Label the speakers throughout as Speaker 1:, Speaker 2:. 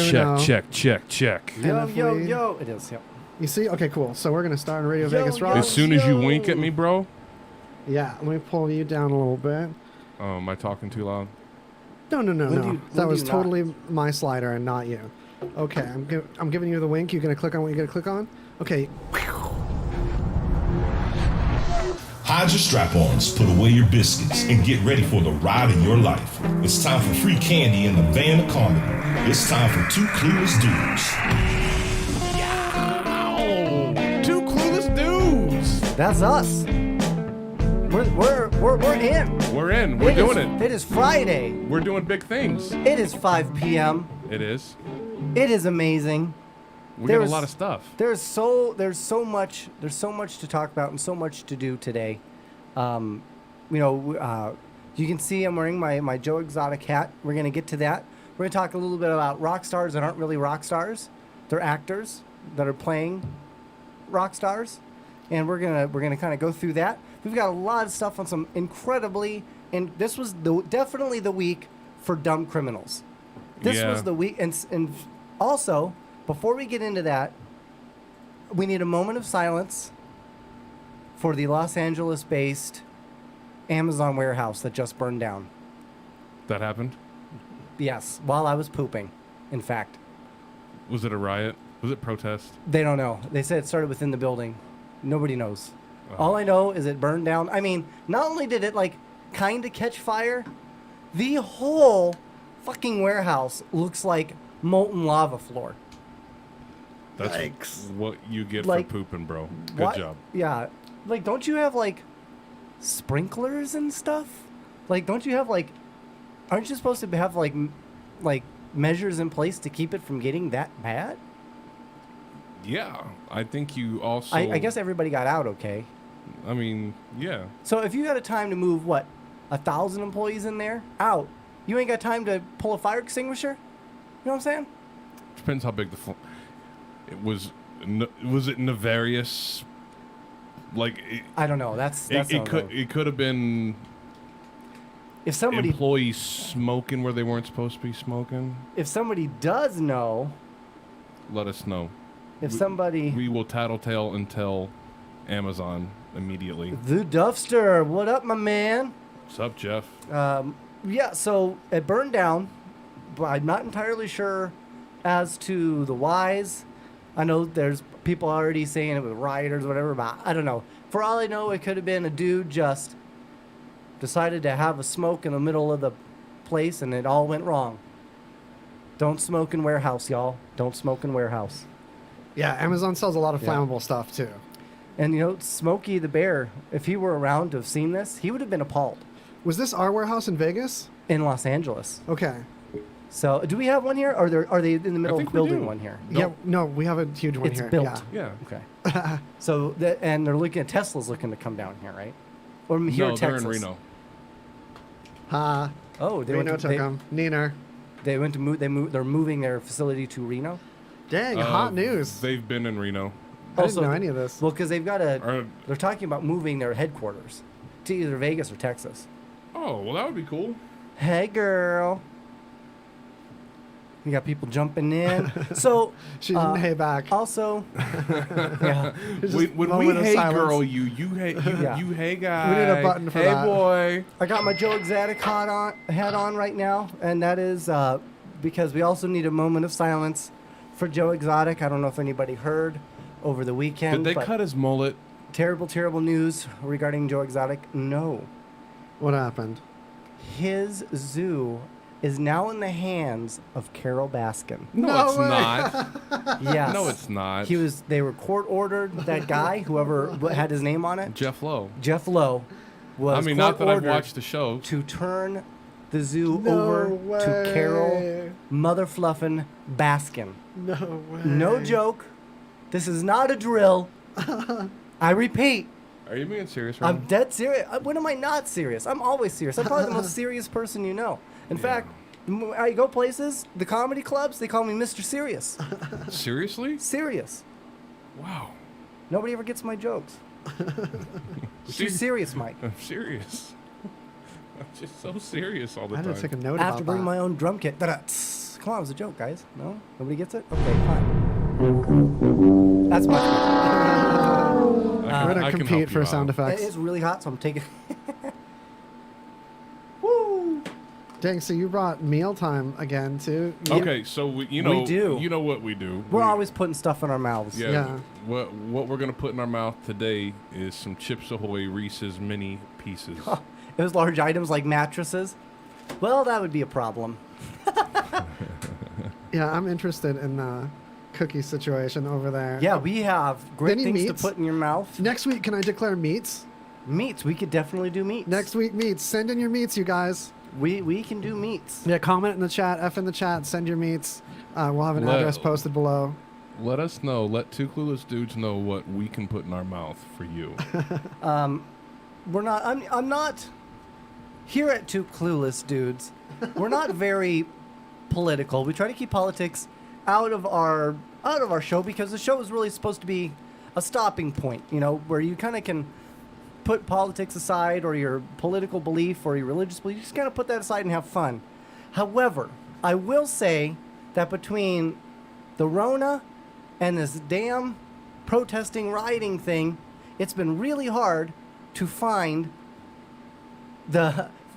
Speaker 1: Uno.
Speaker 2: Check.
Speaker 3: Yo. It is, yep.
Speaker 1: You see? Okay, cool. So we're going to start on Radio Vegas Rock.
Speaker 2: As soon as you wink at me, bro.
Speaker 1: Yeah, let me pull you down a little bit.
Speaker 2: Oh, am I talking too loud?
Speaker 1: No.
Speaker 3: When
Speaker 1: That
Speaker 3: do
Speaker 1: was
Speaker 3: you
Speaker 1: totally my slider and not you. Okay, I'm giving you the wink. You're going to click on what you're going to click on? Okay.
Speaker 4: Hide your strap-ons, put away your biscuits, and get ready for the ride of your life. It's time for free candy in the van of comedy. It's time for Two Clueless Dudes.
Speaker 2: Two clueless dudes.
Speaker 3: That's us. We're in.
Speaker 2: We're in. We're doing it.
Speaker 3: It is Friday.
Speaker 2: We're doing big things.
Speaker 3: It is 5 p.m.
Speaker 2: It is.
Speaker 3: It is amazing.
Speaker 2: We got a lot of stuff.
Speaker 3: There's so much to talk about and so much to do today. You can see I'm wearing my Joe Exotic hat. We're gonna get to that. We're gonna talk a little bit about rock stars that aren't really rock stars. They're actors that are playing rock stars, and we're gonna kind of go through that. We've got a lot of stuff on some incredibly, and this was definitely the week for dumb criminals. This was the week, and also, before we get into that, we need a moment of silence for the Los Angeles-based Amazon warehouse that just burned down.
Speaker 2: That happened?
Speaker 3: Yes, while I was pooping, in fact.
Speaker 2: Was it a riot? Was it protest?
Speaker 3: They don't know. They said it started within the building. Nobody knows. All I know is it burned down. I mean, not only did it, kind of catch fire, the whole fucking warehouse looks like molten lava floor.
Speaker 2: That's
Speaker 1: Yikes.
Speaker 2: what you get for pooping, bro. Good job.
Speaker 3: Yeah. Don't you have, sprinklers and stuff? Don't you have, aren't you supposed to have, measures in place to keep it from getting that bad?
Speaker 2: Yeah. I think you also...
Speaker 3: I guess everybody got out okay.
Speaker 2: I mean, yeah.
Speaker 3: So if you had a time to move, 1,000 employees in there? Out. You ain't got time to pull a fire extinguisher? You know what I'm saying?
Speaker 2: Depends how big the... It was it nefarious?
Speaker 3: I don't know.
Speaker 2: It could have been
Speaker 3: if somebody
Speaker 2: employees smoking where they weren't supposed to be smoking.
Speaker 3: If somebody does know,
Speaker 2: let us know.
Speaker 3: We
Speaker 2: will tattletale and tell Amazon immediately.
Speaker 3: The Duffster, what up, my man?
Speaker 2: What's up, Jeff?
Speaker 3: Yeah. So it burned down, but I'm not entirely sure as to the whys. I know there's people already saying it was rioters, whatever, but I don't know. For all I know, it could have been a dude just decided to have a smoke in the middle of the place, and it all went wrong. Don't smoke in warehouse, y'all. Don't smoke in warehouse.
Speaker 1: Yeah, Amazon sells a lot of flammable stuff, too.
Speaker 3: And, Smokey the Bear, if he were around to have seen this, he would have been appalled.
Speaker 1: Was this our warehouse in Vegas?
Speaker 3: In Los Angeles.
Speaker 1: Okay.
Speaker 3: So, do we have one here? Or are they in the middle of building one here?
Speaker 1: Yeah, no, we have a huge one here.
Speaker 3: It's built.
Speaker 2: Yeah.
Speaker 3: Okay. So, and they're Tesla's looking to come down here, right? Or here in Texas.
Speaker 2: They're in Reno.
Speaker 3: Oh,
Speaker 1: Reno took them. Neener.
Speaker 3: They went to move. They're moving their facility to Reno.
Speaker 1: Dang, hot news.
Speaker 2: They've been in Reno.
Speaker 1: I didn't know any of this.
Speaker 3: Well, because they've got they're talking about moving their headquarters to either Vegas or Texas.
Speaker 2: Oh, well, that would be cool.
Speaker 3: Hey, girl. You got people jumping in. So
Speaker 1: she didn't hey back.
Speaker 3: Also, yeah.
Speaker 2: When we hey girl, you hey guy.
Speaker 1: We need a button for that.
Speaker 2: Hey boy.
Speaker 3: I got my Joe Exotic hat on right now, and that is because we also need a moment of silence for Joe Exotic. I don't know if anybody heard over the weekend.
Speaker 2: Did they cut his mullet?
Speaker 3: Terrible news regarding Joe Exotic. No.
Speaker 1: What happened?
Speaker 3: His zoo is now in the hands of Carole Baskin.
Speaker 2: No, it's not.
Speaker 3: Yes.
Speaker 2: No, it's not.
Speaker 3: They were court ordered that guy, whoever had his name on it.
Speaker 2: Jeff Lowe.
Speaker 3: Jeff Lowe was
Speaker 2: not that I've watched the show.
Speaker 3: To turn the zoo over to Carole Motherfluffin Baskin.
Speaker 1: No way.
Speaker 3: No joke. This is not a drill. I repeat.
Speaker 2: Are you being serious right now?
Speaker 3: I'm dead serious. When am I not serious? I'm always serious. I'm probably the most serious person you know. In fact, I go places, the comedy clubs, they call me Mr. Serious.
Speaker 2: Seriously?
Speaker 3: Serious.
Speaker 2: Wow.
Speaker 3: Nobody ever gets my jokes. You're serious, Mike.
Speaker 2: I'm serious. I'm just so serious all the time.
Speaker 1: I had to take a note
Speaker 3: I have
Speaker 1: about
Speaker 3: to bring
Speaker 1: that.
Speaker 3: my own drum kit. Come on, it was a joke, guys. No? Nobody gets it? Okay, fine. That's much better.
Speaker 1: We're gonna compete for sound effects.
Speaker 3: It's really hot, so I'm taking... Woo!
Speaker 1: Dang, so you brought mealtime again, too?
Speaker 2: Okay, so we
Speaker 3: do.
Speaker 2: You know what we do.
Speaker 3: We're always putting stuff in our mouths.
Speaker 2: Yeah. What we're gonna put in our mouth today is some Chips Ahoy Reese's mini pieces.
Speaker 3: Those large items like mattresses. Well, that would be a problem.
Speaker 1: Yeah, I'm interested in the cookie situation over there.
Speaker 3: Yeah, we have great
Speaker 1: Any
Speaker 3: things
Speaker 1: meats?
Speaker 3: to put in your mouth.
Speaker 1: Next week, can I declare meats?
Speaker 3: Meats. We could definitely do meats.
Speaker 1: Next week, meats. Send in your meats, you guys.
Speaker 3: We can do meats.
Speaker 1: Yeah, comment in the chat, F in the chat, send your meats. We'll have an address posted below.
Speaker 2: Let us know. Let two clueless dudes know what we can put in our mouth for you.
Speaker 3: We're not. I'm not. Here at Two Clueless Dudes, we're not very political. We try to keep politics out of our show because the show is really supposed to be a stopping point. You know, where you kind of can put politics aside or your political belief or your religious belief. You just kind of put that aside and have fun. However, I will say that between the Rona and this damn protesting, rioting thing, it's been really hard to find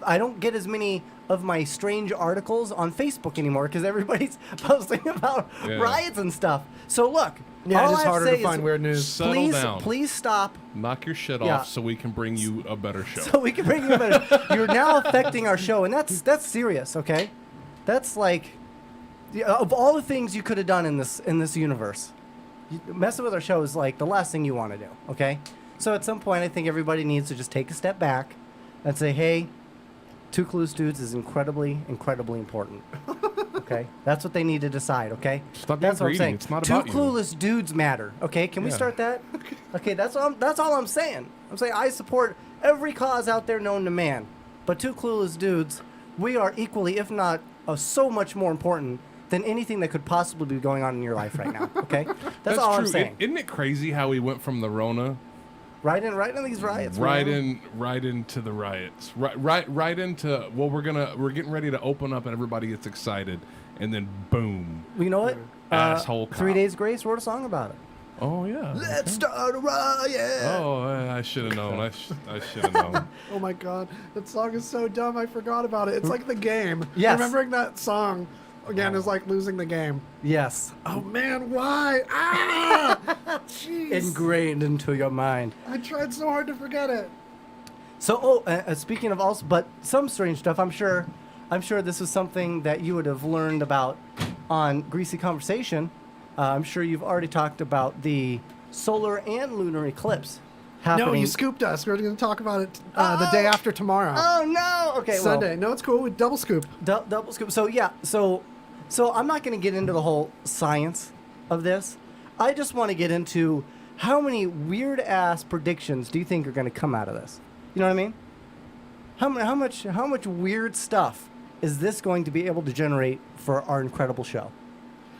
Speaker 3: I don't get as many of my strange articles on Facebook anymore because everybody's posting about riots and stuff. So look,
Speaker 1: Yeah,
Speaker 3: all
Speaker 1: it's
Speaker 3: I
Speaker 1: harder
Speaker 3: say
Speaker 1: to find
Speaker 3: is
Speaker 1: weird news.
Speaker 2: Settle down.
Speaker 3: Please stop.
Speaker 2: Knock your shit
Speaker 3: Yeah.
Speaker 2: off so we can bring you a better show.
Speaker 3: So we can bring you a better. You're now affecting our show, and that's serious. Okay, that's like of all the things you could have done in this universe, messing with our show is like the last thing you want to do. Okay, so at some point, I think everybody needs to just take a step back and say, hey. Two Clueless Dudes is incredibly, incredibly important. Okay? That's what they need to decide, okay?
Speaker 2: Stop being
Speaker 3: That's what I'm
Speaker 2: greedy.
Speaker 3: saying.
Speaker 2: It's not
Speaker 3: Two
Speaker 2: about you.
Speaker 3: Clueless Dudes matter, okay? Can we
Speaker 2: Yeah.
Speaker 3: start that? Okay, that's all I'm saying. I'm saying I support every cause out there known to man. But Two Clueless Dudes, we are equally, if not so much more important than anything that could possibly be going on in your life right now, okay? That's all
Speaker 2: true.
Speaker 3: I'm saying.
Speaker 2: Isn't it crazy how we went from the Rona
Speaker 3: Right in these riots.
Speaker 2: right
Speaker 3: man.
Speaker 2: into the riots, right into we're getting ready to open up and everybody gets excited, and then boom,
Speaker 3: You know what?
Speaker 2: asshole cop.
Speaker 3: 3 Days Grace wrote a song about it.
Speaker 2: Oh yeah.
Speaker 3: Let's start a riot.
Speaker 2: Oh, I should have known. I should have known.
Speaker 1: Oh my god, that song is so dumb. I forgot about it. It's like the game.
Speaker 3: Yes.
Speaker 1: Remembering that song again is like losing the game.
Speaker 3: Yes.
Speaker 1: Oh man, why? Ah! Jeez.
Speaker 3: Ingrained into your mind.
Speaker 1: I tried so hard to forget it.
Speaker 3: So, speaking of also, but some strange stuff. I'm sure this is something that you would have learned about on Greasy Conversation. I'm sure you've already talked about the solar and lunar eclipse happening.
Speaker 1: No, you scooped us. We're going to talk about it the day after tomorrow.
Speaker 3: Oh no! Okay,
Speaker 1: Sunday. No, it's cool. We double scoop.
Speaker 3: Double scoop. So yeah, so I'm not going to get into the whole science of this. I just want to get into how many weird ass predictions do you think are going to come out of this? You know what I mean? How much weird stuff is this going to be able to generate for our incredible show?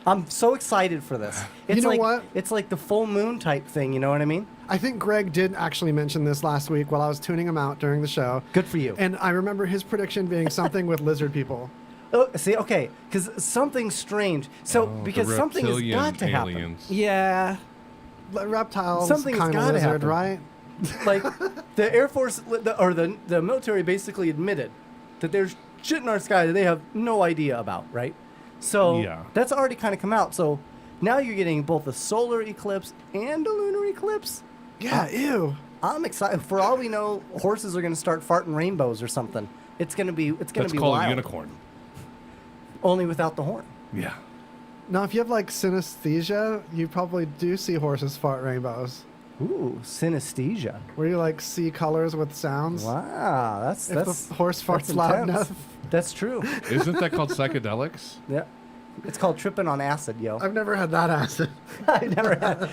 Speaker 3: I'm so excited for this. It's
Speaker 1: You know
Speaker 3: like,
Speaker 1: what?
Speaker 3: It's like the full moon type thing. You know what I mean?
Speaker 1: I think Greg did actually mention this last week while I was tuning him out during the show.
Speaker 3: Good for you.
Speaker 1: And I remember his prediction being something with lizard people.
Speaker 3: Oh, see, okay, because something strange. So because
Speaker 2: The
Speaker 3: something has
Speaker 2: reptilian
Speaker 3: got to happen.
Speaker 2: aliens.
Speaker 1: Yeah. Reptiles,
Speaker 3: Something's
Speaker 1: kind of
Speaker 3: gotta
Speaker 1: lizard,
Speaker 3: happen.
Speaker 1: right?
Speaker 3: Like the Air Force or the military basically admitted that there's shit in our sky that they have no idea about, right? So
Speaker 2: Yeah.
Speaker 3: that's already kind of come out. So now you're getting both a solar eclipse and a lunar eclipse.
Speaker 1: Yeah, ew.
Speaker 3: I'm excited. For all we know, horses are going to start farting rainbows or something. It's going to be
Speaker 2: That's
Speaker 3: be
Speaker 2: called
Speaker 3: wild.
Speaker 2: a unicorn.
Speaker 3: Only without the horn.
Speaker 2: Yeah.
Speaker 1: Now, if you have like synesthesia, you probably do see horses fart rainbows.
Speaker 3: Ooh, synesthesia.
Speaker 1: Where you like see colors with sounds.
Speaker 3: Wow, that's
Speaker 1: If the horse farts
Speaker 3: that's
Speaker 1: loud
Speaker 3: intense.
Speaker 1: enough.
Speaker 3: That's true.
Speaker 2: Isn't that called psychedelics?
Speaker 3: Yeah. It's called tripping on acid, yo.
Speaker 1: I've never had that acid.
Speaker 3: I never had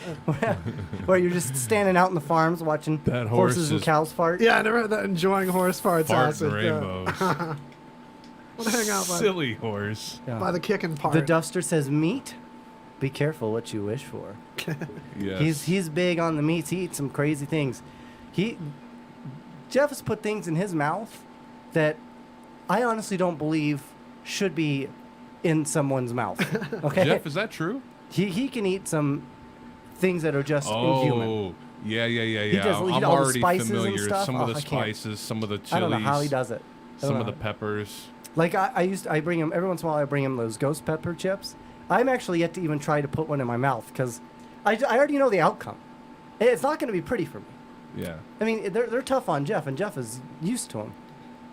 Speaker 3: where you're just standing out in the farms watching
Speaker 2: That horse
Speaker 3: horses and
Speaker 2: is
Speaker 3: cows fart.
Speaker 1: Yeah, I never had that enjoying horse farts
Speaker 2: Farting
Speaker 1: acid. Yeah.
Speaker 2: rainbows.
Speaker 1: We'll hang out by,
Speaker 2: Silly horse.
Speaker 3: Yeah.
Speaker 1: by the kicking part.
Speaker 3: The duster says meat. Be careful what you wish for.
Speaker 2: Yes.
Speaker 3: He's big on the meats. He eats some crazy things. Jeff has put things in his mouth that I honestly don't believe should be in someone's mouth. Okay,
Speaker 2: Jeff, is that true?
Speaker 3: he can eat some things that are just inhuman.
Speaker 2: Oh, yeah.
Speaker 3: does- he
Speaker 2: I'm
Speaker 3: does all the
Speaker 2: already
Speaker 3: spices and
Speaker 2: familiar.
Speaker 3: stuff.
Speaker 2: Some of
Speaker 3: Oh,
Speaker 2: the
Speaker 3: I can't.
Speaker 2: spices, some of the chilies.
Speaker 3: I don't know how he does it. I don't
Speaker 2: Some
Speaker 3: know
Speaker 2: of the
Speaker 3: how-
Speaker 2: peppers.
Speaker 3: Like I bring him every once in a while. I bring him those ghost pepper chips. I'm actually yet to even try to put one in my mouth because I already know the outcome. It's not going to be pretty for me.
Speaker 2: Yeah.
Speaker 3: I mean, they're tough on Jeff, and Jeff is used to them.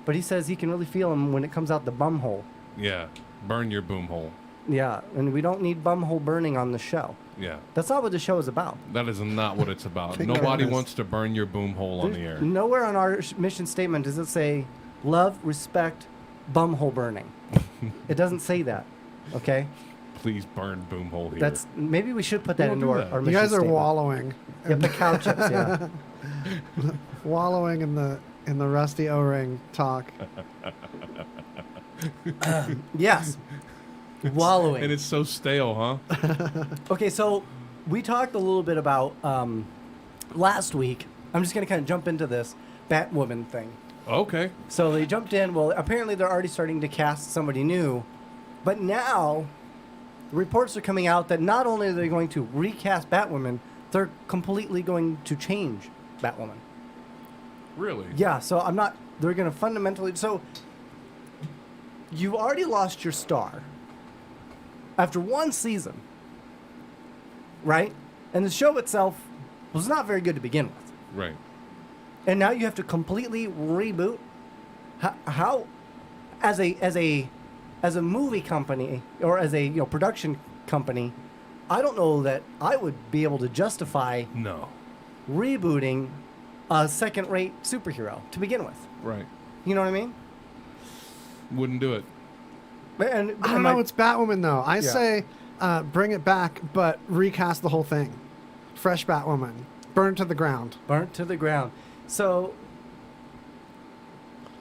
Speaker 3: But he says he can really feel them when it comes out the bum hole.
Speaker 2: Yeah. Burn your boom hole.
Speaker 3: Yeah, and we don't need bum hole burning on the show.
Speaker 2: Yeah.
Speaker 3: That's not what the show is about.
Speaker 2: That is not what it's about.
Speaker 1: Thank
Speaker 2: Nobody
Speaker 1: goodness.
Speaker 2: wants to burn your boom hole on the air.
Speaker 3: Nowhere on our mission statement does it say love, respect, bum hole burning. It doesn't say that. Okay?
Speaker 2: Please burn boom hole here.
Speaker 3: That's maybe we should put that
Speaker 2: don't
Speaker 3: into
Speaker 2: do
Speaker 3: our,
Speaker 2: that.
Speaker 3: our
Speaker 1: You
Speaker 3: mission
Speaker 1: guys are
Speaker 3: statement.
Speaker 1: wallowing,
Speaker 3: Yeah, the cow chips, yeah.
Speaker 1: wallowing in the rusty O-ring talk.
Speaker 3: Yes. Wallowing.
Speaker 2: and it's so stale, huh?
Speaker 3: Okay, so we talked a little bit about last week. I'm just going to kind of jump into this Batwoman thing.
Speaker 2: Okay.
Speaker 3: So they jumped in. Well, apparently they're already starting to cast somebody new. But now, reports are coming out that not only are they going to recast Batwoman, they're completely going to change Batwoman.
Speaker 2: Really?
Speaker 3: Yeah, so I'm not. They're going to fundamentally. So you already lost your star after one season, right? And the show itself was not very good to begin with.
Speaker 2: Right.
Speaker 3: And now you have to completely reboot. How as a movie company or as a production company, I don't know that I would be able to justify
Speaker 2: No.
Speaker 3: rebooting a second-rate superhero to begin with.
Speaker 2: Right.
Speaker 3: You know what I mean?
Speaker 2: Wouldn't do it.
Speaker 3: And
Speaker 1: I don't know. It's Batwoman though. I
Speaker 3: Yeah.
Speaker 1: say bring it back, but recast the whole thing. Fresh Batwoman, burn to the ground.
Speaker 3: burnt to the ground. So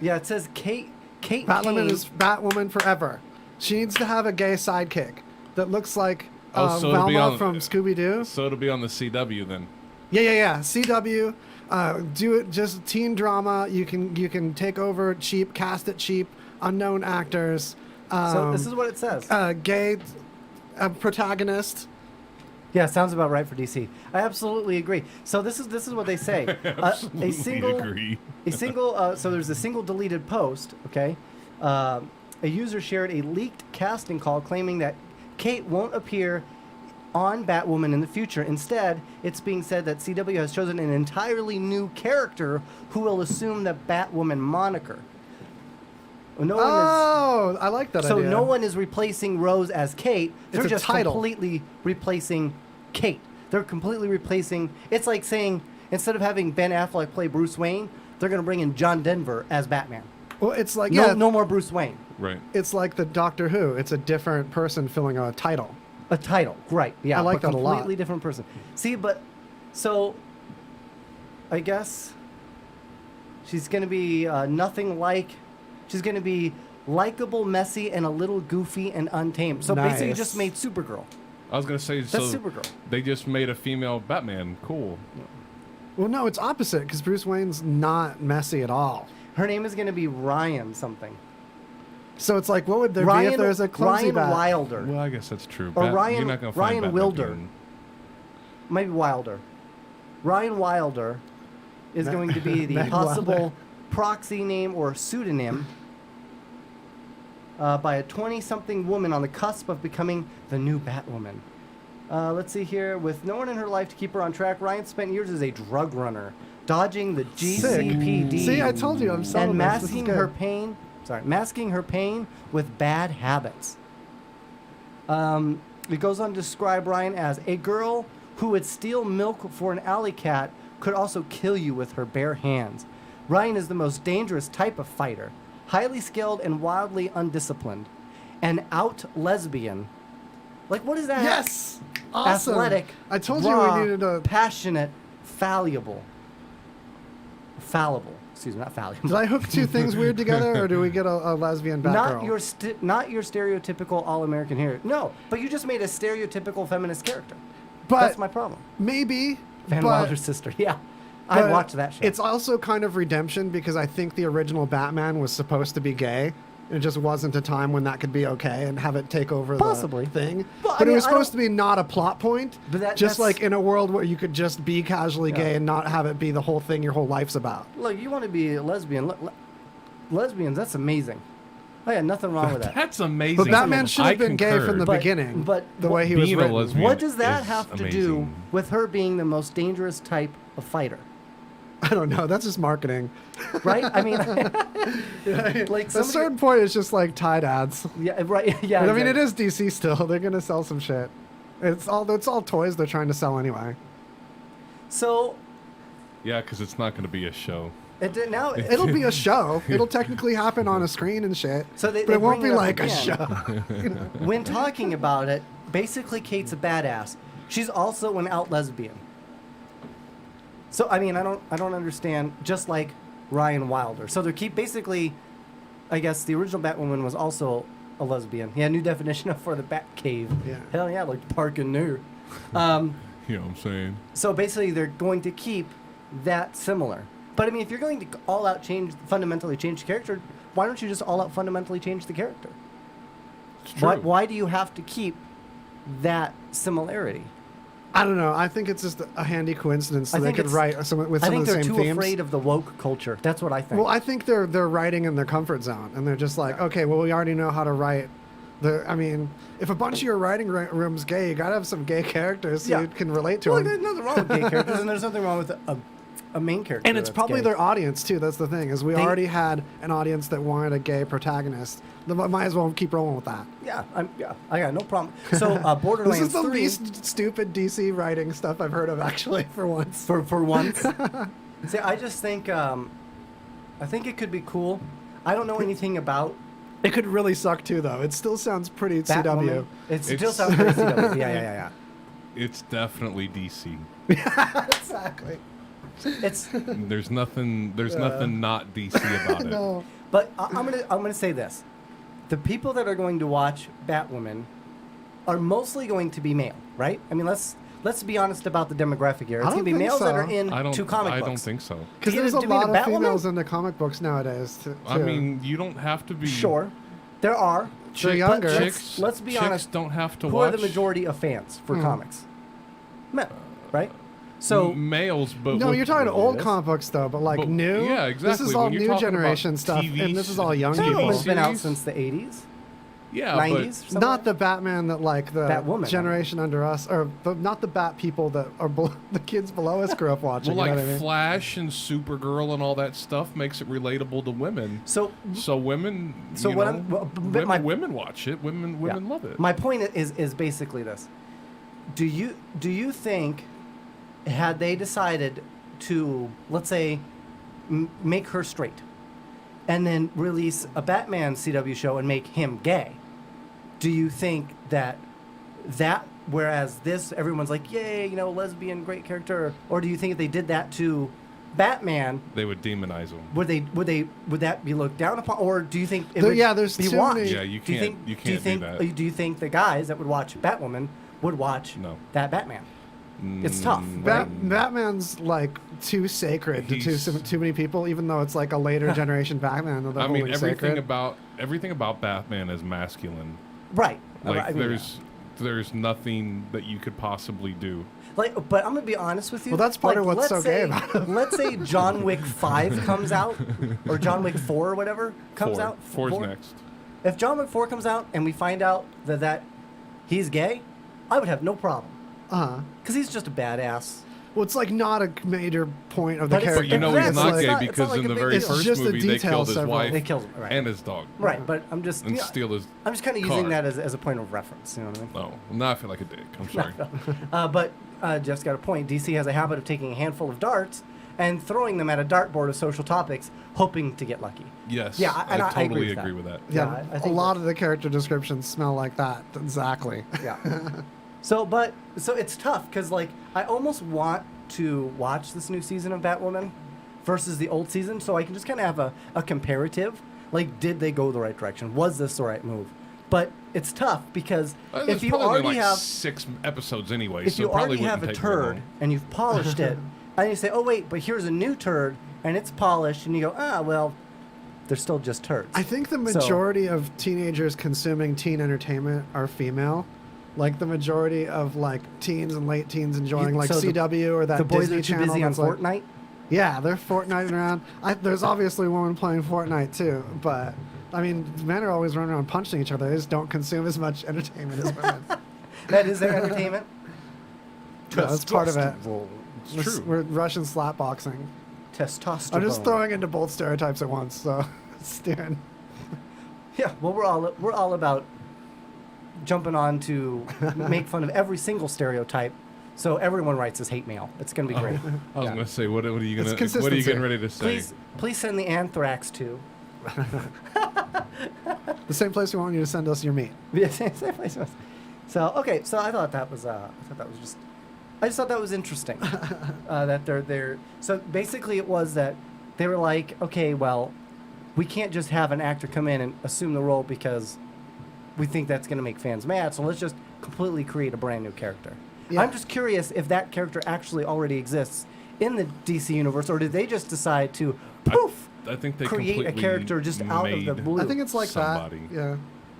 Speaker 3: yeah, it says Kate
Speaker 1: Batwoman
Speaker 3: Kane-
Speaker 1: is Batwoman forever. She needs to have a gay sidekick that looks like
Speaker 2: So it'll be
Speaker 1: Velma
Speaker 2: on-
Speaker 1: from Scooby Doo.
Speaker 2: So it'll be on the CW then.
Speaker 1: Yeah. CW, do it just teen drama. You can take over cheap, cast it cheap, unknown actors.
Speaker 3: So this is what it says.
Speaker 1: Gay protagonist.
Speaker 3: Yeah, sounds about right for DC. I absolutely agree. So this is what they say.
Speaker 2: Absolutely agree.
Speaker 3: So there's a single deleted post. Okay, a user shared a leaked casting call claiming that Kate won't appear on Batwoman in the future. Instead, it's being said that CW has chosen an entirely new character who will assume the Batwoman moniker. No one is.
Speaker 1: Oh, I like that
Speaker 3: So
Speaker 1: idea.
Speaker 3: no one is replacing Rose as Kate. They're
Speaker 1: It's a
Speaker 3: just
Speaker 1: title.
Speaker 3: completely replacing Kate. They're completely replacing. It's like saying instead of having Ben Affleck play Bruce Wayne, they're going to bring in John Denver as Batman.
Speaker 1: Well, it's like
Speaker 3: No more Bruce Wayne.
Speaker 2: Right.
Speaker 1: it's like the Doctor Who. It's a different person filling a title.
Speaker 3: A title, right? Yeah,
Speaker 1: I like
Speaker 3: but
Speaker 1: that a lot.
Speaker 3: Completely different person. See, but so I guess she's going to be nothing like. She's going to be likable, messy, and a little goofy and untamed. So basically,
Speaker 1: Nice.
Speaker 3: just made Supergirl.
Speaker 2: I was gonna say
Speaker 3: That's
Speaker 2: so.
Speaker 3: Supergirl.
Speaker 2: They just made a female Batman. Cool.
Speaker 1: Well, no, it's opposite because Bruce Wayne's not messy at all.
Speaker 3: Her name is going to be Ryan something.
Speaker 1: So it's like, what would there be if there's a clumsy
Speaker 3: Ryan
Speaker 1: bat?
Speaker 3: Wilder.
Speaker 2: Well, I guess that's true.
Speaker 3: Or
Speaker 2: You're
Speaker 3: Ryan-
Speaker 2: not gonna find
Speaker 3: Ryan
Speaker 2: Batman
Speaker 3: Wilder.
Speaker 2: doing-
Speaker 3: Maybe Wilder. Ryan Wilder is going to be the
Speaker 1: Matt
Speaker 3: possible
Speaker 1: Wilder.
Speaker 3: proxy name or pseudonym by a 20-something woman on the cusp of becoming the new Batwoman. Let's see here. With no one in her life to keep her on track, Ryan spent years as a drug runner, dodging the GCPD.
Speaker 1: See, I told you, I'm selling
Speaker 3: and
Speaker 1: this. This is
Speaker 3: masking
Speaker 1: good.
Speaker 3: her pain. Masking her pain with bad habits. It goes on to describe Ryan as a girl who would steal milk for an alley cat, could also kill you with her bare hands. Ryan is the most dangerous type of fighter, highly skilled and wildly undisciplined, an out lesbian. Like, what is that?
Speaker 1: Yes! Awesome.
Speaker 3: Athletic.
Speaker 1: I told you
Speaker 3: raw,
Speaker 1: we needed a...
Speaker 3: passionate, fallible. Excuse me, not fallible.
Speaker 1: Did I hook two things weird together, or do we get a lesbian Batgirl?
Speaker 3: Not your stereotypical all-American hero. No, but you just made a stereotypical feminist character.
Speaker 1: But
Speaker 3: That's my problem.
Speaker 1: maybe,
Speaker 3: Van
Speaker 1: but,
Speaker 3: Wilder's sister. Yeah, I
Speaker 1: but
Speaker 3: watched that show.
Speaker 1: It's also kind of redemption because I think the original Batman was supposed to be gay, It just wasn't a time when that could be okay and have it take over
Speaker 3: Possibly.
Speaker 1: the thing.
Speaker 3: Well, I
Speaker 1: but
Speaker 3: mean,
Speaker 1: it was
Speaker 3: I
Speaker 1: supposed to
Speaker 3: don't-
Speaker 1: be not a plot point.
Speaker 3: But
Speaker 1: Just
Speaker 3: that's-
Speaker 1: like in a world where you could just be casually
Speaker 3: Yeah.
Speaker 1: gay and not have it be the whole thing your whole life's about.
Speaker 3: Look, you want to be a lesbian. Lesbians, that's amazing. I got nothing wrong with that.
Speaker 2: That's amazing.
Speaker 1: But Batman should
Speaker 2: I
Speaker 1: have been gay
Speaker 2: concur.
Speaker 1: from the
Speaker 3: But-
Speaker 1: beginning.
Speaker 3: but
Speaker 1: the
Speaker 3: what-
Speaker 1: way he was
Speaker 2: Being a
Speaker 1: written.
Speaker 2: lesbian
Speaker 3: What does that
Speaker 2: is
Speaker 3: have to do
Speaker 2: amazing.
Speaker 3: with her being the most dangerous type of fighter?
Speaker 1: I don't know. That's just marketing.
Speaker 3: Right? I mean, like
Speaker 1: At a certain
Speaker 3: somebody,
Speaker 1: point, it's just like Tide ads.
Speaker 3: yeah, right, yeah.
Speaker 1: But, I mean, it
Speaker 3: exactly.
Speaker 1: is DC still. They're gonna sell some shit. It's all toys they're trying to sell anyway.
Speaker 3: So
Speaker 2: Yeah, because it's not going to be a show.
Speaker 3: now
Speaker 1: It'll be a show. It'll technically happen on a screen and shit.
Speaker 3: So they
Speaker 1: but it won't
Speaker 3: bring
Speaker 1: be
Speaker 3: it up
Speaker 1: like a
Speaker 3: again.
Speaker 1: show.
Speaker 3: When talking about it, basically Kate's a badass. She's also an out lesbian. So I mean, I don't understand. Just like Ryan Wilder. So they keep basically, I guess the original Batwoman was also a lesbian. Yeah, new definition for the Bat Cave.
Speaker 1: Yeah.
Speaker 3: Hell yeah, like parking there.
Speaker 2: You know what I'm saying?
Speaker 3: So basically, they're going to keep that similar. But I mean, if you're going to all out fundamentally change the character, why don't you just all out fundamentally change the character?
Speaker 2: It's true.
Speaker 3: Why do you have to keep that similarity?
Speaker 1: I don't know. I think it's just a handy coincidence so
Speaker 3: I
Speaker 1: they
Speaker 3: think
Speaker 1: could
Speaker 3: it's-
Speaker 1: write with
Speaker 3: I
Speaker 1: some
Speaker 3: think
Speaker 1: of the
Speaker 3: they're
Speaker 1: same
Speaker 3: too
Speaker 1: themes.
Speaker 3: afraid of the woke culture. That's what I think.
Speaker 1: Well, I think they're writing in their comfort zone, and they're just like, okay, well, we already know how to write. I mean, if a bunch of your writing room's gay, you gotta have some gay characters so
Speaker 3: Yeah.
Speaker 1: you can relate to
Speaker 3: well,
Speaker 1: them.
Speaker 3: there's nothing wrong with gay characters, and there's nothing wrong with a main character.
Speaker 1: And it's
Speaker 3: that's
Speaker 1: probably
Speaker 3: gay.
Speaker 1: their audience too. That's the thing is we
Speaker 3: They-
Speaker 1: already had an audience that wanted a gay protagonist. They might as well keep rolling with that.
Speaker 3: Yeah, I got no problem. So Borderlands
Speaker 1: This is the
Speaker 3: 3,
Speaker 1: least stupid DC writing stuff I've heard of actually for once.
Speaker 3: for once. See, I just think I think it could be cool. I don't know anything about
Speaker 1: It could really suck too, though. It still sounds pretty CW.
Speaker 3: Batwoman. It still
Speaker 2: It's-
Speaker 3: sounds pretty CW. Yeah.
Speaker 2: It's definitely DC.
Speaker 1: Exactly.
Speaker 3: It's
Speaker 2: There's nothing not DC about it.
Speaker 1: No.
Speaker 3: but I'm gonna say this: the people that are going to watch Batwoman are mostly going to be male, right? I mean, let's be honest about the demographic here. It's
Speaker 1: I
Speaker 3: gonna
Speaker 1: don't
Speaker 3: be
Speaker 1: think
Speaker 3: males that
Speaker 1: so.
Speaker 3: are into comic
Speaker 2: I
Speaker 3: books.
Speaker 2: don't think so.
Speaker 1: Because
Speaker 3: To get
Speaker 1: there's
Speaker 3: a-
Speaker 1: a
Speaker 3: to be the
Speaker 1: lot of
Speaker 3: Batwoman?
Speaker 1: females into comic books nowadays. Too.
Speaker 2: I mean, you don't have to be.
Speaker 3: Sure, there are.
Speaker 1: They're
Speaker 3: But
Speaker 1: younger.
Speaker 3: Let's be
Speaker 2: chicks
Speaker 3: honest.
Speaker 2: don't have to
Speaker 3: Who
Speaker 2: watch.
Speaker 3: are the majority of fans
Speaker 1: Hmm.
Speaker 3: for comics? Men, right? So
Speaker 2: males, but
Speaker 1: No,
Speaker 2: with-
Speaker 1: you're talking old
Speaker 3: Yes.
Speaker 1: comic books though, but like
Speaker 2: But-
Speaker 1: new.
Speaker 2: yeah,
Speaker 1: This
Speaker 2: exactly.
Speaker 1: is all
Speaker 2: When you're
Speaker 1: new
Speaker 2: talking about
Speaker 1: generation stuff,
Speaker 2: TV
Speaker 1: and this is all young
Speaker 2: TV
Speaker 1: people.
Speaker 3: Batwoman's been out
Speaker 2: series?
Speaker 3: since the 80s,
Speaker 2: Yeah,
Speaker 3: 90s. something
Speaker 1: Not
Speaker 3: like
Speaker 1: the Batman that like the
Speaker 3: Batwoman.
Speaker 1: generation under us, or not the Bat people that are the kids below us grew up watching.
Speaker 2: Well,
Speaker 1: you
Speaker 2: like
Speaker 1: know what I mean?
Speaker 2: Flash and Supergirl and all that stuff makes it relatable to women.
Speaker 3: So
Speaker 2: So women,
Speaker 3: So
Speaker 2: you
Speaker 3: what
Speaker 2: know,
Speaker 3: I'm- well, but
Speaker 2: women,
Speaker 3: my-
Speaker 2: women watch it. Women
Speaker 3: yeah.
Speaker 2: love it.
Speaker 3: My point is basically this: do you think had they decided to, let's say, make her straight, and then release a Batman CW show and make him gay, do you think that whereas this everyone's like, yay, you know, lesbian, great character, or do you think if they did that to Batman,
Speaker 2: They would demonize them.
Speaker 3: would that be looked down upon, or do you think it
Speaker 1: There-
Speaker 3: would
Speaker 1: yeah, there's
Speaker 3: be
Speaker 1: too
Speaker 3: watched?
Speaker 1: many-
Speaker 2: Yeah, you
Speaker 3: Do you
Speaker 2: can't.
Speaker 3: think,
Speaker 2: You
Speaker 3: do
Speaker 2: can't
Speaker 3: you think,
Speaker 2: do that.
Speaker 3: Do you think the guys that would watch Batwoman would watch
Speaker 2: No.
Speaker 3: that Batman? It's tough.
Speaker 1: Bat- Batman's like too sacred to
Speaker 2: He's-
Speaker 1: too many people, even though it's like a later generation Batman. That they're
Speaker 2: I mean,
Speaker 1: holding
Speaker 2: everything
Speaker 1: sacred.
Speaker 2: about Batman is masculine.
Speaker 3: Right.
Speaker 2: Like
Speaker 3: I mean,
Speaker 2: there's nothing that you could possibly do.
Speaker 3: but I'm gonna be honest with you.
Speaker 1: Well, that's part of what's
Speaker 3: let's
Speaker 1: so gay
Speaker 3: say-
Speaker 1: about him.
Speaker 3: Let's say John Wick 5 comes out, or John Wick 4 or whatever comes out.
Speaker 2: Four's
Speaker 3: Four?
Speaker 2: next.
Speaker 3: If John Wick 4 comes out and we find out that he's gay, I would have no problem because he's just a badass.
Speaker 1: Well, it's like not a major point of the
Speaker 3: But it's-
Speaker 1: character.
Speaker 2: But you know he's
Speaker 3: Exactly.
Speaker 2: not
Speaker 3: It's
Speaker 2: gay
Speaker 3: not- it's
Speaker 2: because
Speaker 3: not like
Speaker 2: in
Speaker 3: a
Speaker 2: the
Speaker 3: big
Speaker 2: very
Speaker 3: deal.
Speaker 1: It's
Speaker 2: first
Speaker 1: just a
Speaker 2: movie they
Speaker 1: detail
Speaker 2: killed his
Speaker 1: several.
Speaker 2: wife
Speaker 3: They killed him, right.
Speaker 2: and his dog.
Speaker 3: Right, but I'm just
Speaker 2: And steal his.
Speaker 3: I'm just kind of
Speaker 2: car.
Speaker 3: using that as a point of reference. You know what I mean?
Speaker 2: No, now I feel like a dick. I'm sorry.
Speaker 3: But Jeff's got a point. DC has a habit of taking a handful of darts and throwing them at a dartboard of social topics, hoping to get lucky.
Speaker 2: Yes.
Speaker 3: Yeah, and I agree
Speaker 2: totally
Speaker 3: with that.
Speaker 2: agree with that.
Speaker 1: Yeah,
Speaker 3: Yeah, I
Speaker 1: a
Speaker 3: think
Speaker 1: lot of the character descriptions smell like that. Exactly.
Speaker 3: Yeah. So it's tough because like I almost want to watch this new season of Batwoman versus the old season, so I can just kind of have a comparative. Like, did they go the right direction? Was this the right move? But it's tough because
Speaker 2: There's
Speaker 3: if you
Speaker 2: probably
Speaker 3: already
Speaker 2: like
Speaker 3: have
Speaker 2: 6 episodes anyway,
Speaker 3: if
Speaker 2: so
Speaker 3: you
Speaker 2: it probably
Speaker 3: already have a
Speaker 2: wouldn't take very
Speaker 3: turd
Speaker 2: long.
Speaker 3: and you've polished it, and you say, oh wait, but here's a new turd and it's polished, and you go, well, They're still just turds.
Speaker 1: I think the majority of teenagers consuming teen entertainment are female. Like the majority of like teens and late teens enjoying like CW or that
Speaker 3: the boys
Speaker 1: Disney
Speaker 3: are too
Speaker 1: channel.
Speaker 3: busy on
Speaker 1: that's like,
Speaker 3: Fortnite.
Speaker 1: yeah, they're Fortniting around. There's obviously women playing Fortnite too, but I mean, men are always running around punching each other. They just don't consume as much entertainment as women.
Speaker 3: That is their entertainment.
Speaker 1: Yeah, that's part of it.
Speaker 2: It's true.
Speaker 1: We're Russian slap boxing.
Speaker 3: Testosterone.
Speaker 1: I'm just throwing into both stereotypes at once, so steering.
Speaker 3: Yeah, well, we're all about jumping on to make fun of every single stereotype, so everyone writes us hate mail. It's gonna be great.
Speaker 2: I was
Speaker 3: Yeah.
Speaker 2: gonna say, what are you gonna
Speaker 1: It's
Speaker 2: what are you getting
Speaker 1: consistency.
Speaker 2: ready to say?
Speaker 3: Please send the anthrax to.
Speaker 1: The same place we want you to send us your meat.
Speaker 3: Yeah, same place. So okay, so I thought that was just. I just thought that was interesting. That they're so basically it was that they were like, okay, well, we can't just have an actor come in and assume the role because we think that's going to make fans mad. So let's just completely create a brand new character.
Speaker 1: Yeah.
Speaker 3: I'm just curious if that character actually already exists in the DC universe, or did they just decide to poof?
Speaker 2: I think they
Speaker 3: create a
Speaker 2: completely
Speaker 3: character just out of the
Speaker 2: made-
Speaker 3: blue.
Speaker 1: I think it's like
Speaker 2: Somebody.
Speaker 1: that. Yeah.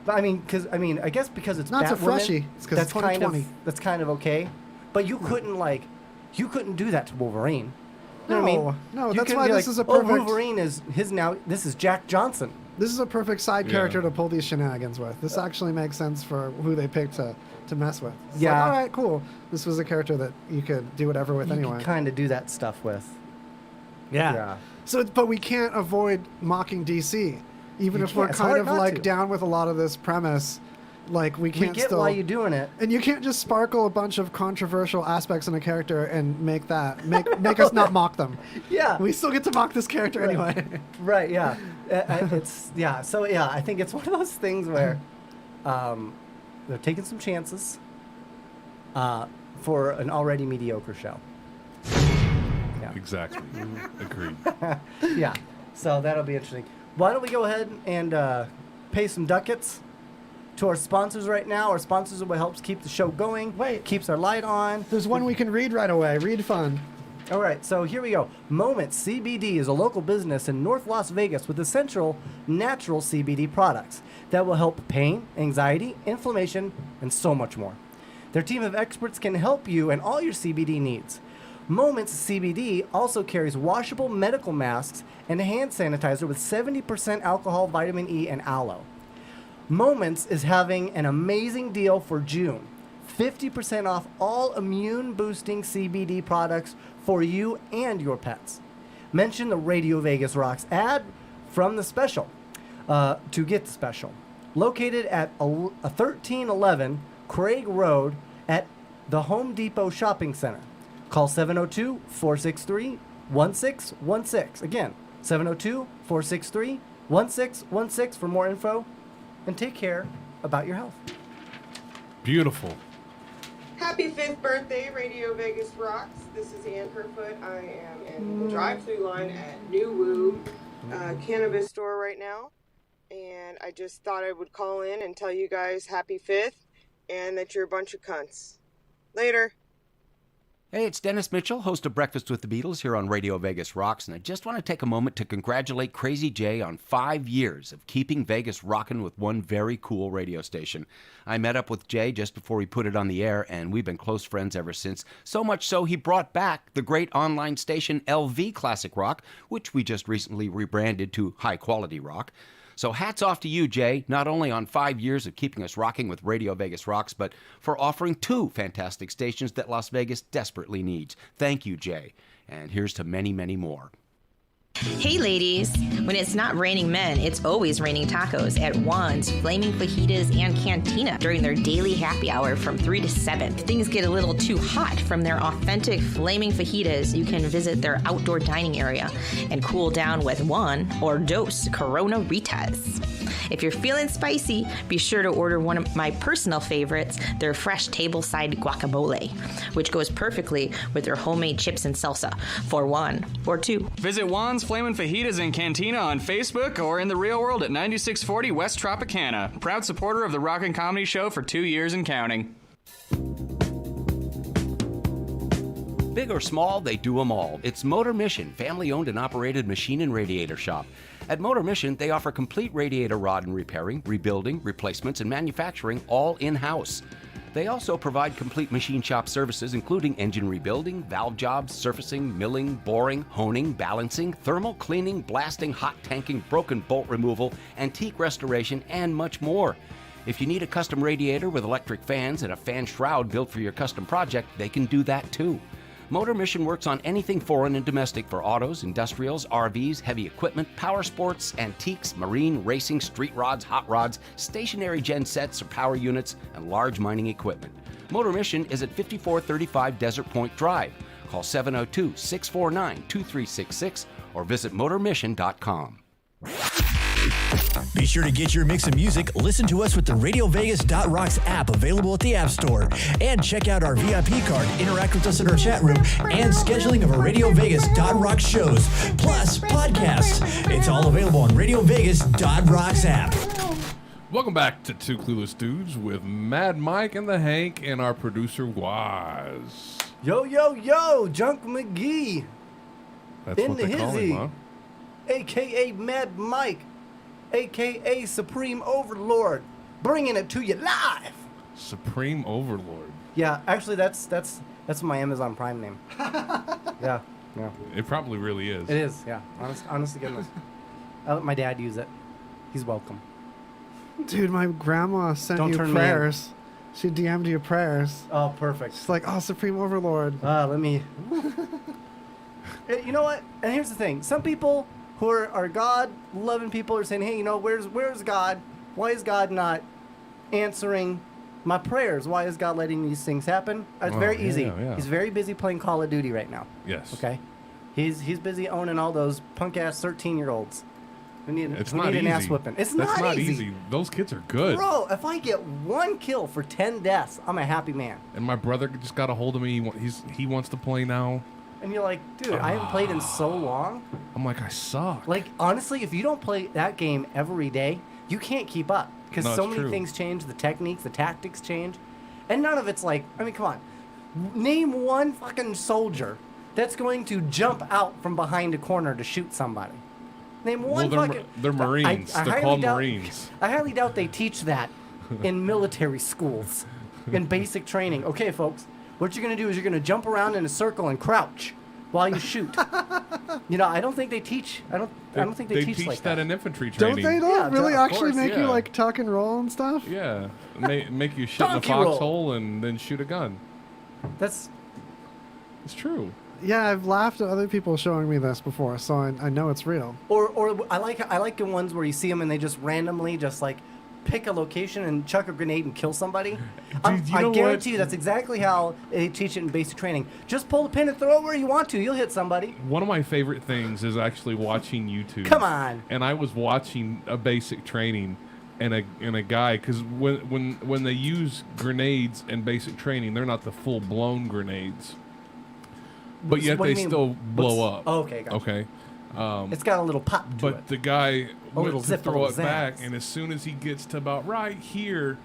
Speaker 3: But I guess because it's
Speaker 1: Not so
Speaker 3: Batwoman,
Speaker 1: freshy. It's 'cause it's
Speaker 3: that's kind of
Speaker 1: 2020.
Speaker 3: that's kind of okay. But you couldn't do that to Wolverine. You know what I mean?
Speaker 1: No,
Speaker 3: You
Speaker 1: that's
Speaker 3: couldn't
Speaker 1: why
Speaker 3: be
Speaker 1: this
Speaker 3: like,
Speaker 1: is a
Speaker 3: oh,
Speaker 1: perfect.
Speaker 3: Wolverine is his now. This is Jack Johnson.
Speaker 1: This is a perfect side
Speaker 2: Yeah.
Speaker 1: character to pull these shenanigans with. This actually makes sense for who they picked to mess with. It's
Speaker 3: Yeah.
Speaker 1: Like, all right, cool. This was a character that you could do whatever with
Speaker 3: You
Speaker 1: anyway.
Speaker 3: can kind of do that stuff with.
Speaker 1: Yeah.
Speaker 3: Yeah.
Speaker 1: So, but we can't avoid mocking DC, even
Speaker 3: You
Speaker 1: if we're
Speaker 3: can't. It's
Speaker 1: kind
Speaker 3: hard
Speaker 1: of
Speaker 3: not
Speaker 1: like
Speaker 3: to.
Speaker 1: down with a lot of this premise. Like we
Speaker 3: We
Speaker 1: can't
Speaker 3: get
Speaker 1: still.
Speaker 3: why you're doing it.
Speaker 1: And you can't just sparkle a bunch of controversial aspects in a character and make make us not mock them.
Speaker 3: Yeah.
Speaker 1: We still get to mock this character
Speaker 3: Right.
Speaker 1: anyway.
Speaker 3: Right. Yeah. It's yeah. So yeah, I think it's one of those things where they're taking some chances for an already mediocre show. Yeah.
Speaker 2: Exactly. Agreed.
Speaker 3: Yeah. So that'll be interesting. Why don't we go ahead and pay some ducats to our sponsors right now? Our sponsors are what helps keep the show going.
Speaker 1: Wait.
Speaker 3: Keeps our light on.
Speaker 1: There's one we can read right away. Read fun.
Speaker 3: All right, so here we go. Moments CBD is a local business in North Las Vegas with essential natural CBD products that will help pain, anxiety, inflammation, and so much more. Their team of experts can help you and all your CBD needs. Moments CBD also carries washable medical masks and a hand sanitizer with 70% alcohol, vitamin E, and aloe. Moments is having an amazing deal for June. 50% off all immune-boosting CBD products for you and your pets. Mention the Radio Vegas Rocks ad from the special to get the special. Located at 1311 Craig Road at the Home Depot Shopping Center. Call 702-463-1616. Again, 702-463-1616 for more info. And take care about your health.
Speaker 2: Beautiful.
Speaker 5: Happy 5th birthday, Radio Vegas Rocks. This is Ann Kerfoot. I am in the drive-thru line at New Woo Cannabis Store right now. And I just thought I would call in and tell you guys happy 5th and that you're a bunch of cunts. Later.
Speaker 6: Hey, it's Dennis Mitchell, host of Breakfast with the Beatles here on Radio Vegas Rocks, and I just want to take a moment to congratulate Crazy Jay on 5 years of keeping Vegas rocking with one very cool radio station. I met up with Jay just before he put it on the air, and we've been close friends ever since, so much so he brought back the great online station LV Classic Rock, which we just recently rebranded to High Quality Rock. So hats off to you, Jay, not only on 5 years of keeping us rocking with Radio Vegas Rocks, but for offering 2 fantastic stations that Las Vegas desperately needs. Thank you, Jay. And here's to many, many more.
Speaker 7: Hey ladies, when it's not raining men, it's always raining tacos at Juan's, Flaming Fajitas, and Cantina during their daily happy hour from 3 to 7. If things get a little too hot from their authentic Flaming Fajitas, you can visit their outdoor dining area and cool down with 1 or 2 Corona Ritas. If you're feeling spicy, be sure to order one of my personal favorites, their fresh tableside guacamole, which goes perfectly with their homemade chips and salsa for 1 or 2.
Speaker 8: Visit Juan's Flamin' Fajitas and Cantina on Facebook or in the real world at 9640 West Tropicana. Proud supporter of the Rockin' Comedy Show for 2 years and counting.
Speaker 6: Big or small, they do them all. It's Motor Mission, family-owned and operated machine and radiator shop. At Motor Mission, they offer complete radiator rod and repairing, rebuilding, replacements, and manufacturing all in-house. They also provide complete machine shop services, including engine rebuilding, valve jobs, surfacing, milling, boring, honing, balancing, thermal cleaning, blasting, hot tanking, broken bolt removal, antique restoration, and much more. If you need a custom radiator with electric fans and a fan shroud built for your custom project, they can do that too. Motor Mission works on anything foreign and domestic for autos, industrials, RVs, heavy equipment, power sports, antiques, marine, racing, street rods, hot rods, stationary gen sets or power units, and large mining equipment. Motor Mission is at 5435 Desert Point Drive. Call 702-649-2366 or visit motormission.com.
Speaker 9: Be sure to get your mix of music, listen to us with the RadioVegas.rocks app available at the App Store, and check out our VIP card, interact with us in our chat room, and scheduling of our RadioVegas.rocks shows, plus podcasts. It's all available on RadioVegas.rocks app.
Speaker 2: Welcome back to Two Clueless Dudes with Mad Mike and the Hank and our producer Waz.
Speaker 3: Yo, yo, yo, Junk McGee.
Speaker 2: That's
Speaker 3: In
Speaker 2: what they
Speaker 3: the
Speaker 2: call
Speaker 3: hizzy.
Speaker 2: him, huh?
Speaker 3: A.K.A. Mad Mike, A.K.A. Supreme Overlord, bringing it to you live.
Speaker 2: Supreme Overlord.
Speaker 3: Yeah, actually, that's my Amazon Prime name. Yeah.
Speaker 2: It probably really is.
Speaker 3: It is, yeah. Honest to goodness. I let my dad use it. He's welcome.
Speaker 1: Dude, my grandma sent
Speaker 3: Don't
Speaker 1: you
Speaker 3: turn me in.
Speaker 1: prayers. She DM'd you prayers.
Speaker 3: Oh, perfect.
Speaker 1: She's like, oh, Supreme Overlord.
Speaker 3: Let me... You know what? And here's the thing. Some people who are God-loving people are saying, hey, you know, where's God? Why is God not answering my prayers? Why is God letting these things happen? It's very easy.
Speaker 2: yeah.
Speaker 3: He's very busy playing Call of Duty right now.
Speaker 2: Yes.
Speaker 3: Okay? He's busy owning all those punk-ass 13-year-olds. We need
Speaker 2: It's
Speaker 3: we
Speaker 2: not
Speaker 3: need an
Speaker 2: easy.
Speaker 3: ass whipping. It's
Speaker 2: That's
Speaker 3: not easy.
Speaker 2: Those kids are good.
Speaker 3: Bro, if I get one kill for 10 deaths, I'm a happy man.
Speaker 2: And my brother just got a hold of me. He wants to play now.
Speaker 3: And you're like, dude, I haven't played in so long.
Speaker 2: I'm like, I suck.
Speaker 3: Like, honestly, if you don't play that game every day, you can't keep up. Because
Speaker 2: No,
Speaker 3: so
Speaker 2: it's
Speaker 3: many
Speaker 2: true.
Speaker 3: things change, the techniques, the tactics change. And none of it's like, I mean, come on. Name one fucking soldier that's going to jump out from behind a corner to shoot somebody. Name one
Speaker 2: Well,
Speaker 3: fucking...
Speaker 2: they're Marines.
Speaker 3: I
Speaker 2: They're
Speaker 3: highly
Speaker 2: called
Speaker 3: doubt-
Speaker 2: Marines.
Speaker 3: I highly doubt they teach that in military schools, in basic training. Okay, folks, what you're going to do is you're going to jump around in a circle and crouch while you shoot. You know, I don't think they teach. I don't think they teach like
Speaker 2: that
Speaker 3: that.
Speaker 2: in infantry
Speaker 1: Don't
Speaker 2: training.
Speaker 1: they, though?
Speaker 3: Yeah,
Speaker 1: really
Speaker 3: of
Speaker 1: actually
Speaker 3: course,
Speaker 1: make you,
Speaker 2: yeah.
Speaker 1: like, tuck and roll and stuff?
Speaker 2: Yeah, make you shit in a
Speaker 3: Donkey roll.
Speaker 2: foxhole and then shoot a gun.
Speaker 3: That's
Speaker 2: It's true.
Speaker 1: Yeah, I've laughed at other people showing me this before, so I know it's real.
Speaker 3: or I like the ones where you see them and they just randomly just like pick a location and chuck a grenade and kill somebody.
Speaker 2: you
Speaker 3: I
Speaker 2: know
Speaker 3: guarantee
Speaker 2: what?
Speaker 3: you that's exactly how they teach it in basic training. Just pull the pin and throw it where you want to. You'll hit somebody.
Speaker 2: One of my favorite things is actually watching YouTube.
Speaker 3: Come on.
Speaker 2: And I was watching a basic training, and a guy, because when they use grenades in basic training, they're not the full blown grenades, but yet
Speaker 3: What do
Speaker 2: they
Speaker 3: you mean?
Speaker 2: still blow
Speaker 3: What's-
Speaker 2: up.
Speaker 3: Oh, okay, gotcha.
Speaker 2: Okay.
Speaker 3: It's got a little pop to
Speaker 2: But
Speaker 3: it.
Speaker 2: the guy went
Speaker 3: little
Speaker 2: to
Speaker 3: zip, a
Speaker 2: throw
Speaker 3: little
Speaker 2: it back,
Speaker 3: zazz.
Speaker 2: and as soon as he gets to about right here,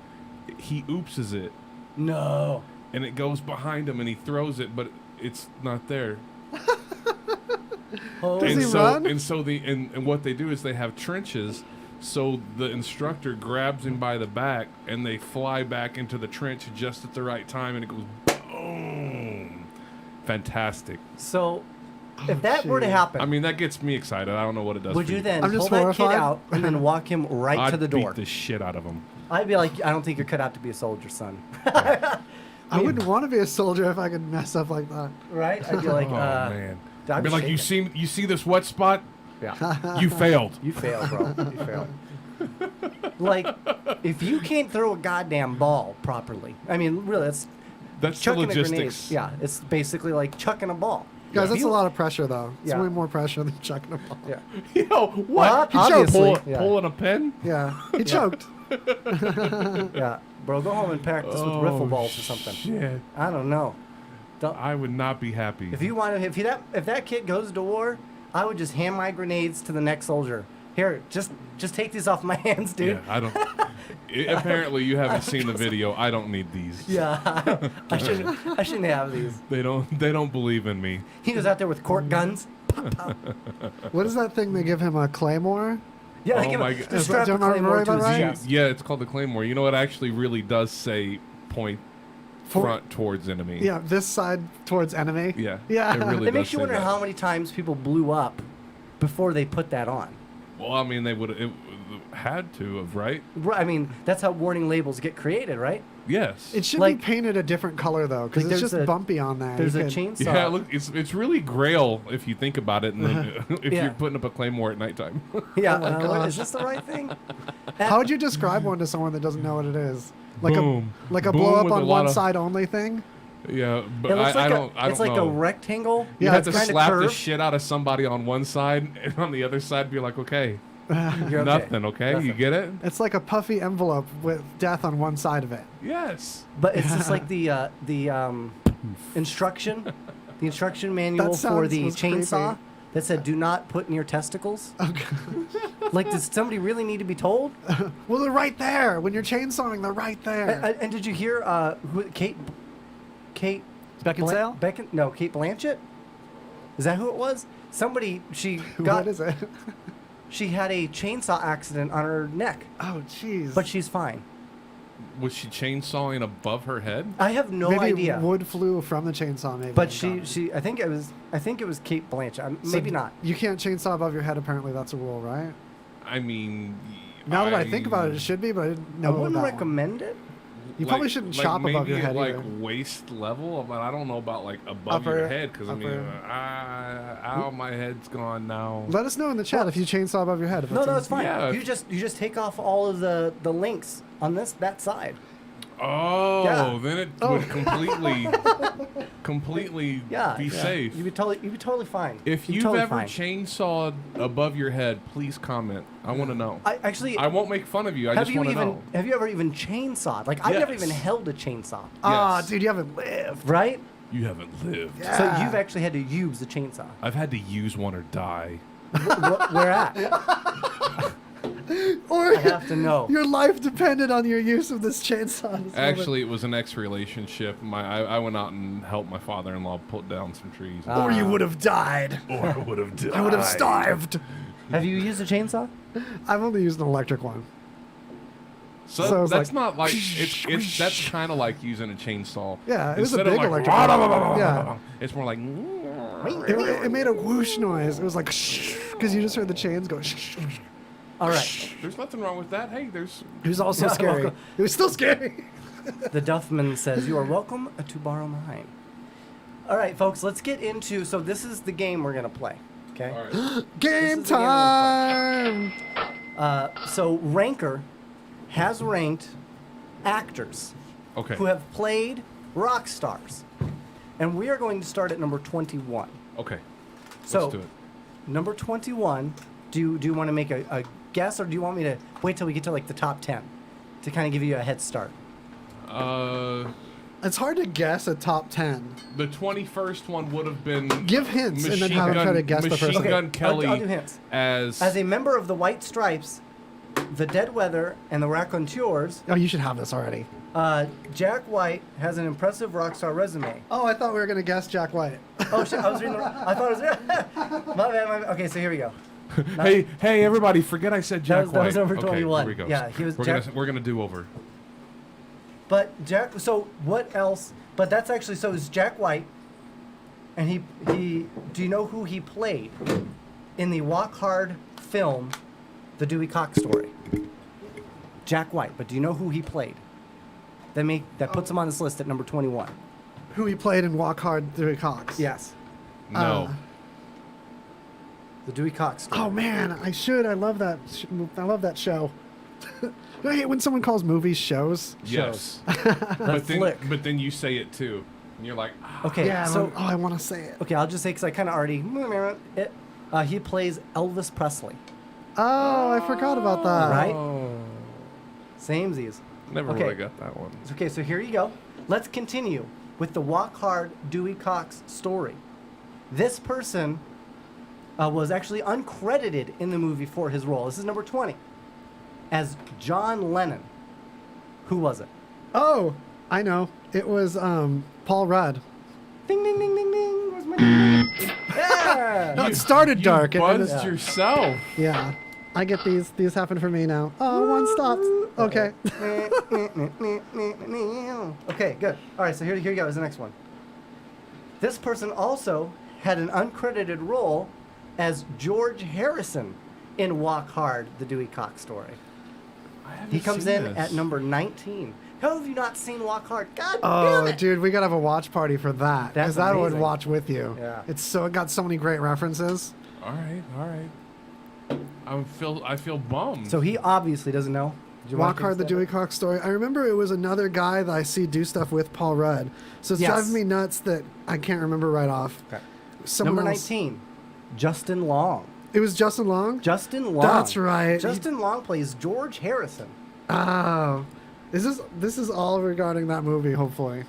Speaker 2: he oopses it,
Speaker 3: No.
Speaker 2: and it goes behind him, and he throws it, but it's not there.
Speaker 3: Oh,
Speaker 1: Does
Speaker 2: and
Speaker 1: he
Speaker 2: so,
Speaker 1: run?
Speaker 2: And so and what they do is they have trenches, so the instructor grabs him by the back, and they fly back into the trench just at the right time, and it goes boom. Fantastic.
Speaker 3: so if that were to happen,
Speaker 2: I mean, that gets me excited. I don't know what it does.
Speaker 3: would
Speaker 2: for
Speaker 3: you then
Speaker 1: I'm
Speaker 3: pull
Speaker 1: just
Speaker 3: that kid
Speaker 1: horrified.
Speaker 3: out and then walk him right
Speaker 2: I'd
Speaker 3: to the door?
Speaker 2: beat the shit out of him.
Speaker 3: I'd be like, I don't think you're cut out to be a soldier, son.
Speaker 1: I wouldn't want to be a soldier if I could mess up like that.
Speaker 3: Right? I'd be like,
Speaker 2: Oh man.
Speaker 3: I'd
Speaker 2: I'd be
Speaker 3: be
Speaker 2: like,
Speaker 3: shaking.
Speaker 2: you see this wet spot?
Speaker 3: Yeah.
Speaker 2: You failed.
Speaker 3: You failed, bro. You failed. Like, if you can't throw a goddamn ball properly, I mean, really, that's
Speaker 2: That's the
Speaker 3: chucking a grenade.
Speaker 2: logistics.
Speaker 3: Yeah, it's basically like chucking a ball.
Speaker 1: Guys,
Speaker 3: If
Speaker 1: that's
Speaker 3: you-
Speaker 1: a lot of pressure, though. It's
Speaker 3: Yeah.
Speaker 1: way more pressure than chucking a ball.
Speaker 3: Yeah.
Speaker 2: Yo, what?
Speaker 3: Well, obviously, yeah.
Speaker 2: Pulling a pen?
Speaker 1: Yeah, he choked.
Speaker 3: Yeah. Bro, go home and practice with riffle balls or something.
Speaker 2: Shit.
Speaker 3: I don't know.
Speaker 2: I would not be happy.
Speaker 3: If you want to, if that kid goes to war, I would just hand my grenades to the next soldier. Here, just take these off my hands, dude.
Speaker 2: Yeah, I don't. Apparently, you haven't seen the video. I don't need these.
Speaker 3: Yeah, I shouldn't have these.
Speaker 2: They don't believe in me.
Speaker 3: He goes out there with cork guns.
Speaker 1: What is that thing they give him, a claymore?
Speaker 3: Yeah,
Speaker 2: Oh
Speaker 3: they give
Speaker 2: my
Speaker 3: him
Speaker 2: God.
Speaker 3: the
Speaker 1: Is
Speaker 3: strap
Speaker 1: that-
Speaker 3: of
Speaker 1: do I remember
Speaker 3: claymore to
Speaker 1: that
Speaker 3: his
Speaker 1: right?
Speaker 3: chest.
Speaker 2: Yeah, it's called the claymore. You know, it actually really does say point front towards enemy.
Speaker 1: Yeah, this side towards enemy.
Speaker 2: Yeah.
Speaker 1: Yeah.
Speaker 2: It really
Speaker 3: It
Speaker 2: does
Speaker 3: makes you
Speaker 2: say
Speaker 3: wonder
Speaker 2: that.
Speaker 3: how many times people blew up before they put that on.
Speaker 2: Well, I mean, they would have had to have, right?
Speaker 3: Right, I mean, that's how warning labels get created, right?
Speaker 2: Yes.
Speaker 1: It should
Speaker 3: Like-
Speaker 1: be painted a different color though, because
Speaker 3: Like
Speaker 1: it's
Speaker 3: there's
Speaker 1: just
Speaker 3: a-
Speaker 1: bumpy on there.
Speaker 3: There's
Speaker 1: You
Speaker 3: a
Speaker 1: could-
Speaker 3: chainsaw.
Speaker 2: Yeah, look, it's really grail if you think about it, and then if
Speaker 3: Yeah.
Speaker 2: you're putting up a claymore at nighttime.
Speaker 3: Yeah,
Speaker 1: my
Speaker 3: what-
Speaker 1: gosh.
Speaker 3: is this the right thing?
Speaker 1: How would you describe one to someone that doesn't know what it is? Like
Speaker 2: Boom.
Speaker 1: a like a
Speaker 2: Boom
Speaker 1: blow up
Speaker 2: with a
Speaker 1: on
Speaker 2: lot
Speaker 1: one
Speaker 2: of-
Speaker 1: side only thing.
Speaker 2: Yeah, but
Speaker 3: It looks
Speaker 2: I
Speaker 3: like
Speaker 2: don't. I
Speaker 3: it's
Speaker 2: don't
Speaker 3: like
Speaker 2: know.
Speaker 3: a rectangle.
Speaker 2: You
Speaker 1: Yeah,
Speaker 2: have
Speaker 1: it's
Speaker 2: to
Speaker 3: kinda
Speaker 2: slap the
Speaker 3: curved.
Speaker 2: shit out of somebody on one side, and on the other side, be like, okay,
Speaker 3: You're okay.
Speaker 2: nothing. Okay, you
Speaker 3: Nothing.
Speaker 2: get it?
Speaker 1: It's like a puffy envelope with death on one side of it.
Speaker 2: Yes.
Speaker 3: But it's just like the instruction, the instruction manual for the
Speaker 1: was
Speaker 3: chainsaw
Speaker 1: creepy.
Speaker 3: that said, "Do not put in your testicles." Like, does somebody really need to be told?
Speaker 1: Well, they're right there. When you're chainsawing, they're right there.
Speaker 3: And did you hear who Kate
Speaker 10: Beckinsale?
Speaker 3: Kate Blanchett? Is that who it was? Somebody
Speaker 1: What is it?
Speaker 3: she had a chainsaw accident on her neck,
Speaker 1: Oh, jeez.
Speaker 3: but she's fine.
Speaker 2: Was she chainsawing above her head?
Speaker 3: I have no
Speaker 1: maybe
Speaker 3: idea.
Speaker 1: wood flew from the chainsaw. Maybe.
Speaker 3: But
Speaker 1: and
Speaker 3: she
Speaker 1: got it.
Speaker 3: I think it was Kate Blanchett.
Speaker 1: So
Speaker 3: Maybe not.
Speaker 1: You can't chainsaw above your head. Apparently, that's a rule, right?
Speaker 2: I mean,
Speaker 1: Now that I think about it, it should be, but I didn't know
Speaker 3: I wouldn't
Speaker 1: that one.
Speaker 3: recommend it.
Speaker 1: You probably shouldn't
Speaker 2: like
Speaker 1: chop above your
Speaker 2: maybe
Speaker 1: head
Speaker 2: at, like
Speaker 1: either.
Speaker 2: waist level, but I don't know about like above
Speaker 1: Upper-
Speaker 2: your head because I mean,
Speaker 1: upper.
Speaker 2: my head's gone now.
Speaker 1: Let us know in the chat if you chainsaw above your head. If
Speaker 3: No,
Speaker 1: that's
Speaker 3: it's fine.
Speaker 2: Yeah.
Speaker 3: You just take off all of the links on that side.
Speaker 2: Oh,
Speaker 3: Yeah.
Speaker 2: then it would completely
Speaker 3: Yeah.
Speaker 2: be safe.
Speaker 3: You'd be totally fine.
Speaker 2: If
Speaker 3: You'd be
Speaker 2: you've
Speaker 3: totally
Speaker 2: ever
Speaker 3: fine.
Speaker 2: chainsawed above your head, please comment. I want to know. I won't make fun of you. I
Speaker 3: have
Speaker 2: just
Speaker 3: you
Speaker 2: want to know.
Speaker 3: have you ever even chainsawed? Like I've never
Speaker 2: Yes.
Speaker 3: even held a chainsaw.
Speaker 1: Ah,
Speaker 2: Yes.
Speaker 1: dude, you haven't lived.
Speaker 3: Right?
Speaker 2: You haven't lived.
Speaker 1: Yeah.
Speaker 3: So you've actually had to use the chainsaw.
Speaker 2: I've had to use one or die.
Speaker 3: Where at?
Speaker 1: Or
Speaker 3: I have to know.
Speaker 1: your life depended on your use of this chainsaw. in this moment.
Speaker 2: Actually, it was an ex-relationship. I went out and helped my father-in-law pull down some trees.
Speaker 1: Or you would have died.
Speaker 2: Or I would have died.
Speaker 1: I would have starved.
Speaker 3: Have you used a chainsaw?
Speaker 1: I've only used an electric one.
Speaker 2: So,
Speaker 1: So it's
Speaker 2: that's
Speaker 1: like-
Speaker 2: not like it's that's kind of like using a chainsaw.
Speaker 1: Yeah, it was a
Speaker 2: Instead of
Speaker 1: big
Speaker 2: like,
Speaker 1: electric one. Yeah.
Speaker 2: it's more like.
Speaker 1: It made a whoosh noise. It was like because you just heard the chains go.
Speaker 3: All right.
Speaker 2: There's nothing wrong with that. Hey, there's.
Speaker 1: It was also
Speaker 3: Yeah,
Speaker 1: scary.
Speaker 3: welcome.
Speaker 1: It was still scary.
Speaker 3: The Duffman says, "You are welcome to borrow mine." All right, folks, let's get into. So this is the game we're gonna play. Okay.
Speaker 2: All right.
Speaker 1: Game
Speaker 3: is the game we're
Speaker 1: time.
Speaker 3: So Ranker has ranked actors
Speaker 2: Okay.
Speaker 3: who have played rock stars, and we are going to start at number 21.
Speaker 2: Okay.
Speaker 3: So
Speaker 2: Let's do it.
Speaker 3: number 21. Do you want to make a guess, or do you want me to wait till we get to like the top 10 to kind of give you a head start?
Speaker 1: It's hard to guess a top 10.
Speaker 2: The 21st one would have been.
Speaker 1: Give hints and then
Speaker 2: Machine
Speaker 1: have him try
Speaker 2: Gun-
Speaker 1: to guess the
Speaker 2: Machine
Speaker 1: first one.
Speaker 2: Gun
Speaker 3: Okay,
Speaker 2: Kelly
Speaker 3: I'll do hints.
Speaker 2: as
Speaker 3: As a member of the White Stripes, the Dead Weather, and the Raconteurs,
Speaker 1: Oh, you should have this already.
Speaker 3: Jack White has an impressive rock star resume.
Speaker 1: Oh, I thought we were going to guess Jack White.
Speaker 3: Oh shit! I was reading. I thought it was. My bad. Okay, so here we go.
Speaker 2: Hey, everybody! Forget I said Jack
Speaker 3: that was
Speaker 2: White.
Speaker 3: number
Speaker 2: Okay,
Speaker 3: 21.
Speaker 2: here we go.
Speaker 3: Yeah, he was
Speaker 2: We're
Speaker 3: Jack-
Speaker 2: gonna do over.
Speaker 3: But Jack. So what else? But that's actually so. It's Jack White, and he. Do you know who he played in the Walk Hard film, The Dewey Cox Story? Jack White. But do you know who he played? That puts him on this list at number 21.
Speaker 1: Who he played in Walk Hard, Dewey Cox.
Speaker 3: Yes.
Speaker 2: No.
Speaker 3: The Dewey Cox Story.
Speaker 1: Oh man, I should. I love that. I love that show. I hate when someone calls movies shows.
Speaker 2: Yes.
Speaker 3: The flick.
Speaker 2: but then you say it too, and you're like,
Speaker 3: Okay.
Speaker 1: Yeah.
Speaker 3: So
Speaker 1: I want to say it.
Speaker 3: okay, I'll just say because I kind of already. He plays Elvis Presley.
Speaker 1: Oh, I forgot about that.
Speaker 3: Right?
Speaker 2: oh,
Speaker 3: Samesies.
Speaker 2: never
Speaker 3: Okay.
Speaker 2: would have got that one.
Speaker 3: Okay, so here you go. Let's continue with the Walk Hard Dewey Cox story. This person was actually uncredited in the movie for his role. This is number 20. As John Lennon. Who was it?
Speaker 1: Oh, I know. It was Paul Rudd.
Speaker 3: Ding, ding, ding, ding, ding. Where's my Yeah.
Speaker 1: No, it started dark.
Speaker 2: You
Speaker 1: and
Speaker 2: buzzed yourself.
Speaker 1: Yeah. I get these. These happen for me now. Oh, one stopped. Okay.
Speaker 3: Okay, good. All right, so here you go. Is the next one. This person also had an uncredited role as George Harrison in Walk Hard, the Dewey Cox story. He comes in at number 19. How have you not seen Walk Hard? God damn
Speaker 1: Oh,
Speaker 3: it!
Speaker 1: dude, we gotta have a watch party for that.
Speaker 3: That's
Speaker 1: Because that would
Speaker 3: amazing.
Speaker 1: watch with you.
Speaker 3: Yeah.
Speaker 1: It got so many great references.
Speaker 2: All right. I feel bummed.
Speaker 3: So he obviously doesn't know. Did you
Speaker 1: Walk
Speaker 3: watch
Speaker 1: Hard, the
Speaker 3: it?
Speaker 1: Dewey Cox story. I remember it was another guy that I see do stuff with Paul Rudd. So it's
Speaker 3: Yes.
Speaker 1: driving me nuts that I can't remember right off.
Speaker 3: Okay.
Speaker 1: Someone
Speaker 3: Number
Speaker 1: else.
Speaker 3: 19, Justin Long.
Speaker 1: It was Justin Long?
Speaker 3: Justin Long.
Speaker 1: That's right.
Speaker 3: Justin Long plays George Harrison.
Speaker 1: Oh. This is all regarding that movie, hopefully.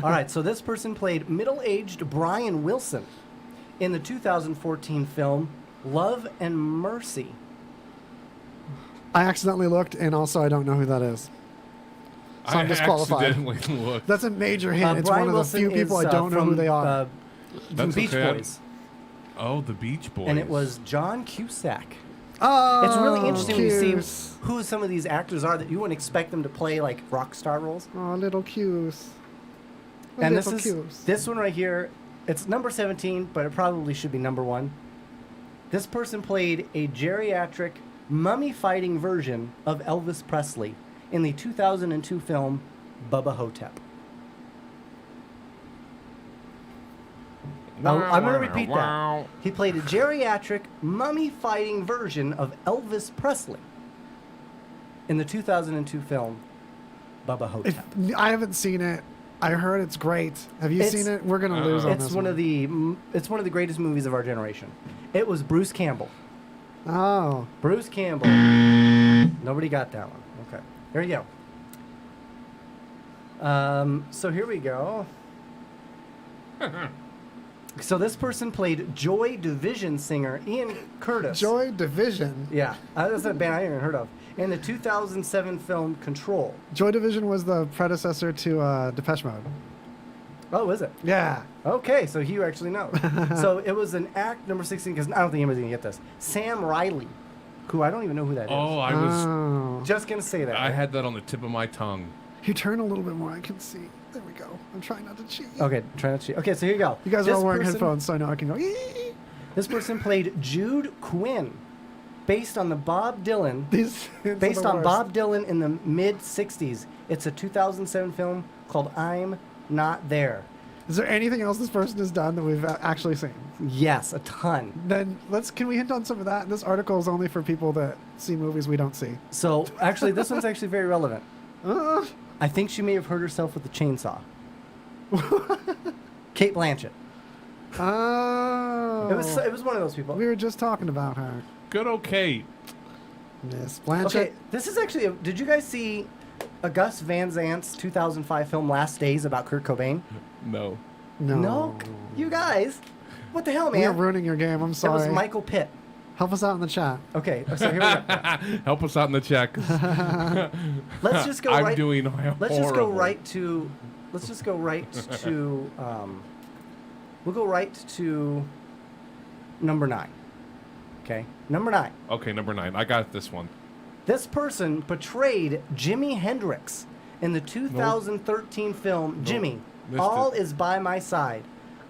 Speaker 3: All right, so this person played middle-aged Brian Wilson in the 2014 film Love and Mercy.
Speaker 1: I accidentally looked, and also I don't know who that is. So I'm disqualified.
Speaker 2: accidentally looked.
Speaker 1: That's a major hint. It's
Speaker 3: Brian
Speaker 1: one of the
Speaker 3: Wilson
Speaker 1: few people
Speaker 3: is,
Speaker 1: I don't know
Speaker 3: from,
Speaker 1: who they are.
Speaker 3: From
Speaker 2: That's
Speaker 3: Beach
Speaker 2: okay.
Speaker 3: Boys.
Speaker 2: Oh, the Beach Boys.
Speaker 3: And it was John Cusack.
Speaker 1: Oh,
Speaker 3: It's really interesting when you
Speaker 1: Cuse.
Speaker 3: see who some of these actors are that you wouldn't expect them to play like rock star roles.
Speaker 1: Oh, little Cuse.
Speaker 3: And this
Speaker 1: Little
Speaker 3: is
Speaker 1: Cuse.
Speaker 3: this one right here. It's number 17, but it probably should be number 1. This person played a geriatric mummy-fighting version of Elvis Presley in the 2002 film Bubba Hotep. I'm going to repeat that. He played a geriatric mummy-fighting version of Elvis Presley in the 2002 film Bubba Hotep.
Speaker 1: I haven't seen it. I heard it's great. Have you
Speaker 3: It's-
Speaker 1: seen it? We're gonna lose on
Speaker 3: It's
Speaker 1: this
Speaker 3: one of the greatest movies of our generation. It was Bruce Campbell.
Speaker 1: Oh,
Speaker 3: Bruce Campbell. Nobody got that one. Okay. There you go. So here we go. So this person played Joy Division singer Ian Curtis.
Speaker 1: Joy Division.
Speaker 3: Yeah, that's a band I hadn't even heard of. In the 2007 film Control.
Speaker 1: Joy Division was the predecessor to Depeche Mode.
Speaker 3: Oh, is it?
Speaker 1: Yeah.
Speaker 3: Okay, so you actually know. So it was an act number 16, because I don't think anybody's going to get this. Sam Riley, who I don't even know who that is.
Speaker 2: Oh, I was.
Speaker 1: Oh.
Speaker 3: Just going to say that.
Speaker 2: I had that on the tip of my tongue.
Speaker 1: You turn a little bit more. I can see. There we go. I'm trying not to cheat.
Speaker 3: Okay, try not to cheat. Okay, so here you go.
Speaker 1: You guys are
Speaker 3: This
Speaker 1: all wearing
Speaker 3: person-
Speaker 1: headphones, so I know I can go.
Speaker 3: This person played Jude Quinn, based on Bob Dylan in the mid 60s. It's a 2007 film called I'm Not There.
Speaker 1: Is there anything else this person has done that we've actually seen?
Speaker 3: Yes, a ton.
Speaker 1: Then can we hint on some of that? This article is only for people that see movies we don't see.
Speaker 3: So actually, this one's actually very relevant. I think she may have hurt herself with a chainsaw. Kate Blanchett.
Speaker 1: Oh.
Speaker 3: It was one of those people.
Speaker 1: We were just talking about her.
Speaker 2: Good old Kate.
Speaker 1: Miss Blanchett.
Speaker 3: Okay, this is actually. Did you guys see a Gus Van Zant's 2005 film Last Days about Kurt Cobain?
Speaker 2: No.
Speaker 1: No.
Speaker 3: You guys. What the hell, man?
Speaker 1: We are ruining your game. I'm
Speaker 3: It
Speaker 1: sorry.
Speaker 3: was Michael Pitt.
Speaker 1: Help us out in the chat.
Speaker 3: Okay, so here we go.
Speaker 2: Help us out in the check.
Speaker 3: Let's just go
Speaker 2: I'm
Speaker 3: right.
Speaker 2: doing
Speaker 3: Let's just go
Speaker 2: horrible.
Speaker 3: right to. Let's just go right to. We'll go right to number 9. Okay, number 9.
Speaker 2: Okay, number 9. I got this one.
Speaker 3: This person portrayed Jimi Hendrix in the 2013 film Jimmy,
Speaker 2: Missed
Speaker 3: All
Speaker 2: it.
Speaker 3: Is By My Side.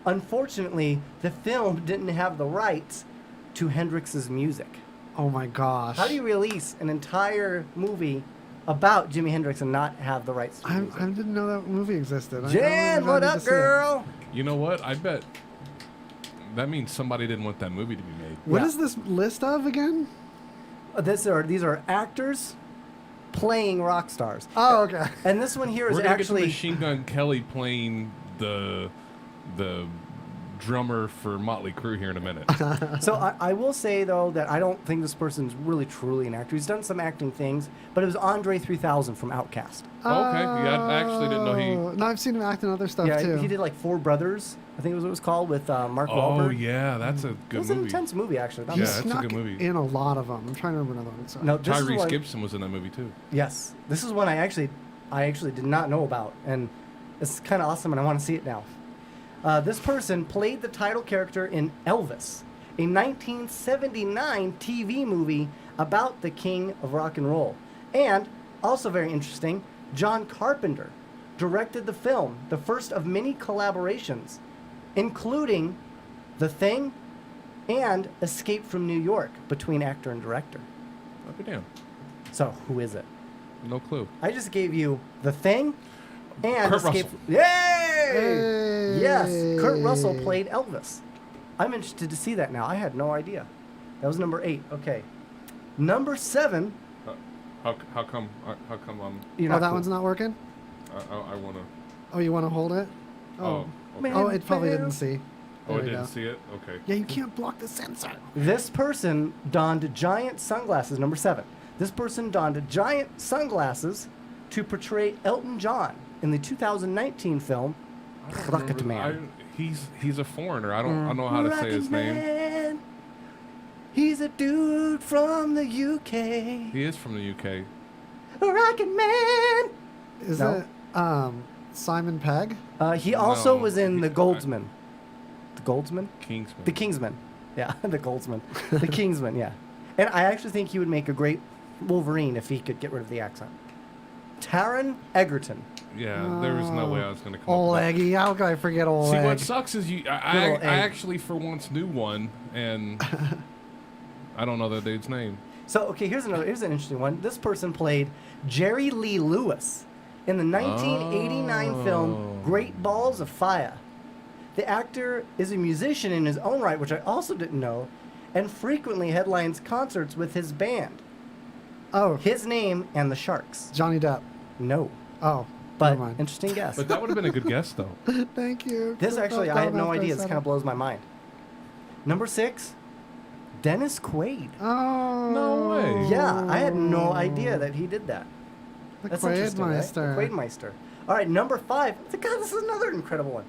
Speaker 3: Unfortunately, the film didn't have the rights to Hendrix's music.
Speaker 1: Oh my gosh.
Speaker 3: How do you release an entire movie about Jimi Hendrix and not have the rights to
Speaker 1: I
Speaker 3: music?
Speaker 1: didn't know that movie existed.
Speaker 3: Jan, what up, girl?
Speaker 2: You know what? I bet that means somebody didn't want that movie to be made.
Speaker 1: What
Speaker 3: Yeah.
Speaker 1: is this list of again?
Speaker 3: These are actors playing rock stars.
Speaker 1: Oh, okay.
Speaker 3: And this one here is
Speaker 2: We're gonna
Speaker 3: actually
Speaker 2: get to Machine Gun Kelly playing the drummer for Motley Crue here in a minute.
Speaker 3: So I will say, though, that I don't think this person's really truly an actor. He's done some acting things, but it was Andre 3000 from Outkast.
Speaker 2: Okay, yeah, I actually didn't know he.
Speaker 1: No, I've seen him act in other stuff
Speaker 3: Yeah,
Speaker 1: too.
Speaker 3: he did like Four Brothers, I think was what it was called, with Mark
Speaker 2: Oh
Speaker 3: Wahlberg.
Speaker 2: yeah, that's a
Speaker 3: It
Speaker 2: good
Speaker 3: was an
Speaker 2: movie.
Speaker 3: intense movie, actually. Not
Speaker 2: Yeah,
Speaker 1: He
Speaker 3: bad.
Speaker 2: that's a
Speaker 1: snuck
Speaker 2: good movie.
Speaker 1: in a lot of them. I'm trying to remember another one. Sorry.
Speaker 3: No, this is
Speaker 2: Tyrese
Speaker 3: one,
Speaker 2: Gibson was in that movie too.
Speaker 3: Yes, this is one I actually did not know about, and it's kind of awesome, and I want to see it now. This person played the title character in Elvis, a 1979 TV movie about the king of rock and roll. And, also very interesting, John Carpenter directed the film, the first of many collaborations, including The Thing and Escape from New York between actor and director.
Speaker 2: I'll be damned.
Speaker 3: So, who is it?
Speaker 2: No clue.
Speaker 3: I just gave you The Thing and
Speaker 2: Kurt
Speaker 3: Escape.
Speaker 2: Russell.
Speaker 3: Yay!
Speaker 1: Hey!
Speaker 3: Yes, Kurt Russell played Elvis. I'm interested to see that now. I had no idea. That was number 8. Okay. Number 7.
Speaker 2: How come? How come
Speaker 3: You're
Speaker 1: Oh,
Speaker 3: not
Speaker 1: that
Speaker 3: cool.
Speaker 1: one's not working?
Speaker 2: I want to.
Speaker 1: Oh, you want to hold it?
Speaker 2: Oh. Okay.
Speaker 3: Man.
Speaker 1: Oh, it probably didn't see.
Speaker 2: Oh, I
Speaker 1: There we
Speaker 2: didn't
Speaker 1: go.
Speaker 2: see it. Okay.
Speaker 1: Yeah, you can't block the sensor.
Speaker 3: This person donned giant sunglasses. Number 7. This person donned giant sunglasses to portray Elton John in the 2019 film Rocket Man.
Speaker 2: He's a foreigner. I don't know how to say his name.
Speaker 3: Man. He's a dude from the UK.
Speaker 2: He is from the UK.
Speaker 3: Rocket Man.
Speaker 1: Is
Speaker 3: No.
Speaker 1: it Simon Pegg?
Speaker 3: He also
Speaker 2: No.
Speaker 3: was in The Goldsman. The Goldsman?
Speaker 2: Kingsman.
Speaker 3: The Kingsman. Yeah, The Goldsman. The Kingsman, yeah. And I actually think he would make a great Wolverine if he could get rid of the accent. Taron Egerton.
Speaker 2: Yeah, there was no way I was going to come
Speaker 1: Old
Speaker 2: up with that.
Speaker 1: Eggy. How could I forget Old
Speaker 2: See,
Speaker 1: Egg?
Speaker 2: what sucks is I
Speaker 3: Little egg.
Speaker 2: actually for once knew one, and I don't know the dude's name.
Speaker 3: So, okay, here's an interesting one. This person played Jerry Lee Lewis in the 1989 film Great Balls of Fire. The actor is a musician in his own right, which I also didn't know, and frequently headlines concerts with his band.
Speaker 1: Oh,
Speaker 3: His name and the Sharks.
Speaker 1: Johnny Depp.
Speaker 3: No,
Speaker 1: Oh,
Speaker 3: but
Speaker 1: never mind.
Speaker 3: interesting guess.
Speaker 2: But that would have been a good guess, though.
Speaker 1: Thank you.
Speaker 3: This actually, I had no idea. This kind of
Speaker 1: of.
Speaker 3: blows my mind. Number 6, Dennis Quaid.
Speaker 1: Oh.
Speaker 2: No way.
Speaker 3: Yeah, I had no idea that he did that.
Speaker 1: The
Speaker 3: That's interesting, right? The
Speaker 1: Quaidmeister.
Speaker 3: Quaidmeister. All right, number 5. God, this is another incredible one.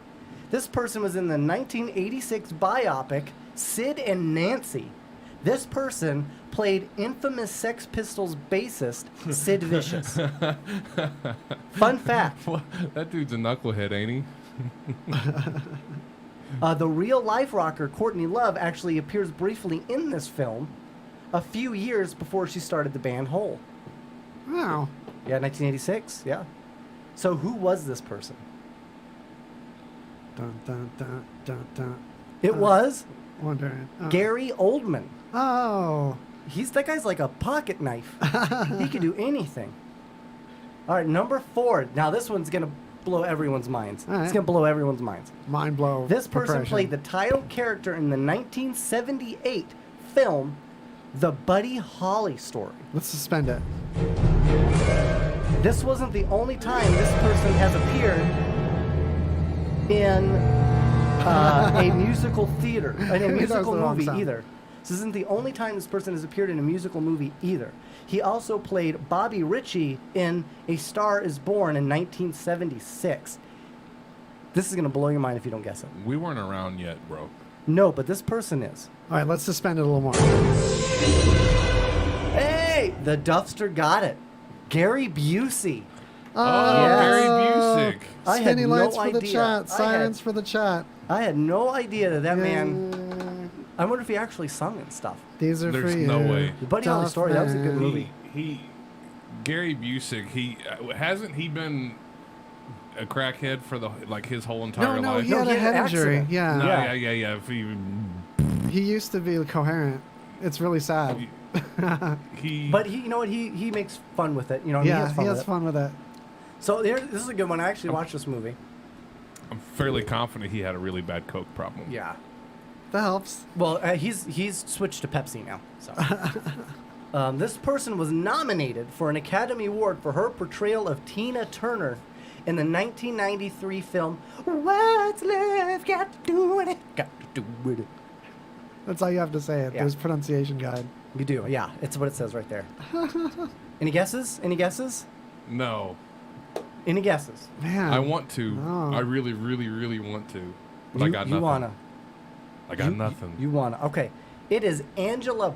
Speaker 3: This person was in the 1986 biopic Sid and Nancy. This person played infamous Sex Pistols bassist Sid Vicious. Fun fact.
Speaker 2: That dude's a knucklehead, ain't he?
Speaker 3: The real-life rocker Courtney Love actually appears briefly in this film a few years before she started the band Hole.
Speaker 1: Wow.
Speaker 3: Yeah, 1986, yeah. So who was this person?
Speaker 1: Dun, dun, dun, dun, dun.
Speaker 3: It was
Speaker 1: Wondering.
Speaker 3: Gary Oldman.
Speaker 1: Oh.
Speaker 3: That guy's like a pocket knife. He could do anything. All right, number 4. Now this one's gonna blow everyone's minds.
Speaker 1: All right.
Speaker 3: It's gonna blow everyone's minds.
Speaker 1: Mind blow.
Speaker 3: This person
Speaker 1: preparation.
Speaker 3: played the title character in the 1978 film The Buddy Holly Story.
Speaker 1: Let's suspend it.
Speaker 3: This wasn't the only time this person has appeared in a musical theater, in a
Speaker 1: He does
Speaker 3: musical
Speaker 1: the wrong
Speaker 3: movie
Speaker 1: sound.
Speaker 3: either. This isn't the only time this person has appeared in a musical movie either. He also played Bobby Ritchie in A Star Is Born in 1976. This is going to blow your mind if you don't guess it.
Speaker 2: We weren't around yet, bro.
Speaker 3: No, but this person is.
Speaker 1: All right, let's suspend it a little more.
Speaker 3: Hey, the Duffster got it. Gary Busey.
Speaker 2: Oh,
Speaker 3: Yes.
Speaker 2: Gary Busey.
Speaker 3: I had
Speaker 1: Spinny
Speaker 3: no
Speaker 1: lights for the
Speaker 3: idea.
Speaker 1: chat. Silence for the chat.
Speaker 3: I had no idea that man. I wonder if he actually sung and stuff.
Speaker 1: These are
Speaker 2: There's
Speaker 1: for you.
Speaker 2: no way.
Speaker 3: The Buddy Holly Story, that was a good movie.
Speaker 2: Gary Busey. Hasn't he been a crackhead for his whole entire
Speaker 1: No,
Speaker 2: life?
Speaker 1: he had a head injury.
Speaker 3: accident.
Speaker 1: Yeah.
Speaker 2: No,
Speaker 3: Yeah.
Speaker 2: yeah. If
Speaker 1: He used to be coherent. It's really sad.
Speaker 2: he,
Speaker 3: But he, you know what? He makes fun with it. You know, what I mean?
Speaker 1: Yeah,
Speaker 3: he has fun with it.
Speaker 1: with it.
Speaker 3: So this is a good one. I actually watched this movie.
Speaker 2: I'm fairly confident he had a really bad coke problem.
Speaker 3: Yeah.
Speaker 1: That helps.
Speaker 3: Well, he's switched to Pepsi now. So. This person was nominated for an Academy Award for her portrayal of Tina Turner in the 1993 film What's Love Got to Do With It? Got to do with it.
Speaker 1: That's all you have to say it.
Speaker 3: Yeah.
Speaker 1: There's pronunciation guide.
Speaker 3: You do, yeah. It's what it says right there. Any guesses? Any guesses?
Speaker 2: No,
Speaker 3: Any guesses?
Speaker 1: Man.
Speaker 2: I want to.
Speaker 1: No.
Speaker 2: I really, really, really want to. But I got nothing.
Speaker 3: You wanna?
Speaker 2: I got nothing.
Speaker 3: You wanna? Okay. It is Angela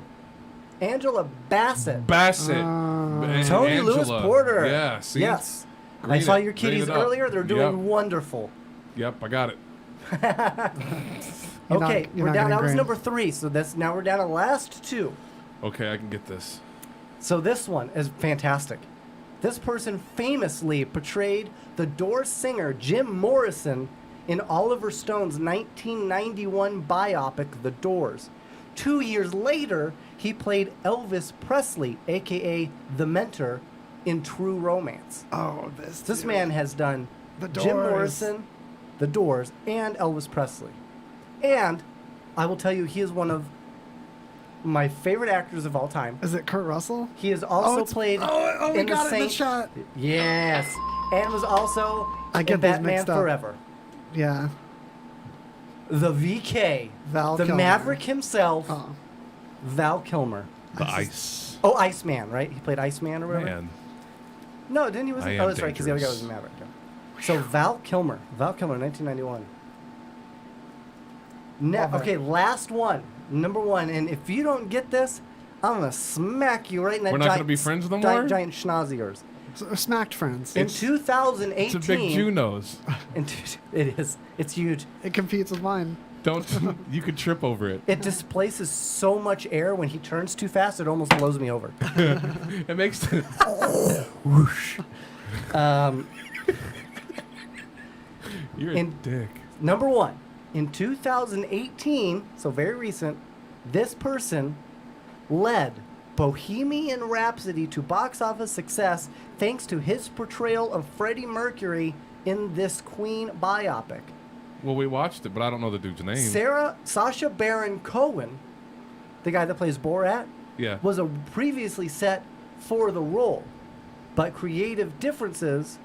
Speaker 3: Bassett.
Speaker 2: Bassett.
Speaker 3: Tony
Speaker 2: Angela.
Speaker 3: Lewis Porter.
Speaker 2: Yeah. See?
Speaker 3: Yes. I
Speaker 2: Green
Speaker 3: saw
Speaker 2: it.
Speaker 3: your
Speaker 2: Green
Speaker 3: kitties
Speaker 2: it up.
Speaker 3: earlier. They're doing wonderful.
Speaker 2: Yep. I got it.
Speaker 1: You're
Speaker 3: Okay,
Speaker 1: not
Speaker 3: we're down.
Speaker 1: getting
Speaker 3: That was
Speaker 1: green.
Speaker 3: number 3. So now we're down to last 2.
Speaker 2: Okay, I can get this.
Speaker 3: So this one is fantastic. This person famously portrayed the Doors singer Jim Morrison in Oliver Stone's 1991 biopic, The Doors. 2 years later, he played Elvis Presley, a.k.a. The Mentor, in True Romance.
Speaker 1: Oh,
Speaker 3: This man has done
Speaker 1: The
Speaker 3: Jim
Speaker 1: Doors.
Speaker 3: Morrison, The Doors, and Elvis Presley. And I will tell you, he is one of my favorite actors of all time.
Speaker 1: Is it Kurt Russell?
Speaker 3: He has also
Speaker 1: it's-
Speaker 3: played
Speaker 1: Oh, we
Speaker 3: in
Speaker 1: got
Speaker 3: the
Speaker 1: it in the
Speaker 3: Saint.
Speaker 1: shot.
Speaker 3: Yes, and was also
Speaker 1: I get
Speaker 3: in
Speaker 1: these
Speaker 3: Batman
Speaker 1: mixed up.
Speaker 3: Forever.
Speaker 1: Yeah.
Speaker 3: The VK,
Speaker 1: Val
Speaker 3: the
Speaker 1: Kilmer.
Speaker 3: Maverick himself,
Speaker 1: Oh.
Speaker 3: Val Kilmer.
Speaker 2: The ice.
Speaker 3: Oh, Iceman, right? He played Iceman or whatever.
Speaker 2: Man.
Speaker 3: No, didn't he? Was
Speaker 2: I
Speaker 3: oh,
Speaker 2: am
Speaker 3: that's right, because the other guy was
Speaker 2: dangerous.
Speaker 3: Maverick. Yeah. So Val Kilmer, 1991.
Speaker 1: Love it.
Speaker 3: Okay, last one, number 1, and if you don't get this, I'm gonna smack you right in that
Speaker 2: We're not
Speaker 3: giant,
Speaker 2: gonna be friends no
Speaker 3: giant,
Speaker 2: more?
Speaker 3: giant schnoz of yours.
Speaker 1: Smacked friends.
Speaker 3: In 2018,
Speaker 2: It's a big Junos.
Speaker 3: It is. It's huge.
Speaker 1: It competes with mine.
Speaker 2: Don't you could trip over it.
Speaker 3: It displaces so much air when he turns too fast, it almost blows me over.
Speaker 2: It makes
Speaker 3: Whoosh.
Speaker 2: You're a
Speaker 3: In-
Speaker 2: dick.
Speaker 3: Number 1, in 2018, so very recent, this person led Bohemian Rhapsody to box office success thanks to his portrayal of Freddie Mercury in this Queen biopic.
Speaker 2: Well, we watched it, but I don't know the dude's name.
Speaker 3: Sacha Baron Cohen, the guy that plays Borat,
Speaker 2: Yeah.
Speaker 3: was previously set for the role, but creative differences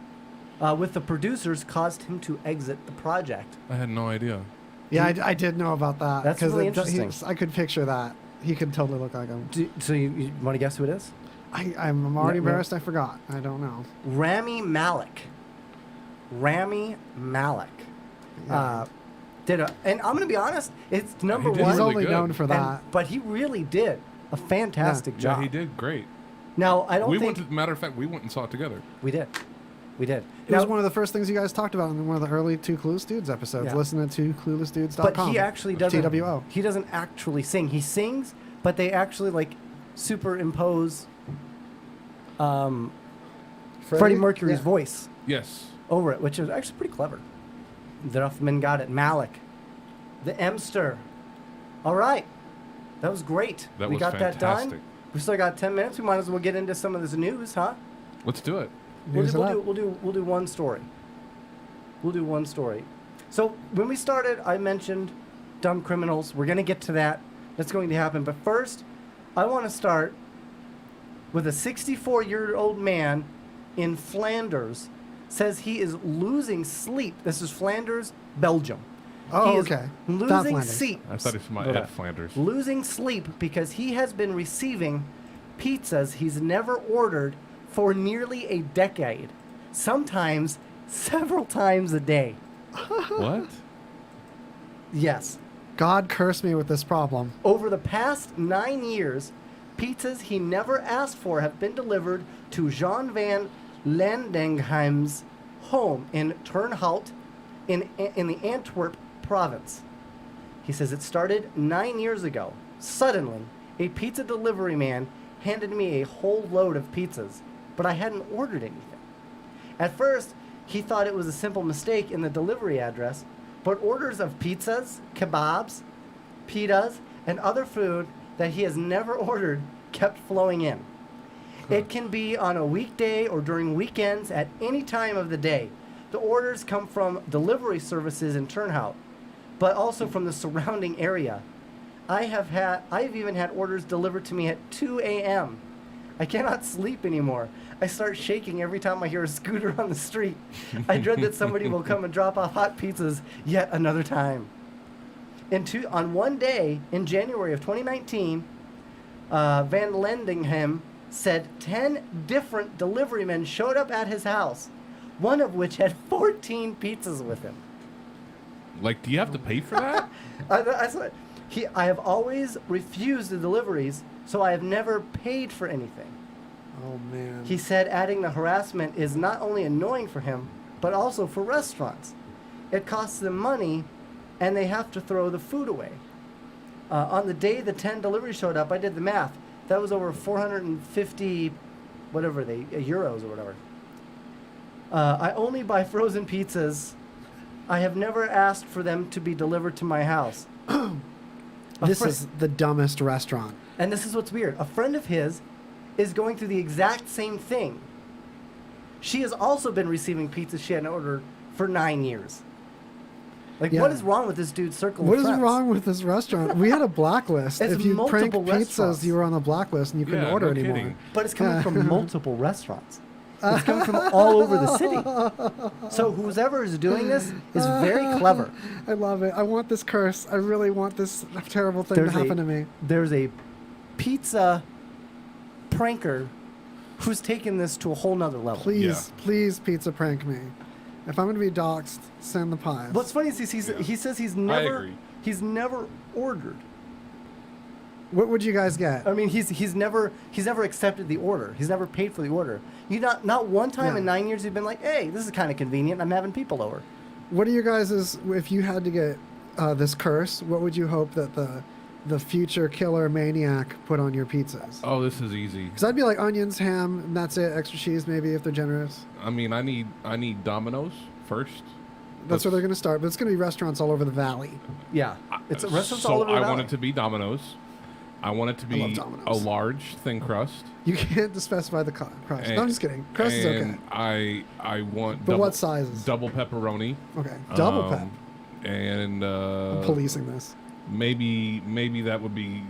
Speaker 3: with the producers caused him to exit the project.
Speaker 2: I had no idea.
Speaker 1: Yeah, I did know about that.
Speaker 3: That's
Speaker 1: 'cause
Speaker 3: really
Speaker 1: it- he-
Speaker 3: interesting.
Speaker 1: I could picture that. He could totally look like him.
Speaker 3: So you want to guess who it is?
Speaker 1: I'm already
Speaker 3: No.
Speaker 1: embarrassed. I forgot. I don't know.
Speaker 3: Rami Malek. Rami Malek. Did and I'm gonna be honest, it's number
Speaker 2: did
Speaker 3: one.
Speaker 1: He's
Speaker 2: really
Speaker 1: only
Speaker 2: good.
Speaker 1: known for that.
Speaker 3: But he really did a fantastic
Speaker 2: Yeah,
Speaker 3: job.
Speaker 2: he did great.
Speaker 3: Now I don't
Speaker 2: We
Speaker 3: think
Speaker 2: went. Matter of fact, we went and saw it together.
Speaker 3: we did. We did.
Speaker 1: It was one of the first things you guys talked about in one of the early Two Clueless Dudes episodes.
Speaker 3: Yeah.
Speaker 1: Listen to cluelessdudes.com.
Speaker 3: But he actually doesn't.
Speaker 1: TWO.
Speaker 3: He doesn't actually sing. He sings, but they actually like superimpose Freddie Mercury's
Speaker 1: Yeah.
Speaker 3: voice
Speaker 2: Yes.
Speaker 3: over it, which is actually pretty clever. The Duffman got it. Malik, the Emster. All right, that was great.
Speaker 2: That
Speaker 3: we
Speaker 2: was
Speaker 3: got that done.
Speaker 2: fantastic.
Speaker 3: We still got 10 minutes. We might as well get into some of this news, huh?
Speaker 2: Let's do it.
Speaker 3: We'll
Speaker 1: News
Speaker 3: do,
Speaker 1: it
Speaker 3: we'll,
Speaker 1: up.
Speaker 3: do, we'll do one story. We'll do one story. So when we started, I mentioned dumb criminals. We're going to get to that. That's going to happen. But first, I want to start with a 64-year-old man in Flanders says he is losing sleep. This is Flanders, Belgium.
Speaker 1: Oh,
Speaker 3: He is
Speaker 1: okay. Not
Speaker 3: Losing
Speaker 1: Flanders.
Speaker 3: sleep.
Speaker 2: I thought it was my
Speaker 3: Okay.
Speaker 2: Ed Flanders.
Speaker 3: Losing sleep because he has been receiving pizzas he's never ordered for nearly a decade, sometimes several times a day.
Speaker 2: What?
Speaker 3: Yes.
Speaker 1: God cursed me with this problem.
Speaker 3: Over the past 9 years, pizzas he never asked for have been delivered to Jean van Landingheim's home in Turnhout in the Antwerp province. He says it started 9 years ago. Suddenly, a pizza delivery man handed me a whole load of pizzas, but I hadn't ordered anything. At first, he thought it was a simple mistake in the delivery address, but orders of pizzas, kebabs, pitas, and other food that he has never ordered kept flowing in. It can be on a weekday or during weekends at any time of the day. The orders come from delivery services in Turnhout, but also from the surrounding area. I've even had orders delivered to me at 2 a.m. I cannot sleep anymore. I start shaking every time I hear a scooter on the street. I dread that somebody will come and drop off hot pizzas yet another time. On one day in January of 2019, Van Lendingham said 10 different delivery men showed up at his house, one of which had 14 pizzas with him.
Speaker 2: Like, do you have to pay for that?
Speaker 3: I have always refused the deliveries, so I have never paid for anything.
Speaker 1: Oh, man.
Speaker 3: He said adding the harassment is not only annoying for him, but also for restaurants. It costs them money and they have to throw the food away. On the day the 10 deliveries showed up, I did the math. That was over 450, euros or whatever. I only buy frozen pizzas. I have never asked for them to be delivered to my house.
Speaker 1: This is the dumbest restaurant.
Speaker 3: And this is what's weird. A friend of his is going through the exact same thing. She has also been receiving pizzas she hadn't ordered for 9 years. Like,
Speaker 1: Yeah.
Speaker 3: what is wrong with this dude's circle
Speaker 1: What
Speaker 3: of
Speaker 1: is
Speaker 3: friends?
Speaker 1: wrong with this restaurant? We had a blacklist.
Speaker 3: It's
Speaker 1: If you prank
Speaker 3: multiple
Speaker 1: pizzas,
Speaker 3: restaurants.
Speaker 1: you were on the blacklist and you couldn't
Speaker 2: Yeah,
Speaker 1: order
Speaker 2: no
Speaker 1: anymore.
Speaker 2: kidding.
Speaker 3: But it's coming from multiple restaurants. It's coming from all over the city. So whoever is doing this is very clever.
Speaker 1: I love it. I want this curse. I really want this terrible thing to happen to me.
Speaker 3: There's a pizza pranker who's taken this to a whole nother level.
Speaker 1: Please, please pizza prank me. If I'm going to be doxxed, send the pies.
Speaker 3: What's funny is he says he's never ordered.
Speaker 1: What would you guys get?
Speaker 3: I mean, he's never accepted the order. He's never paid for the order. You not one time in 9 years you've been like, hey, this is kind of convenient. I'm having people over.
Speaker 1: What are you guys' if you had to get this curse? What would you hope that the future killer maniac put on your pizzas?
Speaker 2: Oh, this is easy.
Speaker 1: Because I'd be like onions, ham, and that's it. Extra cheese, maybe if they're generous.
Speaker 2: I mean, I need Domino's first.
Speaker 1: That's where they're going to start. But it's going to be restaurants all over the valley.
Speaker 3: Yeah, it's restaurants
Speaker 2: so
Speaker 3: all over the
Speaker 2: I
Speaker 3: valley.
Speaker 2: want it to be Domino's. I want it to be
Speaker 1: love Domino's.
Speaker 2: a large thin crust.
Speaker 1: You can't specify the crust. No, I'm just kidding. Crust is okay.
Speaker 2: And I want.
Speaker 1: But what sizes?
Speaker 2: Double pepperoni.
Speaker 1: Okay, double pep.
Speaker 2: And
Speaker 1: I'm policing this.
Speaker 2: maybe that would be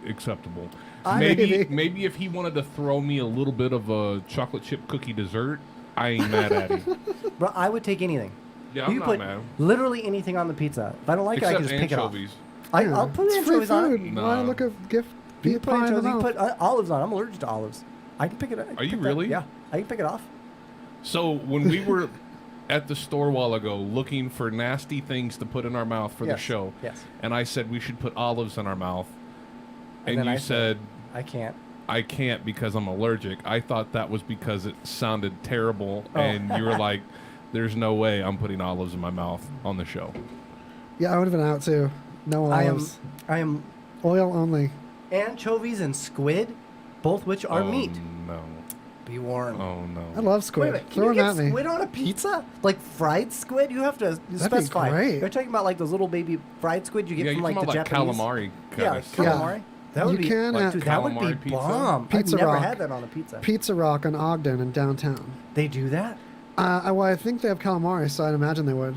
Speaker 2: acceptable.
Speaker 1: Maybe.
Speaker 2: Maybe if he wanted to throw me a little bit of a chocolate chip cookie dessert, I ain't mad at him.
Speaker 3: Bro, I would take anything.
Speaker 2: Yeah, I'm
Speaker 3: you
Speaker 2: not
Speaker 3: put
Speaker 2: mad.
Speaker 3: literally anything on the pizza. If I don't like it, I can just pick it off.
Speaker 2: anchovies.
Speaker 3: I'll put
Speaker 1: it's
Speaker 3: anchovies
Speaker 1: free
Speaker 3: on
Speaker 1: food.
Speaker 3: it.
Speaker 2: No.
Speaker 1: Why look a gift?
Speaker 3: You
Speaker 1: Be
Speaker 3: can put
Speaker 1: pie in the
Speaker 3: anchovies, you can
Speaker 1: mouth.
Speaker 3: put olives on it. I'm allergic to olives. I can pick it up.
Speaker 2: Are you really?
Speaker 3: Yeah, I can pick it off.
Speaker 2: So when we were at the store a while ago looking for nasty things to put in our mouth for the
Speaker 3: Yes,
Speaker 2: show,
Speaker 3: yes.
Speaker 2: and I said we should put olives in our mouth,
Speaker 3: And
Speaker 2: and
Speaker 3: then
Speaker 2: you
Speaker 3: I
Speaker 2: said
Speaker 3: I can't.
Speaker 2: I can't because I'm allergic. I thought that was because it sounded terrible,
Speaker 3: Oh.
Speaker 2: and you were like, "There's no way I'm putting olives in my mouth on the show."
Speaker 1: Yeah, I would have been out too. No olives.
Speaker 3: I am
Speaker 1: Oil only.
Speaker 3: anchovies and squid, both which are
Speaker 2: Oh,
Speaker 3: meat.
Speaker 2: No.
Speaker 3: Be warned.
Speaker 2: Oh no.
Speaker 1: I love squid.
Speaker 3: Wait a minute, can
Speaker 1: Throw
Speaker 3: you
Speaker 1: them
Speaker 3: get
Speaker 1: at me.
Speaker 3: squid on a pizza? Like fried squid? You have to specify.
Speaker 1: great.
Speaker 3: You're talking about like those little baby fried squid you get
Speaker 2: Yeah,
Speaker 3: from
Speaker 2: you
Speaker 3: like
Speaker 2: talking
Speaker 3: the
Speaker 2: about
Speaker 3: Japanese.
Speaker 2: calamari kind
Speaker 3: Yeah,
Speaker 2: of stuff.
Speaker 3: calamari. That would
Speaker 1: You
Speaker 3: be
Speaker 1: can
Speaker 3: like,
Speaker 1: at
Speaker 3: dude, that would be
Speaker 2: calamari pizza?
Speaker 3: bomb.
Speaker 1: Pizza
Speaker 3: I've never
Speaker 1: Rock.
Speaker 3: had that on a pizza.
Speaker 1: Pizza Rock in Ogden in downtown.
Speaker 3: They do that?
Speaker 1: Well, I think they have calamari, so I'd imagine they would.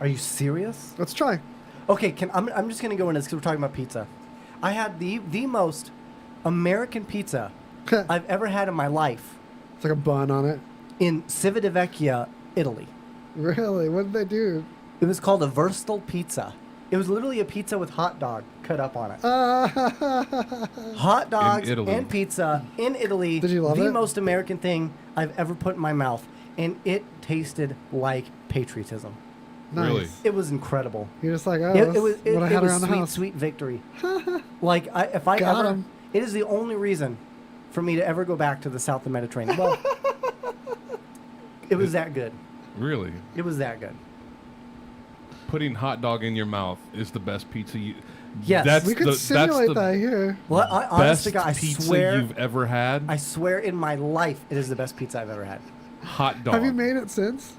Speaker 3: Are you serious?
Speaker 1: Let's try.
Speaker 3: Okay, I'm just gonna go in this because we're talking about pizza. I had the most American pizza I've ever had in my life
Speaker 1: It's like a bun on it.
Speaker 3: in Civitavecchia, Italy.
Speaker 1: Really? What did they do?
Speaker 3: It was called a versatile pizza. It was literally a pizza with hot dog cut up on it. Hot dogs
Speaker 2: Italy.
Speaker 3: and pizza in Italy.
Speaker 1: Did you love
Speaker 3: the
Speaker 1: it?
Speaker 3: most American thing I've ever put in my mouth, and it tasted like patriotism.
Speaker 1: Nice.
Speaker 2: Really?
Speaker 3: It was incredible.
Speaker 1: You're just like, oh,
Speaker 3: It was
Speaker 1: what I had around the
Speaker 3: sweet,
Speaker 1: house.
Speaker 3: sweet victory. Like if I
Speaker 1: Got
Speaker 3: ever,
Speaker 1: 'em.
Speaker 3: it is the only reason for me to ever go back to the South of the Mediterranean. Well, it was that good.
Speaker 2: Really?
Speaker 3: It was that good.
Speaker 2: Putting hot dog in your mouth is the best pizza you.
Speaker 3: Yes.
Speaker 2: That's
Speaker 1: We could
Speaker 2: the,
Speaker 1: simulate
Speaker 2: that's the
Speaker 1: that here.
Speaker 3: Well, I honestly,
Speaker 2: best
Speaker 3: God, I
Speaker 2: pizza
Speaker 3: swear,
Speaker 2: you've ever had.
Speaker 3: I swear in my life, it is the best pizza I've ever had.
Speaker 2: Hot dog.
Speaker 1: Have you made it since?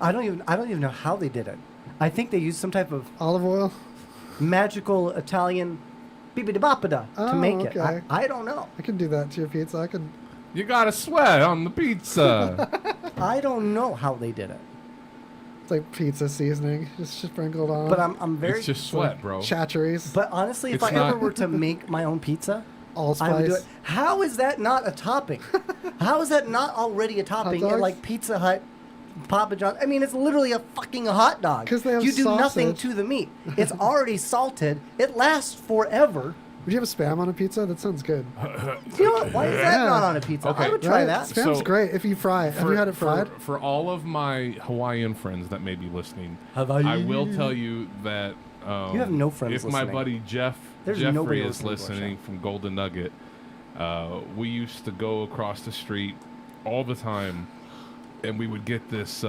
Speaker 3: I don't even know how they did it. I think they used some type of
Speaker 1: Olive oil?
Speaker 3: magical Italian bibidi-boppada to
Speaker 1: Oh,
Speaker 3: make it.
Speaker 1: okay.
Speaker 3: I don't know.
Speaker 1: I can do that to your pizza. I can.
Speaker 2: You gotta sweat on the pizza.
Speaker 3: I don't know how they did it.
Speaker 1: It's like pizza seasoning, just sprinkled on.
Speaker 3: But I'm very.
Speaker 2: it's just sweat, bro.
Speaker 1: Chatcheries.
Speaker 3: But honestly, if
Speaker 2: It's
Speaker 3: I ever
Speaker 2: not-
Speaker 3: were to make my own pizza,
Speaker 1: Allspice.
Speaker 3: I would do it. How is that not a topping? How is that not already a topping at
Speaker 1: dogs?
Speaker 3: like Pizza Hut, Papa John's? I mean, it's literally a fucking hot dog.
Speaker 1: 'Cause they have
Speaker 3: you do nothing
Speaker 1: sausage.
Speaker 3: to the meat. It's already salted. It lasts forever.
Speaker 1: Would you have spam on a pizza? That sounds good.
Speaker 3: You know what? Why is that
Speaker 1: Yeah.
Speaker 3: not on a pizza?
Speaker 2: Okay.
Speaker 3: I would try
Speaker 1: Right?
Speaker 3: that.
Speaker 1: Spam's
Speaker 2: So-
Speaker 1: great if you fry it. Have you had it fried?
Speaker 2: For all of my Hawaiian friends that may be listening,
Speaker 3: Hawaii.
Speaker 2: I will tell you that
Speaker 3: You have no friends
Speaker 2: if my
Speaker 3: listening.
Speaker 2: buddy
Speaker 3: There's
Speaker 2: Jeffrey
Speaker 3: nobody
Speaker 2: is
Speaker 3: listening to our
Speaker 2: listening from Golden Nugget, we used to go across the street all the time, and we would get this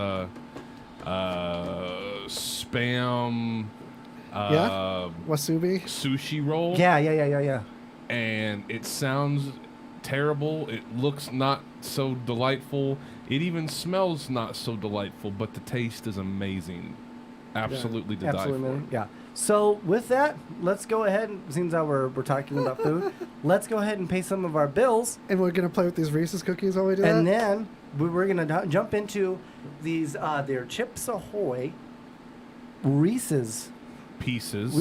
Speaker 2: spam
Speaker 1: Wasubi.
Speaker 2: sushi roll.
Speaker 3: Yeah.
Speaker 2: And it sounds terrible. It looks not so delightful. It even smells not so delightful, but the taste is amazing. Absolutely to die for.
Speaker 3: Yeah. So with that, let's go ahead. Seems how we're talking about food. Let's go ahead and pay some of our bills.
Speaker 1: And we're going to play with these Reese's cookies while we do
Speaker 3: And
Speaker 1: that?
Speaker 3: then we're going to jump into these, they're Chips Ahoy Reese's
Speaker 2: Pieces.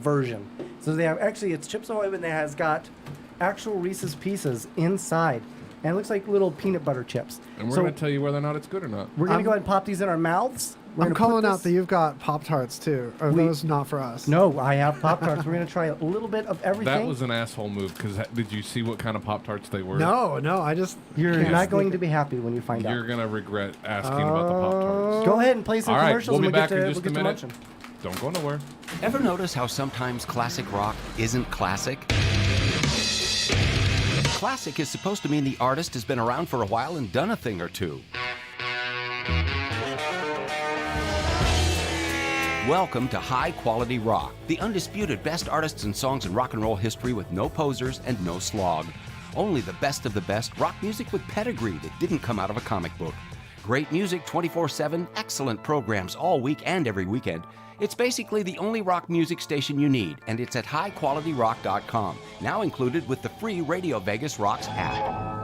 Speaker 3: version. So they have, actually it's Chips Ahoy, but it has got actual Reese's Pieces inside. And it looks like little peanut butter chips.
Speaker 2: And we're going to tell you whether or not it's good or not.
Speaker 3: We're going to go ahead and pop these in our mouths.
Speaker 1: I'm calling out that you've got Pop-Tarts too. Are those not for us?
Speaker 3: No, I have Pop-Tarts. We're going to try a little bit of everything.
Speaker 2: That was an asshole move, because did you see what kind of Pop-Tarts they were?
Speaker 1: No, I just...
Speaker 3: You're not going to be happy when you find out.
Speaker 2: You're going to regret asking about the Pop-Tarts.
Speaker 3: Go ahead and play some
Speaker 2: All right,
Speaker 3: commercials
Speaker 2: we'll be
Speaker 3: and
Speaker 2: back in just a minute.
Speaker 3: munching.
Speaker 2: Don't go nowhere.
Speaker 6: Ever notice how sometimes classic rock isn't classic? Classic is supposed to mean the artist has been around for a while and done a thing or two. Welcome to High Quality Rock, the undisputed best artists and songs in rock and roll history with no posers and no slog. Only the best of the best rock music with pedigree that didn't come out of a comic book. Great music 24/7, excellent programs all week and every weekend. It's basically the only rock music station you need, and it's at highqualityrock.com, now included with the free Radio Vegas Rocks app.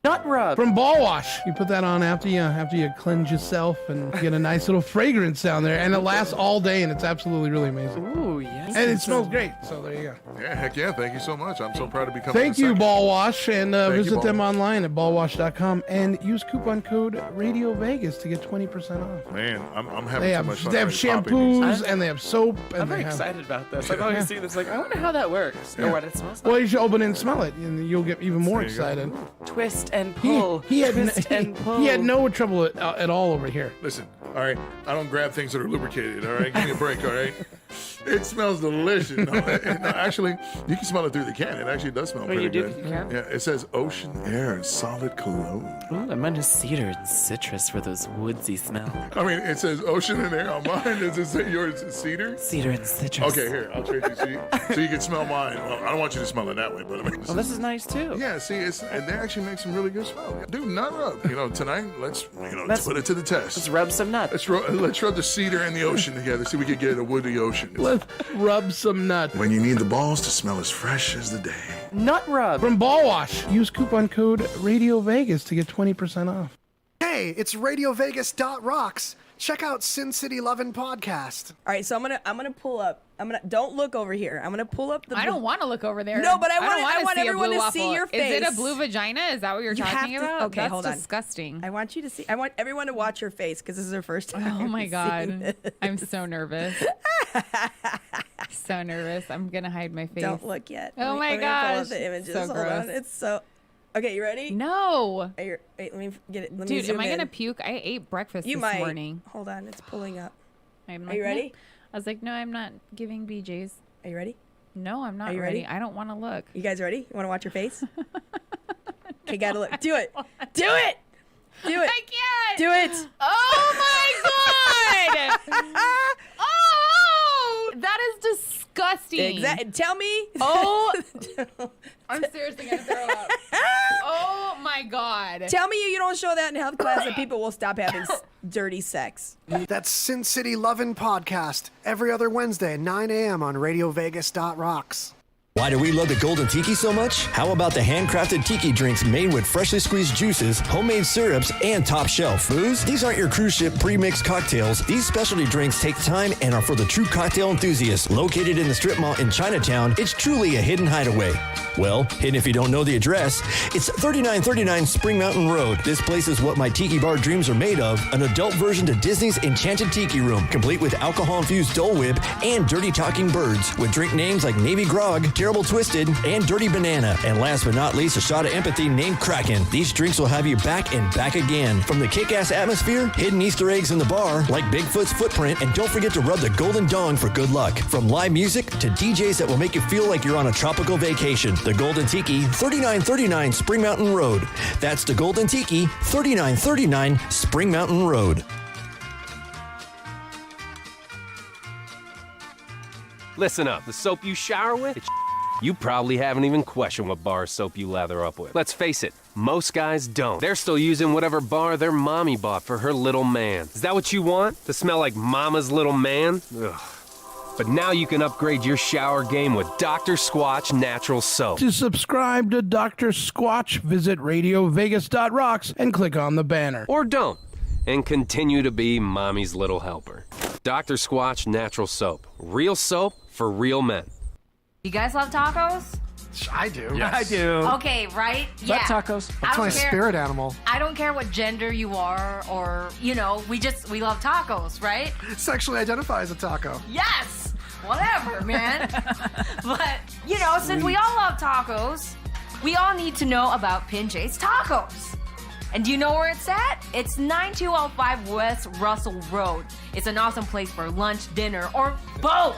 Speaker 10: Nut rub from Ball Wash. You put that on after you cleanse yourself and get a nice little fragrance down there, and it lasts all day, and it's absolutely really amazing.
Speaker 11: Ooh, yes.
Speaker 10: And it smells great. So there you go.
Speaker 12: Yeah, heck yeah! Thank you so much. I'm so proud to be coming.
Speaker 10: Thank you, Ball Wash, and visit them
Speaker 12: Ball.
Speaker 10: online at ballwash.com and use coupon code Radio Vegas to get 20% off.
Speaker 12: Man, I'm having so much fun.
Speaker 10: They have
Speaker 12: already popping these.
Speaker 10: shampoos and they have soap. And
Speaker 11: I'm very excited about this. I've always seen this. Like, I wonder how that works or what it smells like.
Speaker 10: Well, you should open it and smell it, and you'll get even more excited.
Speaker 11: Twist and pull.
Speaker 10: He had no trouble at all over here.
Speaker 12: Listen, all right, I don't grab things that are lubricated. All right, give me a break. All right. It smells delicious. No, actually, you can smell it through the can. It actually does smell pretty good.
Speaker 11: You can?
Speaker 12: Yeah, it says ocean air and solid cologne.
Speaker 11: Ooh, mine is cedar and citrus for those woodsy smells.
Speaker 12: I mean, it says ocean and air on mine. Does it say yours is cedar?
Speaker 11: Cedar and citrus.
Speaker 12: Okay, here, I'll trade you. So you can smell mine. Well, I don't want you to smell it that way, but I mean.
Speaker 11: Well, this is nice too.
Speaker 12: Yeah, see, they actually make some really good smell. Dude, nut rub. Tonight, let's put it to the test.
Speaker 11: Let's rub some nuts.
Speaker 12: Let's rub the cedar and the ocean together. See if we can get a woody ocean.
Speaker 10: Let's rub some nuts.
Speaker 12: When you need the balls to smell as fresh as the day.
Speaker 11: Nut rub
Speaker 10: from Ball Wash. Use coupon code Radio Vegas to get 20% off.
Speaker 1: Hey, it's RadioVegas.rocks. Check out Sin City Lovin' Podcast.
Speaker 13: All right, so I'm gonna pull up. Don't look over here. I'm gonna pull up the.
Speaker 14: I don't want to look over there.
Speaker 13: No, but I want
Speaker 14: see
Speaker 13: everyone to
Speaker 14: waffle.
Speaker 13: see your face.
Speaker 14: Is it a blue vagina? Is that what you're talking about?
Speaker 13: Okay,
Speaker 14: That's
Speaker 13: hold on.
Speaker 14: disgusting.
Speaker 13: I want you to see. I want everyone to watch your face because this is their first time.
Speaker 14: Oh my
Speaker 13: seeing
Speaker 14: god,
Speaker 13: this.
Speaker 14: I'm so nervous. So nervous. I'm gonna hide my face.
Speaker 13: Don't look yet.
Speaker 14: Oh my
Speaker 13: Let me pull up
Speaker 14: gosh,
Speaker 13: the images.
Speaker 14: so
Speaker 13: Hold
Speaker 14: gross.
Speaker 13: on. It's so. Okay, you ready?
Speaker 14: No.
Speaker 13: Wait, let me get it. Let me
Speaker 14: Dude,
Speaker 13: zoom
Speaker 14: am I
Speaker 13: in.
Speaker 14: gonna puke? I ate breakfast
Speaker 13: You
Speaker 14: this
Speaker 13: might.
Speaker 14: morning.
Speaker 13: Hold on, it's pulling up.
Speaker 14: I'm
Speaker 13: Are
Speaker 14: like,
Speaker 13: you ready?
Speaker 14: "No." I was like, no, I'm not giving BJ's.
Speaker 13: Are you ready?
Speaker 14: No, I'm not
Speaker 13: Are you
Speaker 14: ready.
Speaker 13: ready?
Speaker 14: I don't want to look.
Speaker 13: You guys ready? You want to watch your face? Okay, gotta look. Do it. Do it. Do it.
Speaker 14: I can't.
Speaker 13: Do it.
Speaker 14: Oh my god. Oh, that is disgusting.
Speaker 13: Exactly. Tell me.
Speaker 14: Oh, I'm seriously gonna throw up. Oh my god.
Speaker 13: Tell me you don't show that in health class and people will stop having dirty sex.
Speaker 1: That's Sin City Lovin' Podcast. Every other Wednesday, 9 a.m. on RadioVegas.rocks.
Speaker 9: Why do we love the Golden Tiki so much? How about the handcrafted tiki drinks made with freshly squeezed juices, homemade syrups, and top shelf booze? These aren't your cruise ship pre-mixed cocktails. These specialty drinks take time and are for the true cocktail enthusiasts. Located in the strip mall in Chinatown, it's truly a hidden hideaway. Well, hidden if you don't know the address, it's 3939 Spring Mountain Road. This place is what my tiki bar dreams are made of, an adult version to Disney's Enchanted Tiki Room, complete with alcohol-infused Dole Whip and dirty talking birds, with drink names like Navy Grog, Terrible Twisted, and Dirty Banana. And last but not least, a shot of empathy named Kraken. These drinks will have you back and back again. From the kick-ass atmosphere, hidden Easter eggs in the bar, like Bigfoot's footprint, and don't forget to rub the golden dong for good luck. From live music to DJs that will make you feel like you're on a tropical vacation. The Golden Tiki, 3939 Spring Mountain Road. That's the Golden Tiki, 3939 Spring Mountain Road.
Speaker 15: Listen up, the soap you shower with, it's you probably haven't even questioned what bar soap you lather up with. Let's face it, most guys don't. They're still using whatever bar their mommy bought for her little man. Is that what you want? To smell like mama's little man? Ugh. But now you can upgrade your shower game with Dr. Squatch Natural Soap.
Speaker 10: To subscribe to Dr. Squatch, visit RadioVegas.rocks and click on the banner.
Speaker 15: Or don't, and continue to be mommy's little helper. Dr. Squatch Natural Soap. Real soap for real men.
Speaker 16: You guys love tacos?
Speaker 1: I do.
Speaker 15: Yes.
Speaker 3: I do.
Speaker 16: Okay, right? Yeah.
Speaker 11: tacos.
Speaker 1: That's my spirit animal.
Speaker 16: I don't care what gender you are or, we love tacos, right?
Speaker 1: Sexually identify as a taco.
Speaker 16: Yes! Whatever, man. But, since we all love tacos, we all need to know about Pinche's Tacos. And do you know where it's at? It's 9205 West Russell Road. It's an awesome place for lunch, dinner, or both.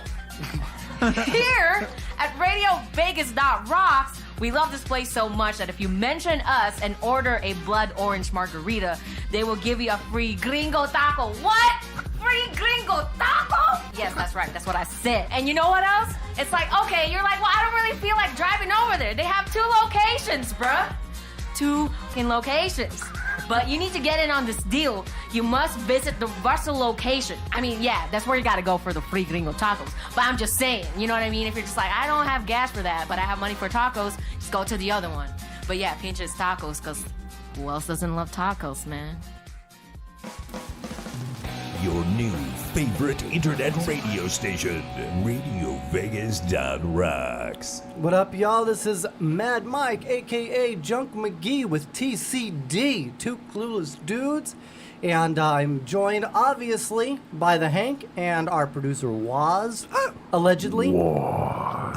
Speaker 16: Here at RadioVegas.rocks, we love this place so much that if you mention us and order a blood orange margarita, they will give you a free gringo taco. What? Free gringo taco? Yes, that's right. That's what I said. And you know what else? It's like, okay, you're like, well, I don't really feel like driving over there. They have 2 locations, bruh. 2 fucking locations. But you need to get in on this deal. You must visit the Russell location. I mean, yeah, that's where you gotta go for the free gringo tacos. But I'm just saying, you know what I mean? If you're just like, I don't have gas for that, but I have money for tacos, just go to the other one. But yeah, Pinche's Tacos, because who else doesn't love tacos, man?
Speaker 9: Your new favorite internet radio station, RadioVegas.rocks.
Speaker 3: What up, y'all? This is Mad Mike, a.k.a. Junk McGee with TCD, 2 Clueless Dudes. And I'm joined, obviously, by the Hank and our producer, Waz, allegedly. We're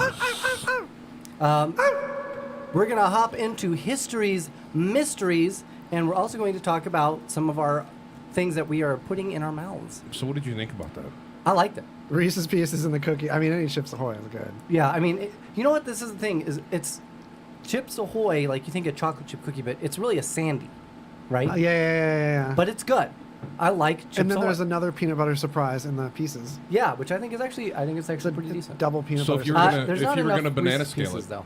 Speaker 3: going to hop into history's mysteries, and we're also going to talk about some of our things that we are putting in our mouths.
Speaker 2: So what did you think about that?
Speaker 3: I liked it.
Speaker 1: Reese's Pieces in the cookie. I mean, any Chips Ahoy is good.
Speaker 3: Yeah, I mean, you know what? This is the thing. It's Chips Ahoy, like you think a chocolate chip cookie, but it's really a sandy, right?
Speaker 1: Yeah.
Speaker 3: But it's good. I like Chips
Speaker 1: And then
Speaker 3: Ahoy.
Speaker 1: there's another peanut butter surprise in the pieces.
Speaker 3: Yeah, which I think is actually pretty decent.
Speaker 1: Double peanut
Speaker 2: So
Speaker 1: butter.
Speaker 2: if you were gonna
Speaker 3: there's
Speaker 2: if
Speaker 3: not
Speaker 2: you were
Speaker 3: enough
Speaker 2: gonna banana
Speaker 3: Reese's
Speaker 2: scale
Speaker 3: Pieces,
Speaker 2: it,
Speaker 3: though.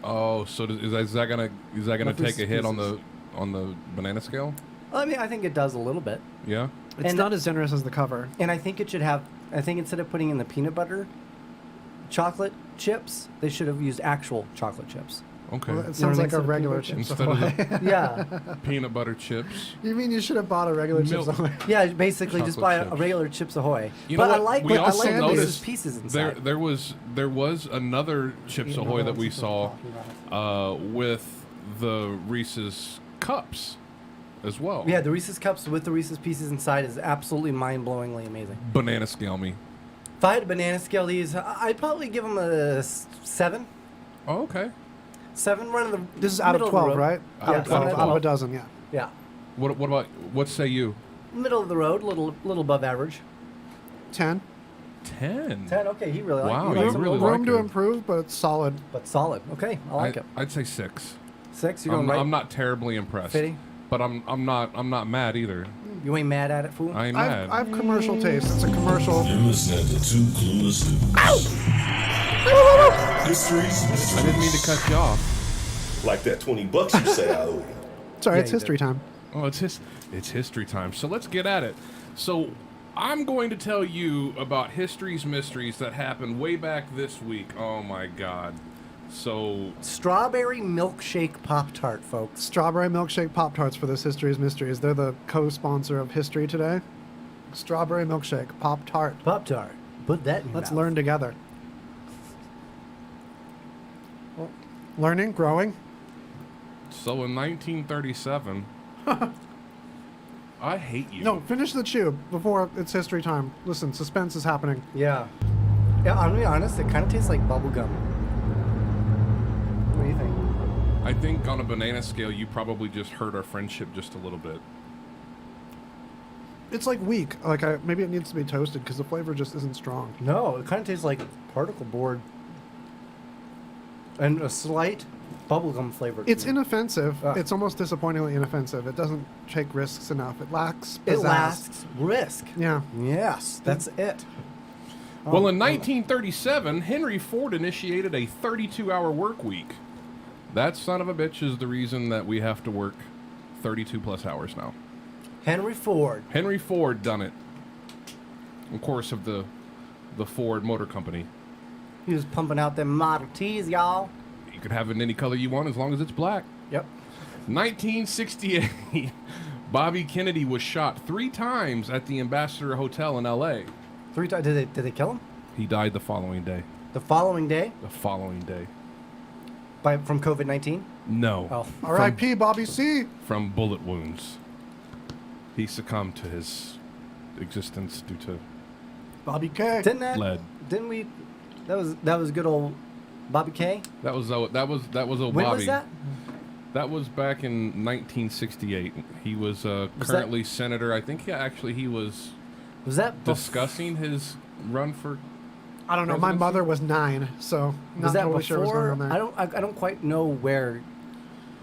Speaker 2: oh, so is that gonna
Speaker 3: Enough
Speaker 2: take
Speaker 3: Reese's
Speaker 2: a hit
Speaker 3: Pieces.
Speaker 2: on the banana scale?
Speaker 3: I mean, I think it does a little bit.
Speaker 2: Yeah.
Speaker 1: It's not as generous as the cover.
Speaker 3: And I think it should have. I think instead of putting in the peanut butter chocolate chips, they should have used actual chocolate chips.
Speaker 2: Okay.
Speaker 1: Well, it sounds like a regular Chips
Speaker 2: Instead
Speaker 1: Ahoy.
Speaker 2: of
Speaker 3: Yeah.
Speaker 2: peanut butter chips.
Speaker 1: You mean you should have bought a regular Chips Ahoy?
Speaker 3: Yeah, basically just buy
Speaker 2: Chocolate
Speaker 3: a regular Chips Ahoy.
Speaker 2: You
Speaker 3: but
Speaker 2: know
Speaker 3: I
Speaker 2: what?
Speaker 3: like
Speaker 2: we also
Speaker 3: Reese's
Speaker 2: noticed
Speaker 3: Pieces inside.
Speaker 2: there was another Chips
Speaker 3: You know
Speaker 2: Ahoy that
Speaker 3: what
Speaker 2: we
Speaker 3: I'm
Speaker 2: saw
Speaker 3: talking
Speaker 2: with the Reese's cups as well.
Speaker 3: Yeah, the Reese's Cups with the Reese's Pieces inside is absolutely mind-blowingly amazing.
Speaker 2: Banana scale me.
Speaker 3: If I had to banana scale these, I'd probably give them a 7.
Speaker 2: Oh, okay.
Speaker 3: 7 running the
Speaker 1: This is out of
Speaker 3: middle
Speaker 1: 12,
Speaker 3: the road.
Speaker 1: right?
Speaker 3: Yeah,
Speaker 1: Out of a dozen, yeah.
Speaker 3: Yeah.
Speaker 2: What about what say you?
Speaker 3: Middle of the road, little above average.
Speaker 1: 10.
Speaker 2: 10.
Speaker 3: 10. Okay, he really
Speaker 2: Wow,
Speaker 3: likes
Speaker 2: you really
Speaker 1: Room
Speaker 2: like
Speaker 1: to
Speaker 2: it.
Speaker 1: improve, but it's solid.
Speaker 3: But solid. Okay, I like it.
Speaker 2: I'd say 6.
Speaker 3: 6. You're going right.
Speaker 2: I'm not terribly impressed.
Speaker 3: Fitty?
Speaker 2: But I'm not mad either.
Speaker 3: You ain't mad at it, fool?
Speaker 2: I ain't mad.
Speaker 1: I have commercial taste. It's a commercial.
Speaker 4: You're listening to 2 Clueless Dudes. History's mysteries.
Speaker 2: I didn't mean to cut you off.
Speaker 4: Like that $20 you say I owe you.
Speaker 1: Sorry, it's history time.
Speaker 2: Oh, it's history time. So let's get at it. So I'm going to tell you about history's mysteries that happened way back this week. Oh my God. So
Speaker 3: Strawberry milkshake Pop-Tart, folks.
Speaker 1: Strawberry milkshake Pop-Tarts for this History's Mysteries. They're the co-sponsor of History Today. Strawberry milkshake Pop-Tart.
Speaker 3: Pop-Tart. Put that in your
Speaker 1: Let's
Speaker 3: mouth.
Speaker 1: learn together. Learning, growing.
Speaker 2: in 1937, I hate you.
Speaker 1: No, finish the chew before it's history time. Listen, suspense is happening.
Speaker 3: Yeah. Yeah, I'm gonna be honest, it kind of tastes like bubble gum. What do you think?
Speaker 2: I think on a banana scale, you probably just hurt our friendship just a little bit.
Speaker 1: It's like weak. Maybe it needs to be toasted because the flavor just isn't strong.
Speaker 3: No, it kind of tastes like particle board. And a slight bubblegum flavor. to
Speaker 1: It's
Speaker 3: me.
Speaker 1: inoffensive.
Speaker 3: Ah.
Speaker 1: It's almost disappointingly inoffensive. It doesn't take risks enough. It lacks
Speaker 3: It
Speaker 1: pizzazz.
Speaker 3: lasts risk.
Speaker 1: Yeah.
Speaker 3: Yes, that's it.
Speaker 2: Well, in 1937, Henry Ford initiated a 32-hour work week. That son of a bitch is the reason that we have to work 32 plus hours now.
Speaker 3: Henry Ford.
Speaker 2: Henry Ford done it. Of course, of the Ford Motor Company.
Speaker 3: He was pumping out them Model Ts, y'all.
Speaker 2: You could have it in any color you want as long as it's black.
Speaker 3: Yep.
Speaker 2: 1968, Bobby Kennedy was shot 3 times at the Ambassador Hotel in L.A.
Speaker 3: 3 times? Did they kill him?
Speaker 2: He died the following day.
Speaker 3: The following day?
Speaker 2: The following day.
Speaker 3: From COVID-19?
Speaker 2: No.
Speaker 3: Oh.
Speaker 1: R.I.P. Bobby C.
Speaker 2: From bullet wounds. He succumbed to his existence due to
Speaker 1: Bobby K.
Speaker 2: lead.
Speaker 3: Didn't we? That was good old Bobby K.
Speaker 2: That was old
Speaker 3: When
Speaker 2: Bobby.
Speaker 3: was that?
Speaker 2: That was back in 1968. He was currently senator. I think he was.
Speaker 3: Was that
Speaker 2: discussing his run for?
Speaker 1: I don't know. My
Speaker 2: presidency?
Speaker 1: mother was 9, so not
Speaker 3: Was that
Speaker 1: totally
Speaker 3: before?
Speaker 1: sure what's going on there.
Speaker 3: I don't quite know where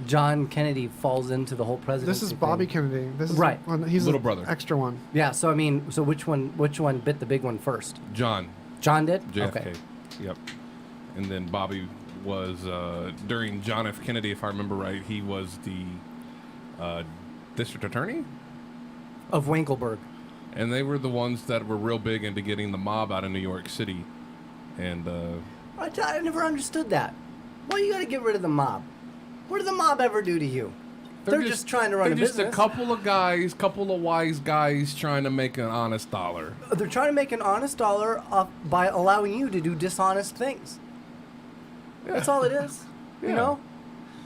Speaker 3: John Kennedy falls into the whole presidency.
Speaker 1: This is Bobby Kennedy. This is
Speaker 3: right.
Speaker 1: He's
Speaker 2: Little
Speaker 1: the
Speaker 2: brother.
Speaker 1: extra one.
Speaker 3: Yeah. So I mean, which one bit the big one first?
Speaker 2: John.
Speaker 3: John did.
Speaker 2: JFK.
Speaker 3: Okay.
Speaker 2: Yep. And then Bobby was during John F. Kennedy, if I remember right. He was the district attorney
Speaker 3: of Winkleburg.
Speaker 2: And they were the ones that were real big into getting the mob out of New York City. And
Speaker 3: I never understood that. Why you got to get rid of the mob? What did the mob ever do to you? They're just trying to run a business.
Speaker 2: They're just a couple of wise guys trying to make an honest dollar.
Speaker 3: They're trying to make an honest dollar by allowing you to do dishonest things. Yeah. That's all it is. You know?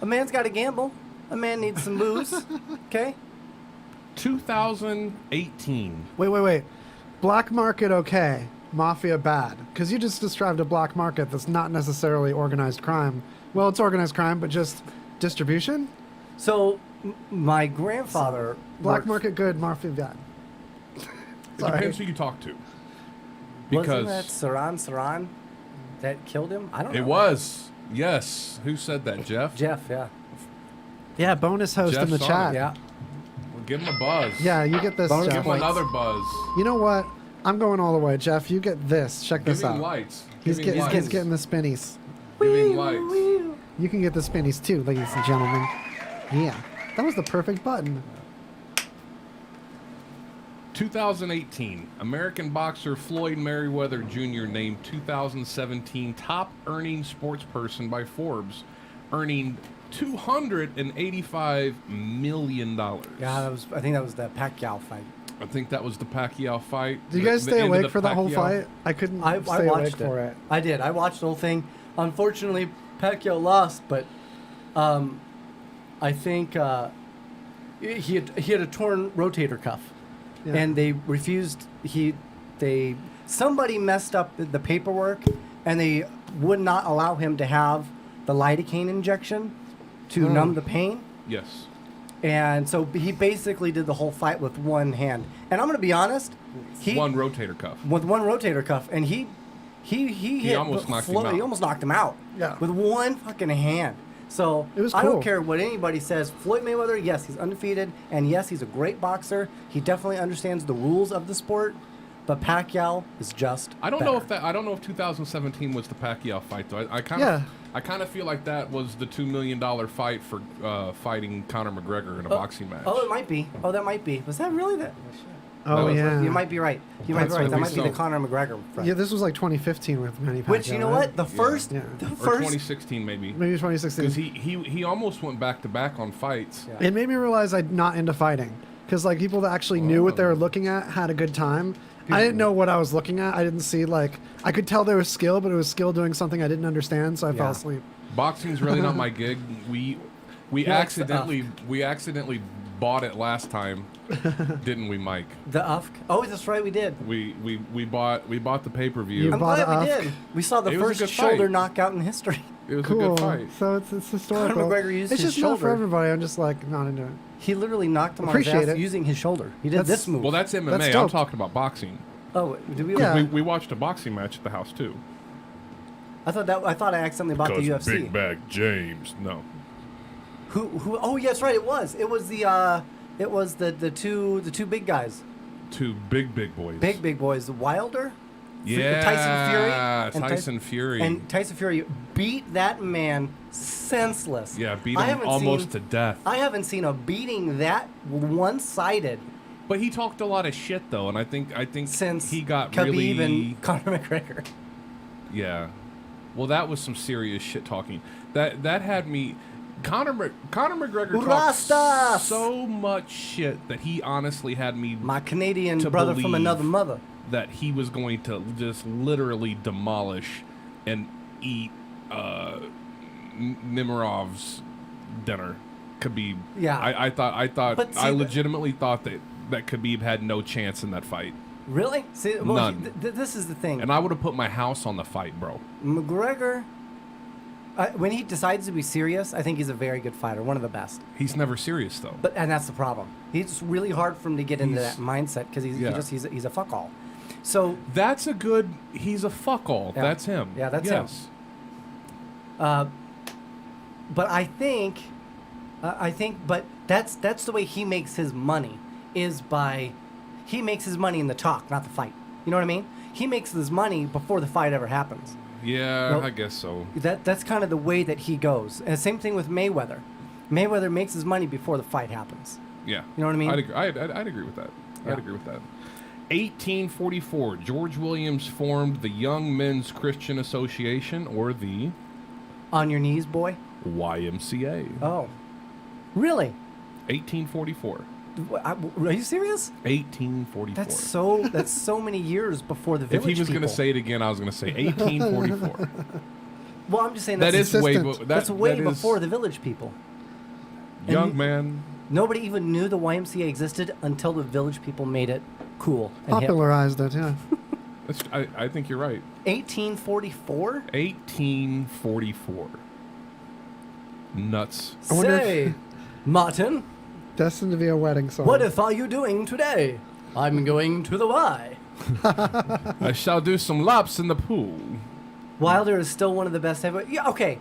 Speaker 3: A man's got to gamble. A man needs some booze. Okay?
Speaker 2: 2018.
Speaker 1: Wait. Black market, okay. Mafia, bad. Because you just described a black market that's not necessarily organized crime. Well, it's organized crime, but just distribution?
Speaker 3: So, my grandfather...
Speaker 1: Black market, good. Mafia, bad.
Speaker 2: It depends who you talk to. Because
Speaker 3: wasn't that Saran that killed him? I don't know.
Speaker 2: It was. Yes. Who said that, Jeff?
Speaker 3: Jeff, yeah.
Speaker 1: Yeah, bonus host
Speaker 2: Jeff's
Speaker 1: in the
Speaker 2: on
Speaker 1: chat.
Speaker 2: it.
Speaker 3: Yeah.
Speaker 2: Well, give him a buzz.
Speaker 1: Yeah, you get this,
Speaker 2: Give
Speaker 1: Jeff.
Speaker 2: him another buzz.
Speaker 1: You know what? I'm going all the way. Jeff, you get this. Check this
Speaker 2: Give him
Speaker 1: out.
Speaker 2: lights.
Speaker 1: He's
Speaker 2: Give him lights.
Speaker 1: getting the spinnies.
Speaker 2: Give him lights.
Speaker 1: You can get the spinnies too, ladies and gentlemen. Yeah. That was the perfect button.
Speaker 2: 2018, American boxer Floyd Mayweather Jr. named 2017 top earning sports person by Forbes, earning $285 million.
Speaker 3: Yeah, I think that was the Pacquiao fight.
Speaker 2: I think that was the Pacquiao fight.
Speaker 1: Did you guys stay awake for the whole fight? I couldn't
Speaker 3: I
Speaker 1: stay awake
Speaker 3: watched
Speaker 1: for it.
Speaker 3: I did. I watched the whole thing. Unfortunately, Pacquiao lost, but I think he had a torn rotator cuff, and they refused. Somebody messed up the paperwork, and they would not allow him to have the lidocaine injection to numb the pain.
Speaker 2: Yes.
Speaker 3: And so he basically did the whole fight with one hand. And I'm going to be honest,
Speaker 2: one rotator cuff.
Speaker 3: With one rotator cuff, and he
Speaker 2: almost knocked him out.
Speaker 3: He almost knocked him out.
Speaker 1: Yeah.
Speaker 3: With one fucking hand. So
Speaker 1: it was
Speaker 3: I don't
Speaker 1: cool.
Speaker 3: care what anybody says. Floyd Mayweather, yes, he's undefeated, and yes, he's a great boxer. He definitely understands the rules of the sport. But Pacquiao is just.
Speaker 2: I don't know if 2017 was the Pacquiao fight though. I kind of feel like that was the $2 million fight for fighting Conor McGregor in a boxing match.
Speaker 3: Oh, it might be. Oh, that might be. Was that really that?
Speaker 1: Oh, yeah.
Speaker 3: You might be right. You might be right. That might be the Conor McGregor fight.
Speaker 1: Yeah, this was like 2015 with Manny Pacquiao.
Speaker 3: Which, you know what? The
Speaker 2: Or
Speaker 3: first.
Speaker 2: 2016 maybe.
Speaker 1: Maybe 2016.
Speaker 2: Because he almost went back to back on fights.
Speaker 1: It made me realize I'm not into fighting. Because like people that actually knew what they were looking at had a good time. I didn't know what I was looking at. I didn't see I could tell there was skill, but it was skill doing something I didn't understand, so I fell asleep.
Speaker 2: Boxing's really not my gig. We accidentally bought it last time, didn't we, Mike?
Speaker 3: The UFK? Oh, that's right, we did.
Speaker 2: We bought the pay-per-view.
Speaker 3: I'm glad we did. We saw the first shoulder knockout in history.
Speaker 2: It was
Speaker 1: cool.
Speaker 2: a good fight.
Speaker 1: So it's historical.
Speaker 3: Conor McGregor used
Speaker 1: it's
Speaker 3: his
Speaker 1: just not for
Speaker 3: shoulder.
Speaker 1: everybody. I'm just like not into it.
Speaker 3: He literally knocked him on his
Speaker 1: Appreciate
Speaker 3: ass
Speaker 1: it.
Speaker 3: using his shoulder. He did this move.
Speaker 2: Well, that's MMA.
Speaker 1: That's
Speaker 2: I'm
Speaker 1: dope.
Speaker 2: talking about boxing.
Speaker 3: Oh, did we?
Speaker 2: We watched a boxing match at the house too.
Speaker 3: I thought I accidentally bought the UFC.
Speaker 2: Big Bag James. No.
Speaker 3: Who? Oh, yes, right. It was the two big guys.
Speaker 2: Two big boys.
Speaker 3: Big boys. Wilder.
Speaker 2: Yeah,
Speaker 3: Tyson Fury.
Speaker 2: Tyson Fury.
Speaker 3: And Tyson Fury beat that man senseless.
Speaker 2: Yeah, beat him almost to death.
Speaker 3: I haven't seen a beating that one-sided.
Speaker 2: But he talked a lot of shit though, and I think
Speaker 3: since
Speaker 2: he got
Speaker 3: Khabib
Speaker 2: really
Speaker 3: and Conor McGregor.
Speaker 2: Yeah. Well, that was some serious shit talking. That had me. Conor McGregor talked so much shit that he honestly had me.
Speaker 3: My Canadian brother from another mother.
Speaker 2: That he was going to just literally demolish and eat Nemirov's dinner. Khabib.
Speaker 3: Yeah.
Speaker 2: I legitimately thought that Khabib had no chance in that fight.
Speaker 3: Really? See, well,
Speaker 2: None.
Speaker 3: This is the thing.
Speaker 2: And I would have put my house on the fight, bro.
Speaker 3: McGregor, when he decides to be serious, I think he's a very good fighter, one of the best.
Speaker 2: He's never serious though.
Speaker 3: And that's the problem. It's really hard for him to get into that mindset because he's a fuck all. So
Speaker 2: he's a fuck all.
Speaker 3: Yeah.
Speaker 2: That's him.
Speaker 3: Yeah, that's him. But I think, but that's the way he makes his money he makes his money in the talk, not the fight. You know what I mean? He makes his money before the fight ever happens.
Speaker 2: Yeah, I guess so.
Speaker 3: That's kind of the way that he goes. And same thing with Mayweather. Mayweather makes his money before the fight happens.
Speaker 2: Yeah.
Speaker 3: You know what I mean?
Speaker 2: I'd agree with that.
Speaker 3: Yeah.
Speaker 2: I'd agree with that. 1844, George Williams formed the Young Men's Christian Association, or the
Speaker 3: On Your Knees, Boy?
Speaker 2: YMCA.
Speaker 3: Oh. Really?
Speaker 2: 1844.
Speaker 3: Are you serious?
Speaker 2: 1844.
Speaker 3: That's so many years before the Village
Speaker 2: If he was
Speaker 3: going
Speaker 2: to say it again, I was going to say 1844.
Speaker 3: Well, I'm just saying
Speaker 2: that's
Speaker 3: way before the Village People.
Speaker 2: Young man.
Speaker 3: Nobody even knew the YMCA existed until the Village People made it cool and hip.
Speaker 1: Popularized it, yeah.
Speaker 2: I think you're right.
Speaker 3: 1844?
Speaker 2: 1844. Nuts.
Speaker 3: Say, Martin.
Speaker 1: Destined to be a wedding song.
Speaker 3: What are you doing today? I'm going to the Y.
Speaker 2: I shall do some laps in the pool.
Speaker 3: Wilder is still one of the best ever. Yeah, okay.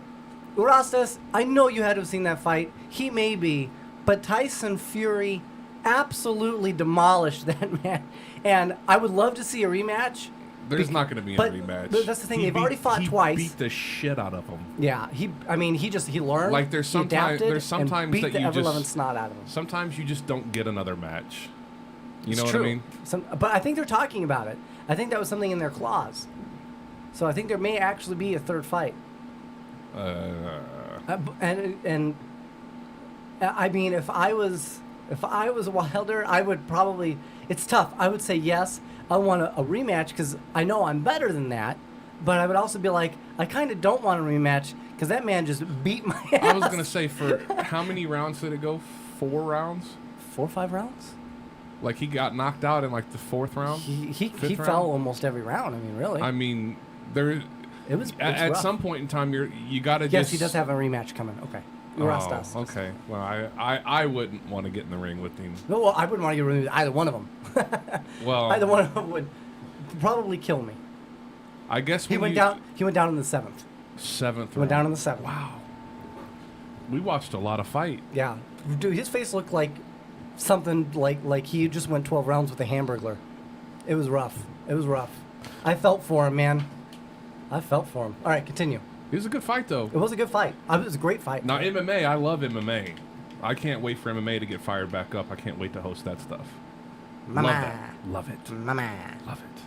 Speaker 3: Rastas, I know you had to have seen that fight. He may be, but Tyson Fury absolutely demolished that man. And I would love to see a rematch.
Speaker 2: There's not going to be a rematch.
Speaker 3: But that's the thing. They've already fought twice.
Speaker 2: He beat the shit out of him.
Speaker 3: Yeah, he learned.
Speaker 2: Like there's sometimes
Speaker 3: and beat
Speaker 2: that
Speaker 3: the
Speaker 2: you
Speaker 3: ever-loving
Speaker 2: just
Speaker 3: snot out of him.
Speaker 2: Sometimes you just don't get another match. You know
Speaker 3: It's
Speaker 2: what
Speaker 3: true.
Speaker 2: I mean?
Speaker 3: But I think they're talking about it. I think that was something in their clause. So I think there may actually be a third fight. And I mean, if I was Wilder, I would probably. It's tough. I would say yes. I want a rematch because I know I'm better than that. But I would also be like, I kind of don't want a rematch because that man just beat my ass.
Speaker 2: I was gonna say, for how many rounds did it go? 4 rounds?
Speaker 3: 4 or 5 rounds?
Speaker 2: Like he got knocked out in like the 4th round.
Speaker 3: He fell almost every round. I mean, really.
Speaker 2: I mean, there.
Speaker 3: It was
Speaker 2: at
Speaker 3: rough.
Speaker 2: some point in time. You got to
Speaker 3: Yes,
Speaker 2: just.
Speaker 3: he does have a rematch coming. Okay.
Speaker 2: Oh, okay. Well, I wouldn't want to get in the ring with him.
Speaker 3: No, well, I wouldn't want to get rid of either one of them.
Speaker 2: Well,
Speaker 3: either one of them would probably kill me.
Speaker 2: I guess
Speaker 3: he went down. He went down in the 7th.
Speaker 2: 7th.
Speaker 3: He went down in the 7th.
Speaker 2: Wow. We watched a lot of fight.
Speaker 3: Yeah, dude, his face looked like something like he just went 12 rounds with a Hamburglar. It was rough. It was rough. I felt for him, man. I felt for him. All right, continue.
Speaker 2: It was a good fight, though.
Speaker 3: It was a good fight. It was a great fight.
Speaker 2: Now, MMA, I love MMA. I can't wait for MMA to get fired back up. I can't wait to host that stuff.
Speaker 3: Mama.
Speaker 2: Love that. Love it.
Speaker 3: Mama.
Speaker 2: Love it.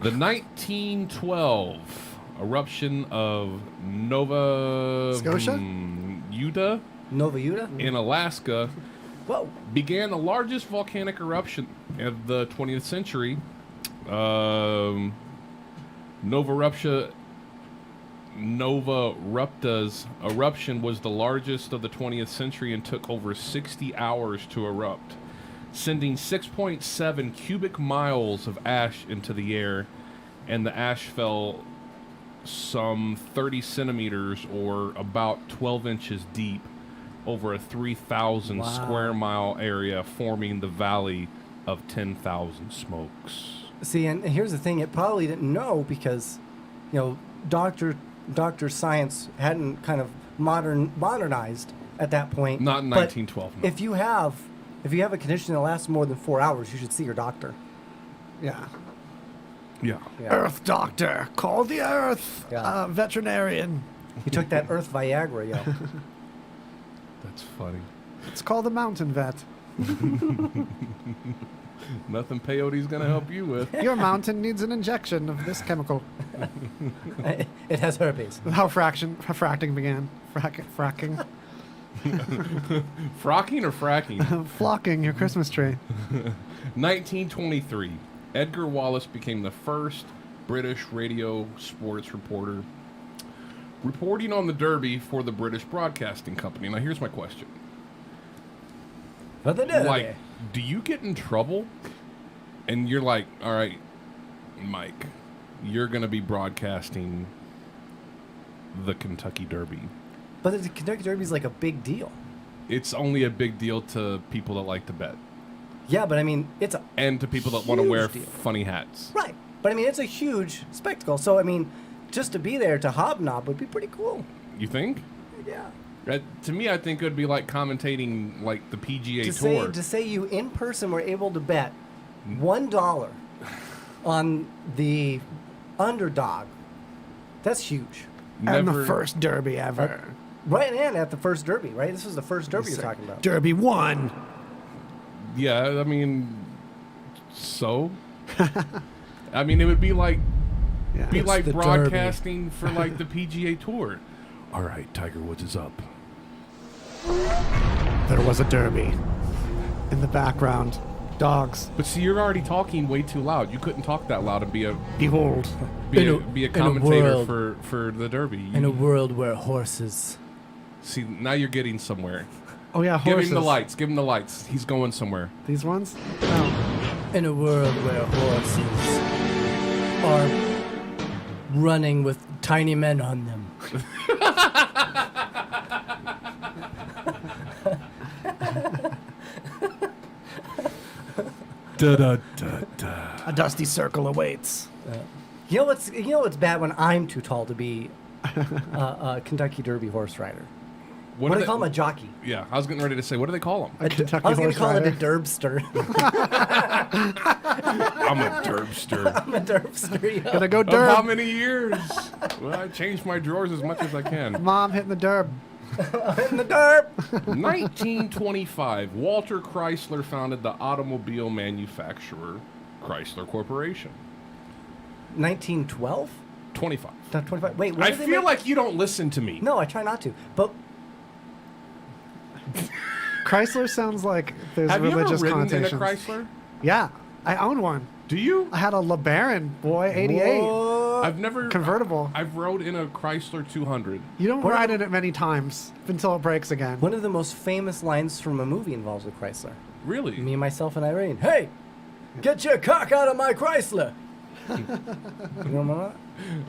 Speaker 2: The 1912 eruption of Nova
Speaker 1: Scotia?
Speaker 2: Utah?
Speaker 3: Nova Utah?
Speaker 2: In Alaska.
Speaker 3: Whoa.
Speaker 2: Began the largest volcanic eruption of the 20th century. Nova Rupta's eruption was the largest of the 20th century and took over 60 hours to erupt, sending 6.7 cubic miles of ash into the air, and the ash fell some 30 centimeters or about 12 inches deep over a 3,000 square mile area, forming the Valley of 10,000 Smokes.
Speaker 3: See, and here's the thing. It probably didn't know because, Dr. Science hadn't kind of modernized at that point.
Speaker 2: Not in 1912. No.
Speaker 3: If you have a condition that lasts more than 4 hours, you should see your doctor.
Speaker 1: Yeah.
Speaker 2: Yeah.
Speaker 1: Earth doctor, call the Earth veterinarian.
Speaker 3: He took that Earth Viagra, yo.
Speaker 2: That's funny.
Speaker 1: It's called the mountain vet.
Speaker 2: Nothing peyote's gonna help you with.
Speaker 1: Your mountain needs an injection of this chemical.
Speaker 3: It has herpes.
Speaker 1: How fracking began. Fracking.
Speaker 2: Frocking or fracking?
Speaker 1: Flocking your Christmas tree.
Speaker 2: 1923. Edgar Wallace became the first British radio sports reporter reporting on the Derby for the British Broadcasting Company. Now, here's my question.
Speaker 3: For the Derby.
Speaker 2: Like, do you get in trouble and you're like, all right, Mike, you're going to be broadcasting the Kentucky Derby?
Speaker 3: But the Kentucky Derby is like a big deal.
Speaker 2: It's only a big deal to people that like to bet.
Speaker 3: Yeah, but I mean, it's a
Speaker 2: and to people that want to wear
Speaker 3: deal.
Speaker 2: funny hats.
Speaker 3: Right. But I mean, it's a huge spectacle. So, I mean, just to be there to hobnob would be pretty cool.
Speaker 2: You think?
Speaker 3: Yeah.
Speaker 2: To me, I think it would be like commentating like the PGA Tour.
Speaker 3: To say you in person were able to bet $1 on the underdog, that's huge.
Speaker 1: And the first Derby ever.
Speaker 3: Right, and at the first Derby, right? This was the first Derby you're talking about.
Speaker 1: Derby 1.
Speaker 2: Yeah, I mean, so? I mean, it would be like
Speaker 1: the
Speaker 2: broadcasting for like the PGA Tour. All right, Tiger Woods is up.
Speaker 1: There was a Derby. In the background, dogs.
Speaker 2: But see, you're already talking way too loud. You couldn't talk that loud and be a
Speaker 1: behold,
Speaker 2: be a commentator for the Derby.
Speaker 3: In a world where horses.
Speaker 2: See, now you're getting somewhere.
Speaker 1: Oh yeah,
Speaker 2: Give
Speaker 1: horses.
Speaker 2: him the lights. Give him the lights. He's going somewhere.
Speaker 1: These ones? Oh.
Speaker 3: In a world where horses are running with tiny men on them.
Speaker 1: A dusty circle awaits.
Speaker 3: You know what's bad when I'm too tall to be a Kentucky Derby horse rider. What do they call him? A jockey.
Speaker 2: Yeah, I was getting ready to say, what do they call him?
Speaker 3: I was going to call it a derbster.
Speaker 2: I'm a derbster.
Speaker 3: I'm a derbster. Yeah.
Speaker 1: Gonna go
Speaker 2: Of
Speaker 1: derb.
Speaker 2: how many years? Well, I changed my drawers as much as I can.
Speaker 1: Mom hitting the derb.
Speaker 3: In the derb.
Speaker 2: 1925, Walter Chrysler founded the automobile manufacturer Chrysler Corporation.
Speaker 3: 1912?
Speaker 2: 25.
Speaker 3: 25. Wait,
Speaker 2: I feel like you don't listen to me.
Speaker 3: No, I try not to. But
Speaker 1: Chrysler sounds like there's
Speaker 2: Have you ever
Speaker 1: religious
Speaker 2: ridden in a
Speaker 1: connotations.
Speaker 2: Chrysler?
Speaker 1: Yeah, I own one.
Speaker 2: Do you?
Speaker 1: I had a LeBaron, boy, 88.
Speaker 2: I've never
Speaker 1: convertible.
Speaker 2: I've rode in a Chrysler 200.
Speaker 1: You don't ride in it many times until it breaks again.
Speaker 3: one of the most famous lines from a movie involves a Chrysler.
Speaker 2: Really?
Speaker 3: Me, myself, and Irene. Hey, get your cock out of my Chrysler. You remember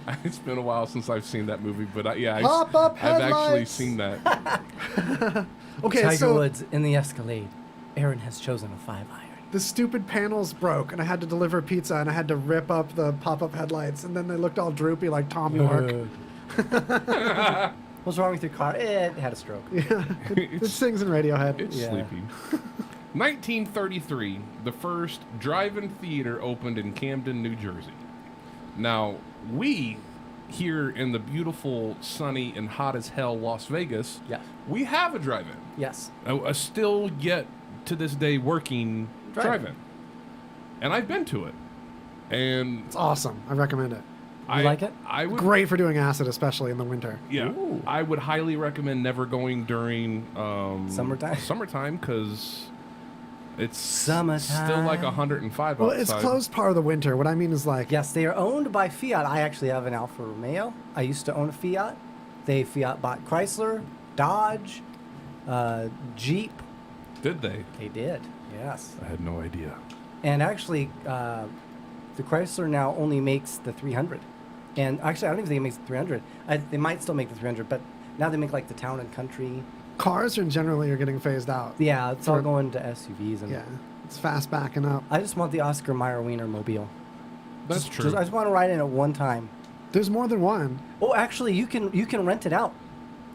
Speaker 3: that?
Speaker 2: It's been a while since I've seen that movie, but I've
Speaker 1: Pop-up
Speaker 2: actually
Speaker 1: headlights.
Speaker 2: seen that.
Speaker 1: Okay,
Speaker 3: Tiger
Speaker 1: so
Speaker 3: Woods in the Escalade. Aaron has chosen a 5-iron.
Speaker 1: the stupid panels broke, and I had to deliver pizza, and I had to rip up the pop-up headlights, and then they looked all droopy like Tom York.
Speaker 3: What's wrong with your car? It had a stroke.
Speaker 1: Yeah, it sings in Radiohead.
Speaker 2: It's sleepy. 1933, the first drive-in theater opened in Camden, New Jersey. Now, we here in the beautiful, sunny, and hot as hell Las Vegas, we have a drive-in.
Speaker 3: Yes.
Speaker 2: A still yet to this day working drive-in. And I've been to it. And
Speaker 1: It's awesome. I recommend it.
Speaker 3: You like it?
Speaker 2: I would,
Speaker 1: Great for doing acid, especially in the winter.
Speaker 2: Yeah.
Speaker 3: Ooh.
Speaker 2: I would highly recommend never going during
Speaker 3: Summertime,
Speaker 2: because it's
Speaker 3: Summertime.
Speaker 2: still like 105
Speaker 1: Well,
Speaker 2: outside.
Speaker 1: it's closed part of the winter. What I mean is like...
Speaker 3: Yes, they are owned by Fiat. I actually have an Alfa Romeo. I used to own a Fiat. Fiat bought Chrysler, Dodge, Jeep.
Speaker 2: Did they?
Speaker 3: They did, yes.
Speaker 2: I had no idea.
Speaker 3: And actually, the Chrysler now only makes the 300. And actually, I don't even think it makes the 300. They might still make the 300, but now they make like the Town and Country.
Speaker 1: Cars in generally are getting phased out.
Speaker 3: Yeah, it's all going to SUVs. And
Speaker 1: Yeah, it's fast backing up.
Speaker 3: I just want the Oscar Mayer Wiener mobile.
Speaker 2: That's true.
Speaker 3: I just want to ride in it one time.
Speaker 1: There's more than one.
Speaker 3: Oh, actually, you can rent it out.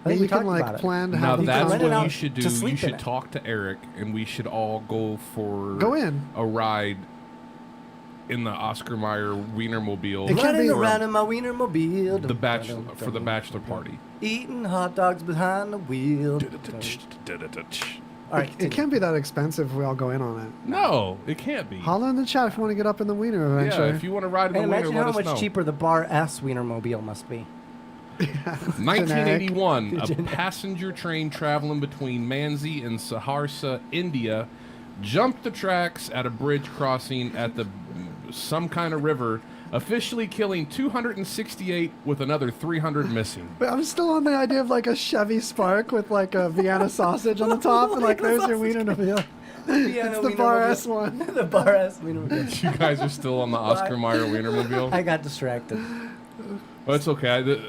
Speaker 3: I think
Speaker 1: you
Speaker 3: we
Speaker 1: can
Speaker 3: talked
Speaker 1: like
Speaker 3: about it.
Speaker 1: plan to
Speaker 2: Now
Speaker 1: have them
Speaker 2: that's
Speaker 1: come.
Speaker 3: rent it
Speaker 2: what
Speaker 3: out
Speaker 2: you should do.
Speaker 3: to
Speaker 2: You
Speaker 3: sleep in
Speaker 2: should
Speaker 3: it.
Speaker 2: talk to Eric, and we should all go for
Speaker 1: Go in.
Speaker 2: a ride in the Oscar Mayer Wienermobile.
Speaker 3: Running around in my Wienermobile.
Speaker 2: For the bachelor party.
Speaker 3: Eating hot dogs behind the wheel. All right,
Speaker 1: It can't be that expensive if we all go in on it.
Speaker 2: No, it can't be.
Speaker 1: Holla in the chat if you want to get up in the wiener eventually.
Speaker 2: Yeah, if you want to ride in the
Speaker 3: And
Speaker 2: wiener,
Speaker 3: imagine
Speaker 2: let
Speaker 3: how
Speaker 2: us
Speaker 3: much
Speaker 2: know.
Speaker 3: cheaper the Bar S Wienermobile must be.
Speaker 2: 1981, a passenger train traveling between Manzi and Saharsa, India, jumped the tracks at a bridge crossing at some kind of river, officially killing 268 with another 300 missing.
Speaker 1: But I'm still on the idea of like a Chevy Spark with like a Vienna sausage on the top, and like there's your Wienermobile. It's the Bar S one.
Speaker 3: The Bar S Wienermobile.
Speaker 2: You guys are still on the Oscar Mayer Wienermobile?
Speaker 3: I got distracted.
Speaker 2: Well, it's okay.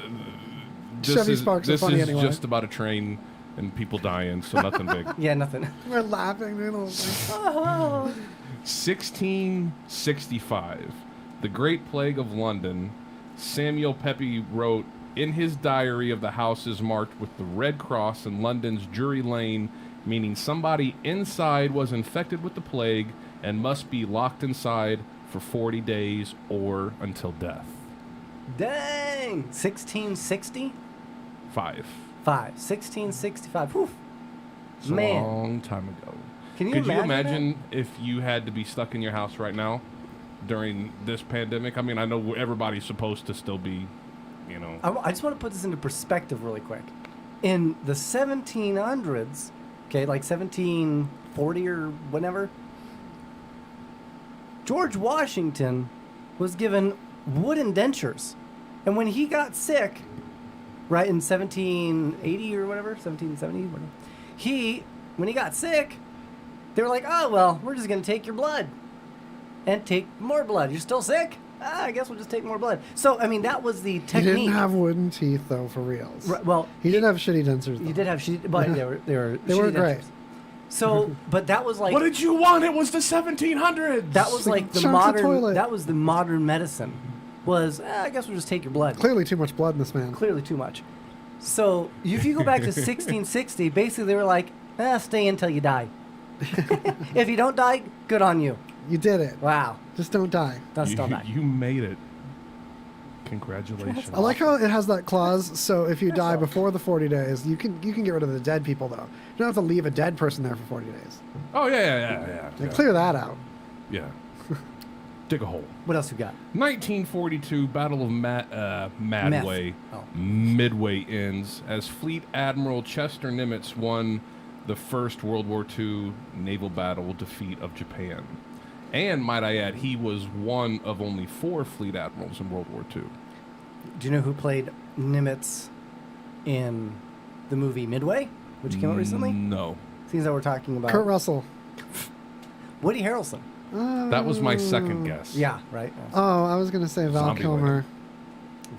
Speaker 1: Chevy Sparks are funny anyway.
Speaker 2: This is just about a train and people dying, so nothing big.
Speaker 3: Yeah, nothing.
Speaker 1: We're laughing.
Speaker 2: 1665, the Great Plague of London. Samuel Pepys wrote, in his diary of the houses marked with the Red Cross in London's Drury Lane, meaning somebody inside was infected with the plague and must be locked inside for 40 days or until death.
Speaker 3: Dang! 1660? 1665. Whew.
Speaker 2: It's a
Speaker 3: Man.
Speaker 2: long time ago.
Speaker 3: Can you
Speaker 2: Could you
Speaker 3: imagine
Speaker 2: imagine if you had to be stuck in your house right now during this pandemic? I mean, I know everybody's supposed to still be, you know.
Speaker 3: I just want to put this into perspective really quick. In the 1700s, okay, like 1740 or whatever, George Washington was given wooden dentures. And when he got sick, right, in 1780 or whatever, 1770, whatever, when he got sick, they were like, oh, well, we're just going to take your blood and take more blood. You're still sick? I guess we'll just take more blood. So, I mean, that was the technique.
Speaker 1: He didn't have wooden teeth, though, for reals.
Speaker 3: Right, well,
Speaker 1: he did have shitty dentures, though.
Speaker 3: He did have shitty, but they were
Speaker 1: they
Speaker 3: shitty
Speaker 1: were great.
Speaker 3: dentures. So, but that was like...
Speaker 2: What did you want? It was the 1700s.
Speaker 3: That was like the modern... That was the modern medicine. Was, I guess we'll just take your blood.
Speaker 1: Clearly too much blood in this man.
Speaker 3: Clearly too much. So, if you go back to 1660, basically they were like, stay until you die. If you don't die, good on you.
Speaker 1: You did it.
Speaker 3: Wow.
Speaker 1: Just don't die.
Speaker 3: Don't die.
Speaker 2: You made it. Congratulations.
Speaker 1: I like how it has that clause, so if you die before the 40 days, you can get rid of the dead people, though. You don't have to leave a dead person there for 40 days.
Speaker 2: Oh, yeah.
Speaker 1: Clear that out.
Speaker 2: Yeah. Dig a hole.
Speaker 3: What else you got?
Speaker 2: 1942, Battle of Midway. Midway ends as Fleet Admiral Chester Nimitz won the first World War II naval battle defeat of Japan. And, might I add, he was one of only 4 fleet admirals in World War II.
Speaker 3: Do you know who played Nimitz in the movie Midway, which came out recently?
Speaker 2: No.
Speaker 3: Seems that we're talking about...
Speaker 1: Kurt Russell.
Speaker 3: Woody Harrelson.
Speaker 2: That was my second guess.
Speaker 3: Yeah, right.
Speaker 1: Oh, I was going to say Val Kilmer.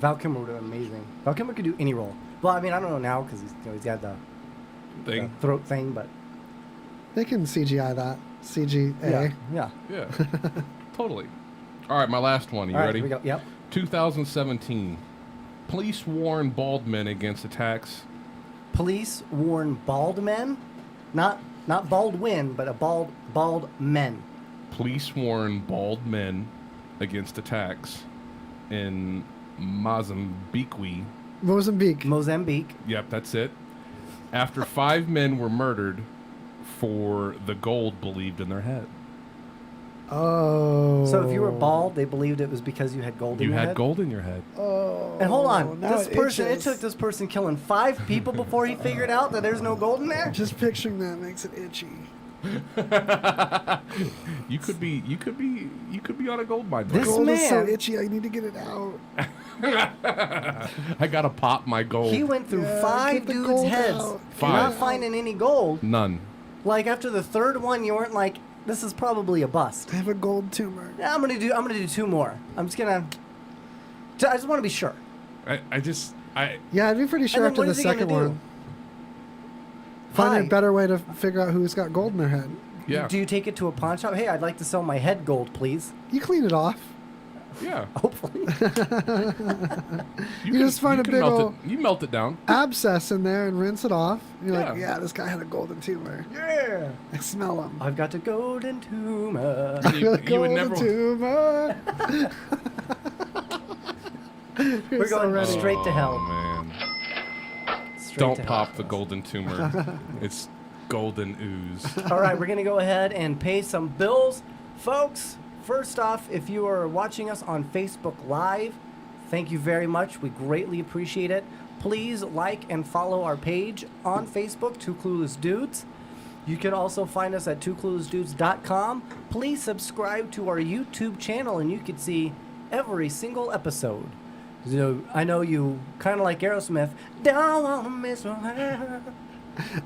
Speaker 3: Val Kilmer would have been amazing. Val Kilmer could do any role. Well, I mean, I don't know now because he's got the throat thing, but...
Speaker 1: They can CGI that. CGA.
Speaker 3: Yeah.
Speaker 2: Totally. All right, my last one. You
Speaker 3: All right,
Speaker 2: ready?
Speaker 3: here we go. Yep.
Speaker 2: 2017. Police warn bald men against attacks.
Speaker 3: Police warn bald men? Not Baldwin, but bald men.
Speaker 2: Police warn bald men against attacks in Mozambique.
Speaker 1: Mozambique.
Speaker 2: Yep, that's it. After 5 men were murdered for the gold believed in their head.
Speaker 1: Oh.
Speaker 3: So if you were bald, they believed it was because you had gold in your head?
Speaker 2: You had gold in your head.
Speaker 1: Oh.
Speaker 3: And hold on.
Speaker 1: Now
Speaker 3: This person, it took this person killing 5 people before he figured out that there's no gold in there?
Speaker 1: Just picturing that makes it itchy.
Speaker 2: You could be on a gold mine.
Speaker 3: This
Speaker 1: gold is so
Speaker 3: man-
Speaker 1: itchy. I need to get it out.
Speaker 2: I gotta pop my gold.
Speaker 3: He went through
Speaker 1: Yeah,
Speaker 3: 5
Speaker 1: get the
Speaker 3: dudes'
Speaker 1: gold
Speaker 3: heads,
Speaker 1: out.
Speaker 2: 5.
Speaker 3: not finding any gold.
Speaker 2: None.
Speaker 3: Like after the 3rd one, you weren't like, this is probably a bust.
Speaker 1: I have a gold tumor.
Speaker 3: Yeah, I'm gonna do 2 more. I just want to be sure.
Speaker 2: I
Speaker 1: Yeah, I'd be pretty sure
Speaker 3: then
Speaker 1: after
Speaker 3: what
Speaker 1: the
Speaker 3: is he gonna
Speaker 1: second
Speaker 3: do?
Speaker 1: one. Find a better way to figure out who's got gold in their head.
Speaker 2: Yeah.
Speaker 3: Do you take it to a pawn shop? Hey, I'd like to sell my head gold, please.
Speaker 1: You clean it off.
Speaker 2: Yeah.
Speaker 3: Hopefully.
Speaker 1: You just find a big old
Speaker 2: You melt it down.
Speaker 1: abscess in there and rinse it off. You're like,
Speaker 2: Yeah.
Speaker 1: yeah, this guy had a golden tumor.
Speaker 3: Yeah.
Speaker 1: I smell him.
Speaker 3: I've got a golden tumor.
Speaker 2: You would never.
Speaker 1: Tumor.
Speaker 3: We're going straight to hell.
Speaker 2: Man.
Speaker 3: Straight
Speaker 2: Don't
Speaker 3: to
Speaker 2: pop
Speaker 3: hell.
Speaker 2: the golden tumor. It's golden ooze.
Speaker 3: All right, we're going to go ahead and pay some bills. Folks, first off, if you are watching us on Facebook Live, thank you very much. We greatly appreciate it. Please like and follow our page on Facebook, Two Clueless Dudes. You can also find us at twocluelessdudes.com. Please subscribe to our YouTube channel, and you can see every single episode. So I know you kind of like Aerosmith. Don't wanna miss her.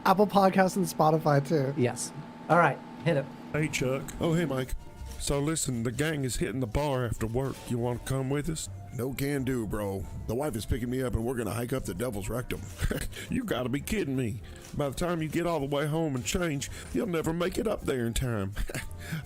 Speaker 1: Apple Podcasts and Spotify too.
Speaker 3: Yes. All right, hit it.
Speaker 17: Hey, Chuck. Oh, hey, Mike. So listen, the gang is hitting the bar after work. You want to come with us?
Speaker 18: No can do, bro. The wife is picking me up and we're gonna hike up the Devil's Rectum.
Speaker 17: You gotta be kidding me. By the time you get all the way home and change, you'll never make it up there in time.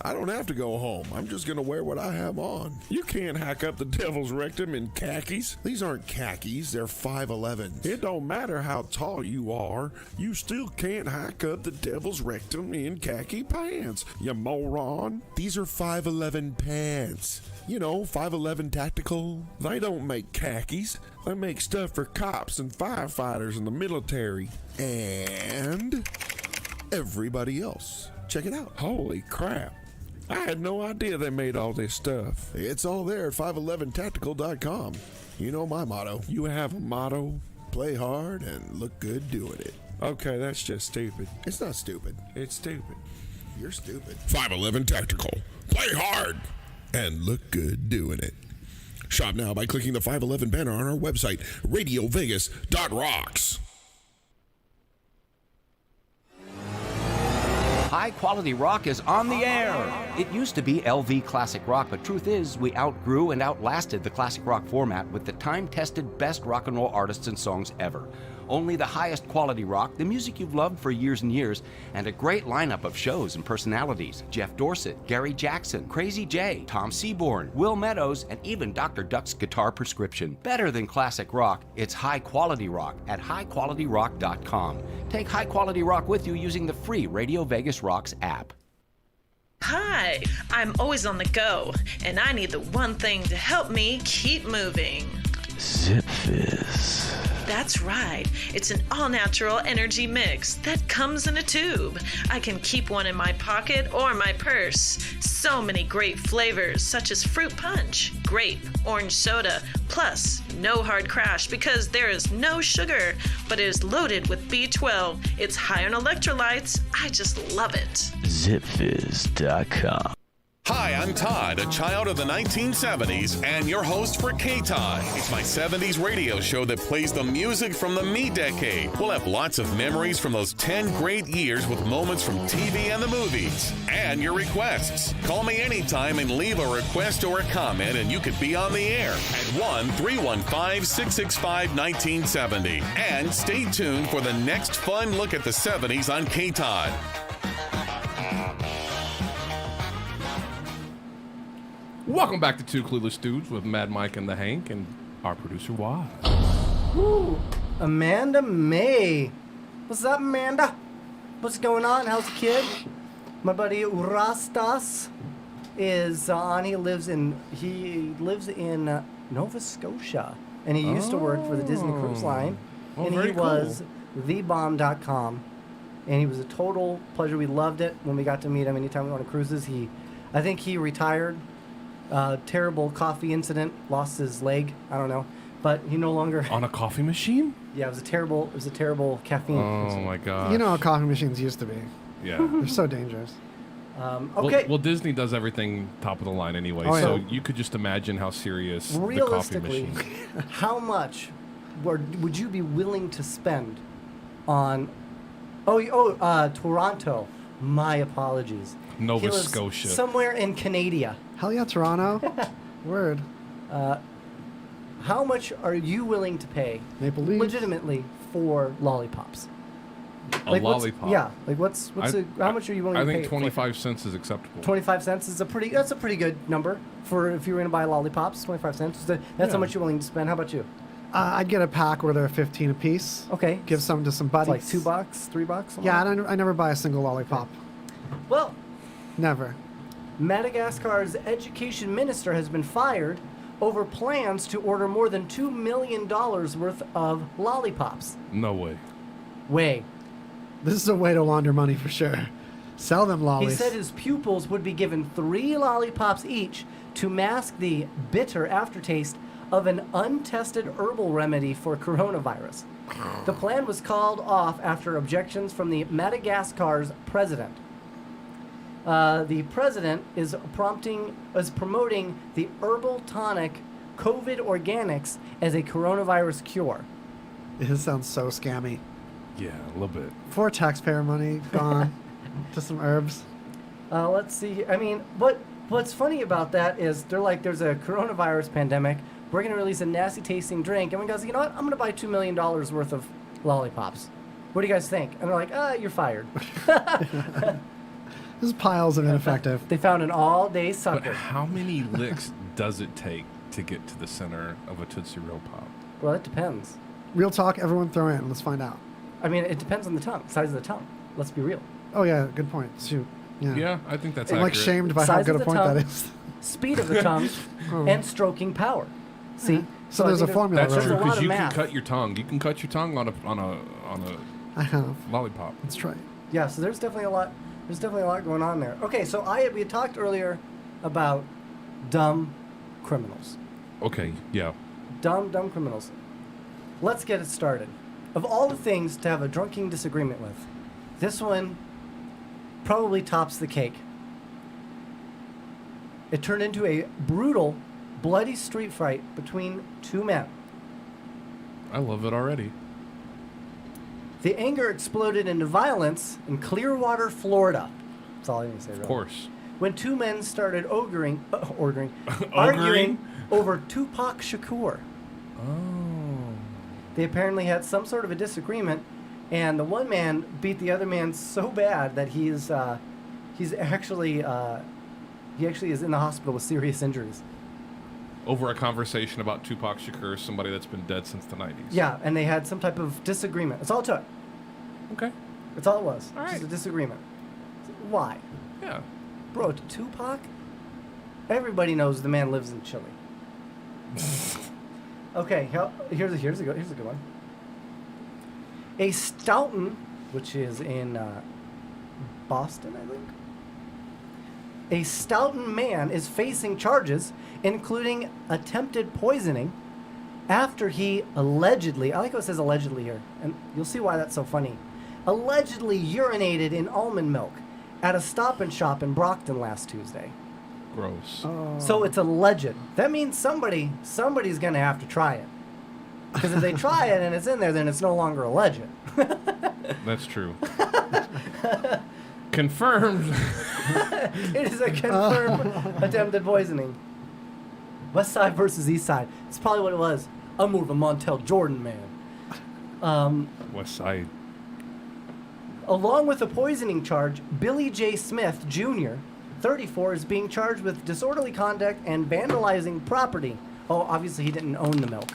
Speaker 18: I don't have to go home. I'm just gonna wear what I have on.
Speaker 17: You can't hike up the Devil's Rectum in khakis.
Speaker 18: These aren't khakis, they're 5'11s.
Speaker 17: It don't matter how tall you are, you still can't hike up the Devil's Rectum in khaki pants, you moron.
Speaker 18: These are 5'11 pants. You know, 5'11 tactical.
Speaker 17: They don't make khakis. They make stuff for cops and firefighters in the military.
Speaker 18: And everybody else. Check it out.
Speaker 17: Holy crap. I had no idea they made all this stuff.
Speaker 18: It's all there at 511tactical.com. You know my motto.
Speaker 17: You have a motto?
Speaker 18: Play hard and look good doing it.
Speaker 17: Okay, that's just stupid.
Speaker 18: It's not stupid.
Speaker 17: It's stupid.
Speaker 18: You're stupid.
Speaker 4: 511 Tactical. Play hard and look good doing it. Shop now by clicking the 511 banner on our website, radiovegas.rocks.
Speaker 6: High Quality Rock is on the air. It used to be LV Classic Rock, but truth is, we outgrew and outlasted the classic rock format with the time-tested best rock and roll artists and songs ever. Only the highest quality rock, the music you've loved for years and years, and a great lineup of shows and personalities. Jeff Dorset, Gary Jackson, Crazy J, Tom Seaborn, Will Meadows, and even Dr. Duck's Guitar Prescription. Better than classic rock, it's high quality rock at highqualityrock.com. Take high quality rock with you using the free Radio Vegas Rocks app.
Speaker 19: Hi, I'm always on the go, and I need the one thing to help me keep moving.
Speaker 20: Zip Fizz.
Speaker 19: That's right. It's an all-natural energy mix that comes in a tube. I can keep one in my pocket or my purse. So many great flavors such as fruit punch, grape, orange soda, plus no hard crash because there is no sugar, but it is loaded with B12. It's high on electrolytes. I just love it.
Speaker 20: ZipFizz.com.
Speaker 21: Hi, I'm Todd, a child of the 1970s and your host for K-Todd. It's my 70s radio show that plays the music from the me decade. We'll have lots of memories from those 10 great years with moments from TV and the movies. And your requests. Call me anytime and leave a request or a comment and you could be on the air at 1-315-665-1970. And stay tuned for the next fun look at the 70s on K-Todd.
Speaker 2: Welcome back to Two Clueless Dudes with Mad Mike and the Hank and our producer Waz.
Speaker 3: Woo. Amanda May. What's up, Amanda? What's going on? How's the kid? My buddy Rockstars is on. He lives in Nova Scotia, and he used to work for the Disney Cruise Line,
Speaker 2: Oh,
Speaker 3: and
Speaker 2: very
Speaker 3: he was thebomb.com, and he was a total pleasure. We loved it when we got to meet him. Anytime we went on cruises, I think he retired. Terrible coffee incident, lost his leg. I don't know, but he no longer
Speaker 2: on a coffee machine.
Speaker 3: Yeah, it was a terrible caffeine.
Speaker 2: Oh my god!
Speaker 1: You know how coffee machines used to be.
Speaker 2: Yeah,
Speaker 1: they're so dangerous.
Speaker 3: Okay.
Speaker 2: Well, Disney does everything top of the line anyway, so you could just imagine how serious the coffee
Speaker 3: Realistically,
Speaker 2: machine.
Speaker 3: how much would you be willing to spend on? Toronto. My apologies.
Speaker 2: Nova
Speaker 3: He lives
Speaker 2: Scotia.
Speaker 3: Somewhere in Canada.
Speaker 1: Hell yeah, Toronto. Word.
Speaker 3: How much are you willing to pay
Speaker 1: Maple Leafs.
Speaker 3: legitimately for lollipops?
Speaker 2: A
Speaker 3: Like,
Speaker 2: lollipop.
Speaker 3: Yeah, like how much are you willing to pay?
Speaker 2: I think 25 cents is acceptable.
Speaker 3: 25 cents is that's a pretty good number for if you were going to buy lollipops. 25 cents. That's how much you're willing to spend. How about you?
Speaker 1: I'd get a pack where they're 15 a piece.
Speaker 3: Okay.
Speaker 1: Give some to some buddies.
Speaker 3: It's like $2, $3.
Speaker 1: Yeah, I never buy a single lollipop.
Speaker 3: Well,
Speaker 1: never.
Speaker 3: Madagascar's education minister has been fired over plans to order more than $2 million worth of lollipops.
Speaker 2: No way.
Speaker 3: Way.
Speaker 1: This is a way to launder money for sure. Sell them lollies.
Speaker 3: He said his pupils would be given 3 lollipops each to mask the bitter aftertaste of an untested herbal remedy for coronavirus. The plan was called off after objections from the Madagascar's president. The president is promoting the herbal tonic COVID Organics as a coronavirus cure.
Speaker 1: This sounds so scammy.
Speaker 2: Yeah, a little bit.
Speaker 1: For taxpayer money gone to some herbs.
Speaker 3: Let's see. I mean, what's funny about that is they're like, there's a coronavirus pandemic. We're going to release a nasty tasting drink. And one goes, you know what? I'm going to buy $2 million worth of lollipops. What do you guys think? And they're like, you're fired.
Speaker 1: This piles of ineffective.
Speaker 3: They found an all-day sucker.
Speaker 2: But how many licks does it take to get to the center of a Tootsie Roll Pop?
Speaker 3: Well, it depends.
Speaker 1: Real talk, everyone throw in. Let's find out.
Speaker 3: I mean, it depends on the tongue, size of the tongue. Let's be real.
Speaker 1: Oh, yeah, good point. Shoot.
Speaker 2: Yeah, I think that's
Speaker 1: I'm
Speaker 2: accurate.
Speaker 1: like shamed by
Speaker 3: Size
Speaker 1: how good
Speaker 3: of
Speaker 1: a
Speaker 3: the
Speaker 1: point
Speaker 3: tongue,
Speaker 1: that is.
Speaker 3: Speed of the tongue, and stroking power. See?
Speaker 1: So there's a formula.
Speaker 2: That's true, because you can
Speaker 3: math.
Speaker 2: cut your tongue. You can cut your tongue on a
Speaker 1: I have.
Speaker 2: lollipop.
Speaker 1: That's right.
Speaker 3: Yeah, so there's definitely a lot going on there. Okay, so we had talked earlier about dumb criminals.
Speaker 2: Okay, yeah.
Speaker 3: Dumb criminals. Let's get it started. Of all the things to have a drunken disagreement with, this one probably tops the cake. It turned into a brutal, bloody street fight between 2 men.
Speaker 2: I love it already.
Speaker 3: The anger exploded into violence in Clearwater, Florida. That's all I need to say.
Speaker 2: Of course.
Speaker 3: When 2 men started arguing over Tupac Shakur.
Speaker 2: Oh.
Speaker 3: They apparently had some sort of a disagreement, and the one man beat the other man so bad that he actually is in the hospital with serious injuries.
Speaker 2: Over a conversation about Tupac Shakur, somebody that's been dead since the 90s.
Speaker 3: Yeah, and they had some type of disagreement. That's all it took.
Speaker 2: Okay.
Speaker 3: That's all it was.
Speaker 2: All right.
Speaker 3: Just a disagreement. Why?
Speaker 2: Yeah.
Speaker 3: Bro, Tupac? Everybody knows the man lives in Chile. Okay, here's a good one. A Stoughton, which is in Boston, I think. A Stoughton man is facing charges, including attempted poisoning, after he allegedly, I like how it says allegedly here, and you'll see why that's so funny, allegedly urinated in almond milk at a Stop and Shop in Brockton last Tuesday.
Speaker 2: Gross.
Speaker 1: Oh.
Speaker 3: So it's alleged. That means somebody's going to have to try it. Because if they try it and it's in there, then it's no longer alleged.
Speaker 2: That's true. Confirmed.
Speaker 3: It is a confirmed attempted poisoning. West Side versus East Side. It's probably what it was. I'm more of a Montel Jordan man.
Speaker 2: West Side.
Speaker 3: Along with a poisoning charge, Billy J. Smith Jr., 34, is being charged with disorderly conduct and vandalizing property. Oh, obviously he didn't own the milk.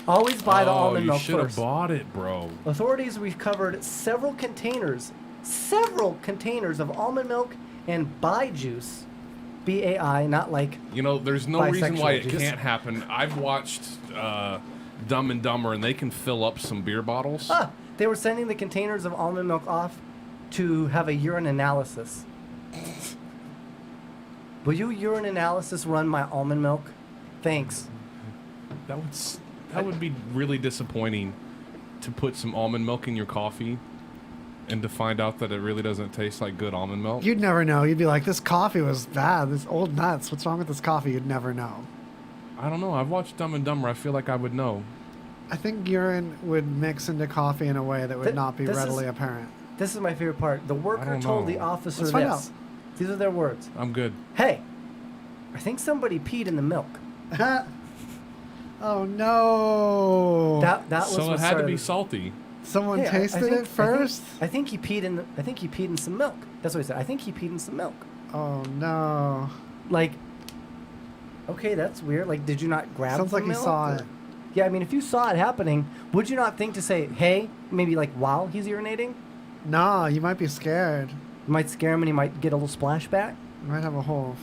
Speaker 3: Always buy the almond milk
Speaker 2: you should have
Speaker 3: first.
Speaker 2: bought it, bro.
Speaker 3: Authorities recovered several containers of almond milk and bai juice. B-A-I, not like
Speaker 2: there's no reason why it
Speaker 3: bisexual juice.
Speaker 2: can't happen. I've watched Dumb and Dumber, and they can fill up some beer bottles.
Speaker 3: They were sending the containers of almond milk off to have a urine analysis. Will you urine analysis run my almond milk? Thanks.
Speaker 2: That would be really disappointing to put some almond milk in your coffee and to find out that it really doesn't taste like good almond milk.
Speaker 1: You'd never know. You'd be like, this coffee was bad. This old nuts. What's wrong with this coffee? You'd never know.
Speaker 2: I don't know. I've watched Dumb and Dumber. I feel like I would know.
Speaker 1: I think urine would mix into coffee in a way that would not be readily apparent.
Speaker 3: This is my favorite part. The worker told the officer
Speaker 1: Let's find
Speaker 3: this. These are their words.
Speaker 2: I'm good.
Speaker 3: Hey, I think somebody peed in the milk.
Speaker 1: Oh no!
Speaker 3: That was
Speaker 2: so
Speaker 3: what
Speaker 2: it had to
Speaker 3: started
Speaker 2: be
Speaker 3: it.
Speaker 2: salty.
Speaker 1: Someone
Speaker 3: Hey,
Speaker 1: tasted it first?
Speaker 3: I think he peed in some milk. That's what he said. I think he peed in some milk.
Speaker 1: Oh no.
Speaker 3: Like, okay, that's weird. Like, did you not grab
Speaker 1: Sounds
Speaker 3: the
Speaker 1: like he
Speaker 3: milk,
Speaker 1: saw
Speaker 3: or-
Speaker 1: it.
Speaker 3: Yeah, I mean, if you saw it happening, would you not think to say, hey, maybe like while he's urinating?
Speaker 1: Nah, you might be scared.
Speaker 3: You might scare him and he might get a little splashback.
Speaker 1: You might have a whole.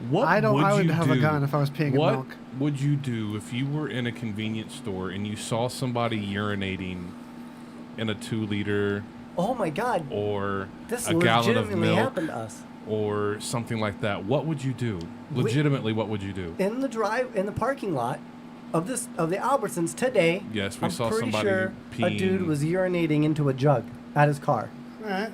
Speaker 2: What
Speaker 1: I would
Speaker 2: you
Speaker 1: have
Speaker 2: do?
Speaker 1: a gun if I was peeing in
Speaker 2: What
Speaker 1: milk.
Speaker 2: would you do if you were in a convenience store and you saw somebody urinating in a 2-liter
Speaker 3: Oh my God.
Speaker 2: or
Speaker 3: This
Speaker 2: a gallon of
Speaker 3: legitimately
Speaker 2: milk
Speaker 3: happened to us.
Speaker 2: or something like that? What would you do? Legitimately, what would you do?
Speaker 3: In the parking lot of the Albertsons today.
Speaker 2: Yes, we
Speaker 3: I'm
Speaker 2: saw
Speaker 3: pretty
Speaker 2: somebody
Speaker 3: sure a dude
Speaker 2: peeing.
Speaker 3: was urinating into a jug at his car.
Speaker 1: Alright.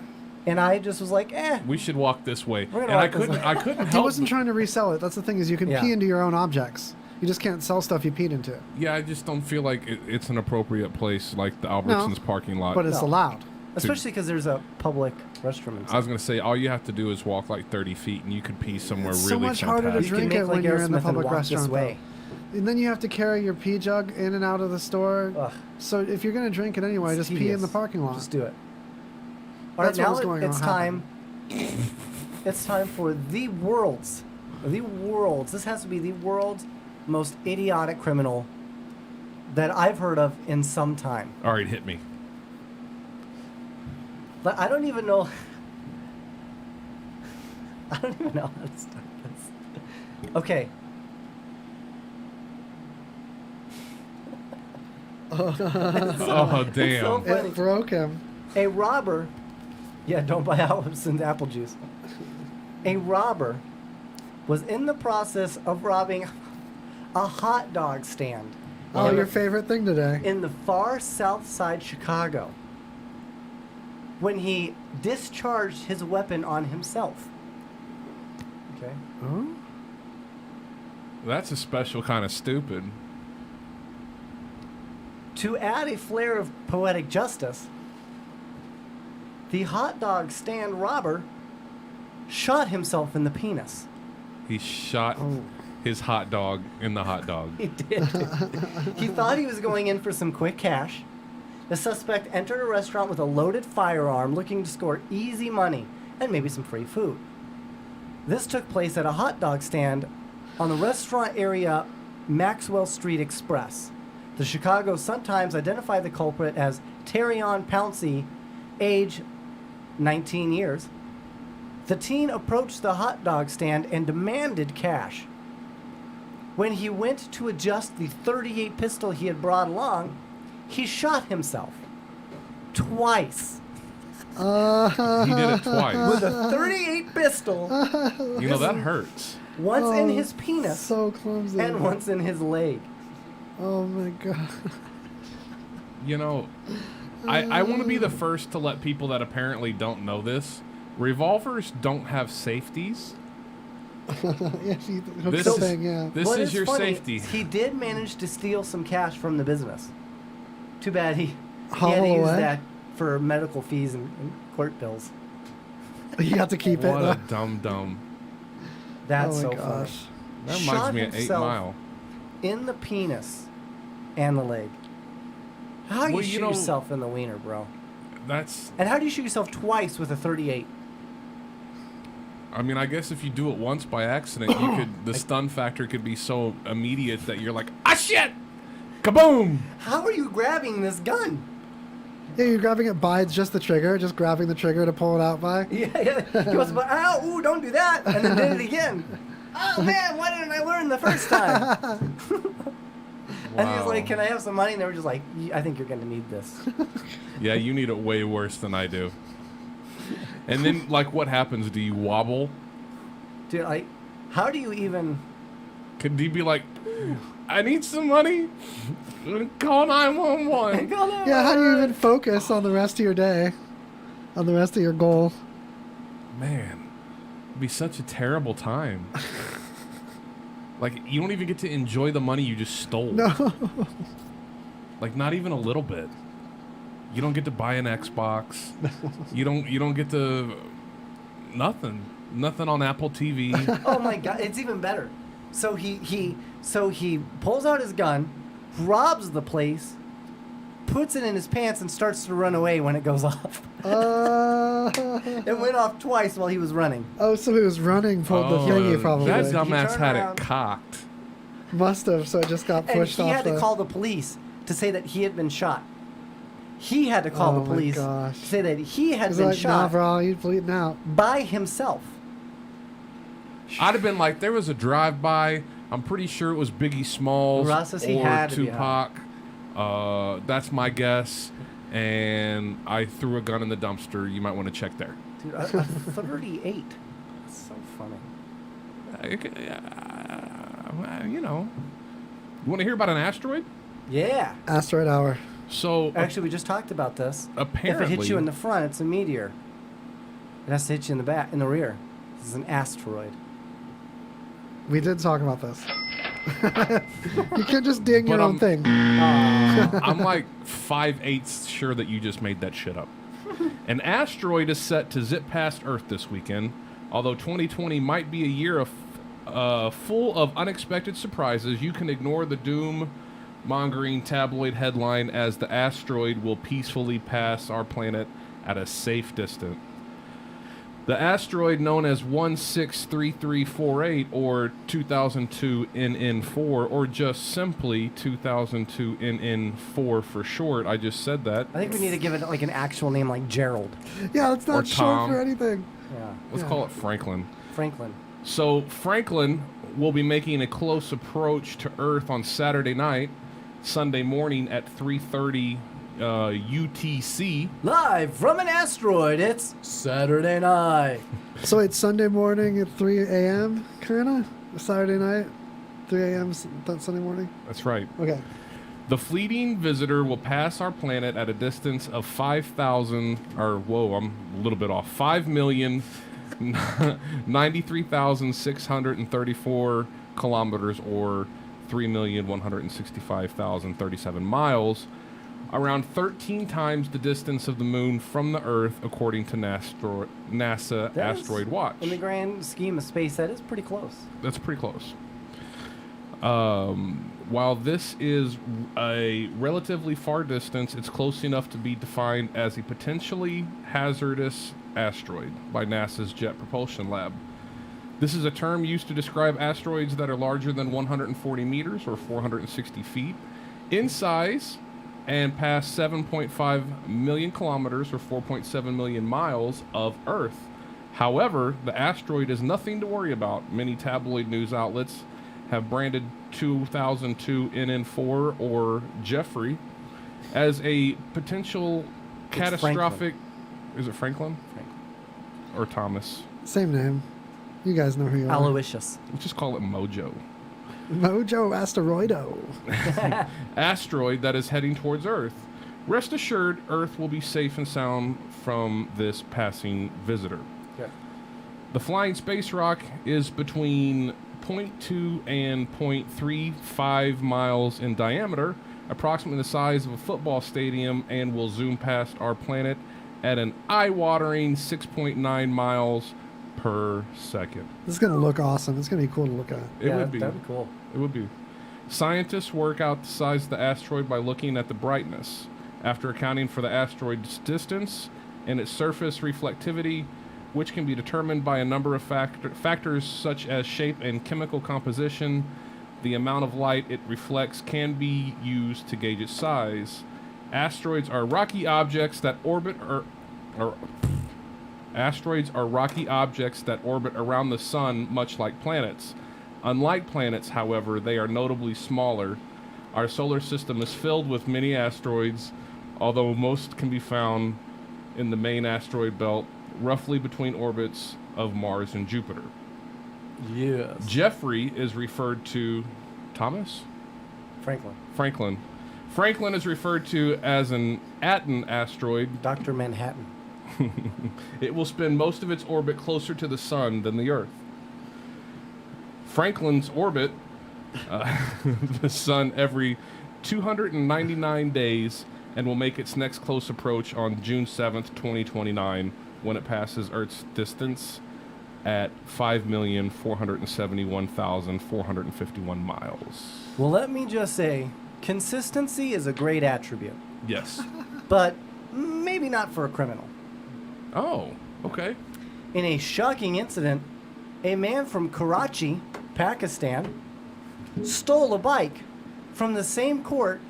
Speaker 3: And I just was like,
Speaker 2: We should walk this way.
Speaker 3: We're
Speaker 2: And
Speaker 3: gonna
Speaker 2: I
Speaker 3: walk this
Speaker 2: couldn't.
Speaker 3: way.
Speaker 2: I couldn't
Speaker 1: He
Speaker 2: help.
Speaker 1: wasn't trying to resell it. That's the thing is you can
Speaker 3: Yeah.
Speaker 1: pee into your own objects. You just can't sell stuff you peed into.
Speaker 2: Yeah, I just don't feel like it's an appropriate place like the Albertsons parking lot.
Speaker 1: But it's allowed.
Speaker 3: Especially because there's a public restroom.
Speaker 2: I was gonna say all you have to do is walk like 30 feet and you could pee somewhere
Speaker 1: It's
Speaker 2: really
Speaker 1: so much harder to
Speaker 2: fantastic.
Speaker 1: drink it when you're in the public
Speaker 3: walk this
Speaker 1: restaurant.
Speaker 3: way.
Speaker 1: Though. And then you have to carry your pee jug in and out of the store.
Speaker 3: Ugh.
Speaker 1: So if you're gonna drink it anyway,
Speaker 3: It's
Speaker 1: just pee in the
Speaker 3: tedious.
Speaker 1: parking lot.
Speaker 3: Just do it. All right,
Speaker 1: That's what
Speaker 3: now
Speaker 1: was going on
Speaker 3: it's time. It's time for the world's. This has to be the world's most idiotic criminal that I've heard of in some time.
Speaker 2: All right, hit me.
Speaker 3: But I don't even know. I don't even know how to start this. Okay.
Speaker 2: Oh, damn.
Speaker 3: So funny.
Speaker 1: It broke him.
Speaker 3: A robber. Yeah, don't buy Albertsons apple juice. A robber was in the process of robbing a hot dog stand.
Speaker 1: Oh, your favorite thing today.
Speaker 3: In the far south side Chicago. When he discharged his weapon on himself. Okay.
Speaker 1: Huh?
Speaker 2: That's a special kind of stupid.
Speaker 3: To add a flair of poetic justice, the hot dog stand robber shot himself in the penis.
Speaker 2: He shot his hot dog in the hot dog.
Speaker 3: He did. He thought he was going in for some quick cash. The suspect entered a restaurant with a loaded firearm looking to score easy money and maybe some free food. This took place at a hot dog stand on the restaurant area Maxwell Street Express. The Chicago Sun-Times identified the culprit as Terrion Pouncey, age 19 years. The teen approached the hot dog stand and demanded cash. When he went to adjust the .38 pistol he had brought along, he shot himself. Twice.
Speaker 2: He did it twice.
Speaker 3: With a .38 pistol.
Speaker 2: You know, that hurts.
Speaker 3: Once in his penis.
Speaker 1: So clumsy.
Speaker 3: And once in his leg.
Speaker 1: Oh my god.
Speaker 2: You know, I want to be the first to let people that apparently don't know this. Revolvers don't have safeties.
Speaker 1: Yeah, she hooked
Speaker 2: This
Speaker 1: the
Speaker 2: is-
Speaker 1: thing, yeah.
Speaker 2: this
Speaker 3: What
Speaker 2: is your
Speaker 3: funny,
Speaker 2: safety.
Speaker 3: He did manage to steal some cash from the business. Too bad he had to
Speaker 1: Haul
Speaker 3: use
Speaker 1: away?
Speaker 3: that for medical fees and court bills.
Speaker 1: You have to keep
Speaker 2: What
Speaker 1: it.
Speaker 2: a dum-dum.
Speaker 3: That's
Speaker 1: Oh
Speaker 3: so
Speaker 1: my
Speaker 3: funny.
Speaker 1: gosh.
Speaker 2: That
Speaker 3: Shot
Speaker 2: reminds me of 8
Speaker 3: himself
Speaker 2: Mile.
Speaker 3: in the penis and the leg. How do you
Speaker 2: Well,
Speaker 3: shoot
Speaker 2: you know-
Speaker 3: yourself in the wiener, bro?
Speaker 2: That's,
Speaker 3: And how do you shoot yourself twice with a .38?
Speaker 2: I mean, I guess if you do it once by accident, you could, the stun factor could be so immediate that you're like, ah shit! Kaboom!
Speaker 3: How are you grabbing this gun?
Speaker 1: Yeah, you're grabbing it by just the trigger, just grabbing the trigger to pull it out by.
Speaker 3: Yeah. He was like, ow, ooh, don't do that. And then did it again. Oh, man, why didn't I learn the first time? And he was like, can I have some money? And they were just like, I think you're going to need this.
Speaker 2: Yeah, you need it way worse than I do. And then, like, what happens? Do you wobble?
Speaker 3: Dude, like, how do you even...
Speaker 2: Could you be like, I need some money? Call 911.
Speaker 1: Yeah, how do you even focus on the rest of your day? On the rest of your goal?
Speaker 2: Man, it'd be such a terrible time. Like, you don't even get to enjoy the money you just stole.
Speaker 1: No.
Speaker 2: Like, not even a little bit. You don't get to buy an Xbox. You don't get to nothing on Apple TV.
Speaker 3: Oh my God, it's even better. So he pulls out his gun, robs the place, puts it in his pants and starts to run away when it goes off. It went off twice while he was running.
Speaker 1: Oh, so he was running, pulled the thingy probably.
Speaker 2: That dumbass
Speaker 3: turned
Speaker 2: had
Speaker 3: around.
Speaker 2: it cocked.
Speaker 1: Must have, so it just got
Speaker 3: And
Speaker 1: pushed
Speaker 3: he
Speaker 1: off
Speaker 3: had to call the police to say that he had been shot. He had to call the police to say that he had
Speaker 1: He's
Speaker 3: been
Speaker 1: like,
Speaker 3: shot
Speaker 1: nah, bro, he's bleeding out.
Speaker 3: by himself.
Speaker 2: I'd have been like, there was a drive-by. I'm pretty sure it was Biggie Smalls
Speaker 3: Russ says he
Speaker 2: or
Speaker 3: had to be
Speaker 2: Tupac. That's my guess. And I threw a gun in the dumpster. You might want to check there.
Speaker 3: Dude, a 38. That's so funny.
Speaker 2: You know. You want to hear about an asteroid?
Speaker 3: Yeah.
Speaker 1: Asteroid hour.
Speaker 2: So
Speaker 3: Actually, we just talked about this.
Speaker 2: Apparently,
Speaker 3: if it hits you in the front, it's a meteor. It has to hit you in the back, in the rear. This is an asteroid.
Speaker 1: We did talk about this. You can't just ding your
Speaker 2: But
Speaker 1: own thing.
Speaker 2: I'm like 5/8 sure that you just made that shit up. An asteroid is set to zip past Earth this weekend. Although 2020 might be a year of full of unexpected surprises, you can ignore the doom-mongering tabloid headline as the asteroid will peacefully pass our planet at a safe distance. The asteroid known as 163348 or 2002 NN4 or just simply 2002 NN4 for short. I just said that.
Speaker 3: I think we need to give it like an actual name like Gerald.
Speaker 1: Yeah, it's
Speaker 2: Or
Speaker 1: not short
Speaker 2: Tom.
Speaker 1: for anything.
Speaker 3: Yeah.
Speaker 2: Let's call it Franklin.
Speaker 3: Franklin.
Speaker 2: So Franklin will be making a close approach to Earth on Saturday night, Sunday morning at 3:30 UTC.
Speaker 3: Live from an asteroid, it's Saturday night.
Speaker 1: So it's Sunday morning at 3 a.m., kind of? Saturday night? 3 a.m. Sunday morning?
Speaker 2: That's right.
Speaker 1: Okay.
Speaker 2: The fleeting visitor will pass our planet at a distance of 5,000, or whoa, I'm a little bit off, 5,093,634 kilometers or 3,165,037 miles, around 13 times the distance of the moon from the Earth, according to NASA
Speaker 3: That is,
Speaker 2: Asteroid Watch.
Speaker 3: In the grand scheme of space, that is pretty close.
Speaker 2: That's pretty close. While this is a relatively far distance, it's close enough to be defined as a potentially hazardous asteroid by NASA's Jet Propulsion Lab. This is a term used to describe asteroids that are larger than 140 meters or 460 feet in size and pass 7.5 million kilometers or 4.7 million miles of Earth. However, the asteroid is nothing to worry about. Many tabloid news outlets have branded 2002 NN4 or Jeffrey as a potential catastrophic. Is it Franklin? Or Thomas?
Speaker 1: Same name. You guys know who you are.
Speaker 3: Aloysius.
Speaker 2: Let's just call it Mojo.
Speaker 1: Mojo Asteroido.
Speaker 2: Asteroid that is heading towards Earth. Rest assured, Earth will be safe and sound from this passing visitor.
Speaker 3: Yeah.
Speaker 2: The flying space rock is between 0.2 and 0.35 miles in diameter, approximately the size of a football stadium, and will zoom past our planet at an eye-watering 6.9 miles per second.
Speaker 1: This is going to look awesome. It's going to be cool to look at.
Speaker 2: It would be.
Speaker 3: That'd be cool.
Speaker 2: It would be. Scientists work out the size of the asteroid by looking at the brightness. After accounting for the asteroid's distance and its surface reflectivity, which can be determined by a number of factors such as shape and chemical composition, the amount of light it reflects can be used to gauge its size. Asteroids are rocky objects that orbit Asteroids are rocky objects that orbit around the sun, much like planets. Unlike planets, however, they are notably smaller. Our solar system is filled with many asteroids, although most can be found in the main asteroid belt, roughly between orbits of Mars and Jupiter.
Speaker 3: Yes.
Speaker 2: Jeffrey is referred to... Thomas?
Speaker 3: Franklin.
Speaker 2: Franklin is referred to as an Aten asteroid.
Speaker 3: Dr. Manhattan.
Speaker 2: It will spend most of its orbit closer to the sun than the Earth. Franklin's orbit the sun every 299 days and will make its next close approach on June 7th, 2029, when it passes Earth's distance at 5,471,451 miles.
Speaker 3: Well, let me just say, consistency is a great attribute.
Speaker 2: Yes.
Speaker 3: But maybe not for a criminal.
Speaker 2: Oh, okay.
Speaker 3: In a shocking incident, a man from Karachi, Pakistan, stole a bike from the same court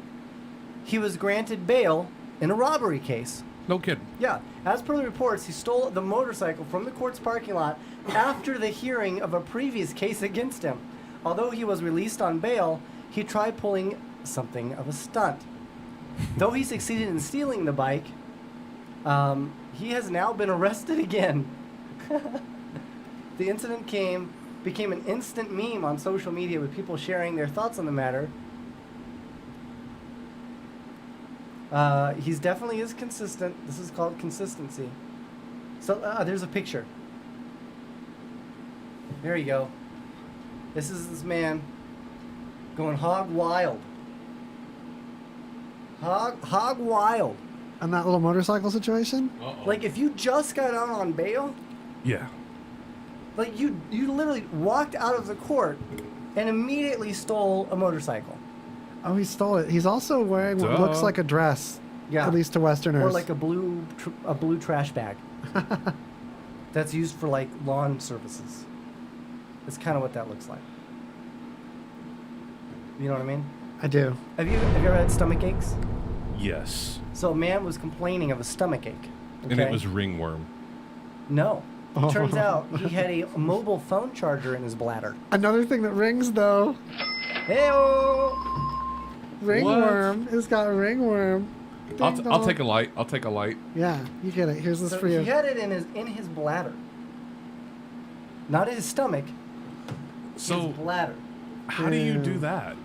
Speaker 3: he was granted bail in a robbery case.
Speaker 2: No kidding.
Speaker 3: Yeah. As per the reports, he stole the motorcycle from the court's parking lot after the hearing of a previous case against him. Although he was released on bail, he tried pulling something of a stunt. Though he succeeded in stealing the bike, he has now been arrested again. The incident became an instant meme on social media with people sharing their thoughts on the matter. He's definitely is consistent. This is called consistency. So there's a picture. There you go. This is this man going hog wild. Hog wild.
Speaker 1: And that little motorcycle situation?
Speaker 3: Like if you just got out on bail,
Speaker 2: Yeah.
Speaker 3: like you literally walked out of the court and immediately stole a motorcycle.
Speaker 1: Oh, he stole it. He's also wearing what looks like a dress.
Speaker 3: Yeah.
Speaker 1: At least to Westerners.
Speaker 3: Or like a blue trash bag. That's used for like lawn services. It's kind of what that looks like. You know what I mean?
Speaker 1: I do.
Speaker 3: Have you ever had stomach aches?
Speaker 2: Yes.
Speaker 3: So a man was complaining of a stomach ache.
Speaker 2: And it was ringworm.
Speaker 3: No. It turns out he had a mobile phone charger in his bladder.
Speaker 1: Another thing that rings, though.
Speaker 3: Hey-o!
Speaker 1: Ringworm. It's got ringworm.
Speaker 2: I'll take a light. I'll take a light.
Speaker 1: Yeah, you get it. Here's this
Speaker 3: So
Speaker 1: for you.
Speaker 3: he had it in his bladder. Not in his stomach.
Speaker 2: So
Speaker 3: his bladder.
Speaker 2: How do you do that?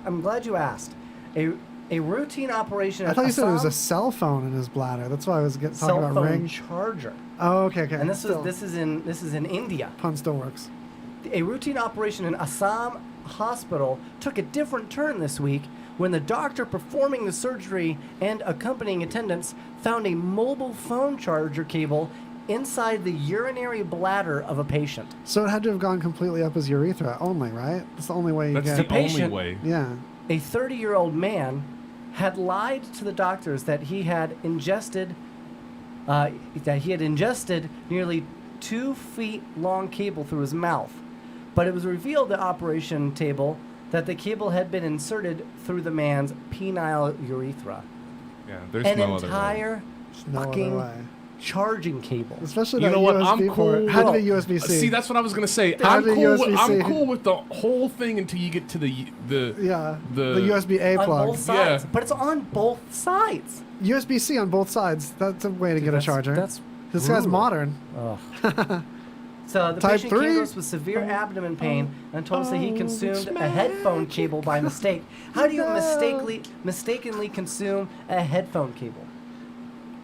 Speaker 3: I'm glad you asked. A routine operation.
Speaker 1: I
Speaker 3: at
Speaker 1: thought you said it was a
Speaker 3: Assam
Speaker 1: cell phone in his bladder. That's why I was talking
Speaker 3: cell
Speaker 1: about
Speaker 3: phone
Speaker 1: ring.
Speaker 3: charger.
Speaker 1: Oh, okay.
Speaker 3: And this
Speaker 1: Still.
Speaker 3: is in India.
Speaker 1: Pun still works.
Speaker 3: A routine operation in Assam hospital took a different turn this week when the doctor performing the surgery and accompanying attendants found a mobile phone charger cable inside the urinary bladder of a patient.
Speaker 1: So it had to have gone completely up his urethra only, right? That's the only way you
Speaker 2: That's
Speaker 1: get.
Speaker 2: the only way.
Speaker 1: Yeah.
Speaker 3: A 30-year-old man had lied to the doctors that he had ingested nearly 2 feet long cable through his mouth. But it was revealed at operation table that the cable had been inserted through the man's penile urethra.
Speaker 2: Yeah, there's
Speaker 3: An
Speaker 2: no other way.
Speaker 3: entire
Speaker 1: no other
Speaker 3: fucking
Speaker 1: way.
Speaker 3: charging cable.
Speaker 1: Especially
Speaker 2: You
Speaker 1: that
Speaker 2: know what?
Speaker 1: USB
Speaker 2: I'm
Speaker 1: port.
Speaker 2: cool.
Speaker 1: Had to be USB-C.
Speaker 2: See, that's what I was gonna say.
Speaker 1: It had to be USB-C.
Speaker 2: I'm cool with the whole thing until you get to the
Speaker 1: USB-A
Speaker 3: on
Speaker 1: plug.
Speaker 3: both sides. But it's on both sides.
Speaker 1: USB-C on both sides. That's a way to get a charger.
Speaker 3: That's
Speaker 1: this guy's
Speaker 3: brutal.
Speaker 1: modern.
Speaker 3: Ugh. So the
Speaker 1: Type
Speaker 3: patient came
Speaker 1: 3.
Speaker 3: to us with severe abdomen pain and told us that he consumed a headphone cable by mistake. How do you mistakenly consume a headphone cable?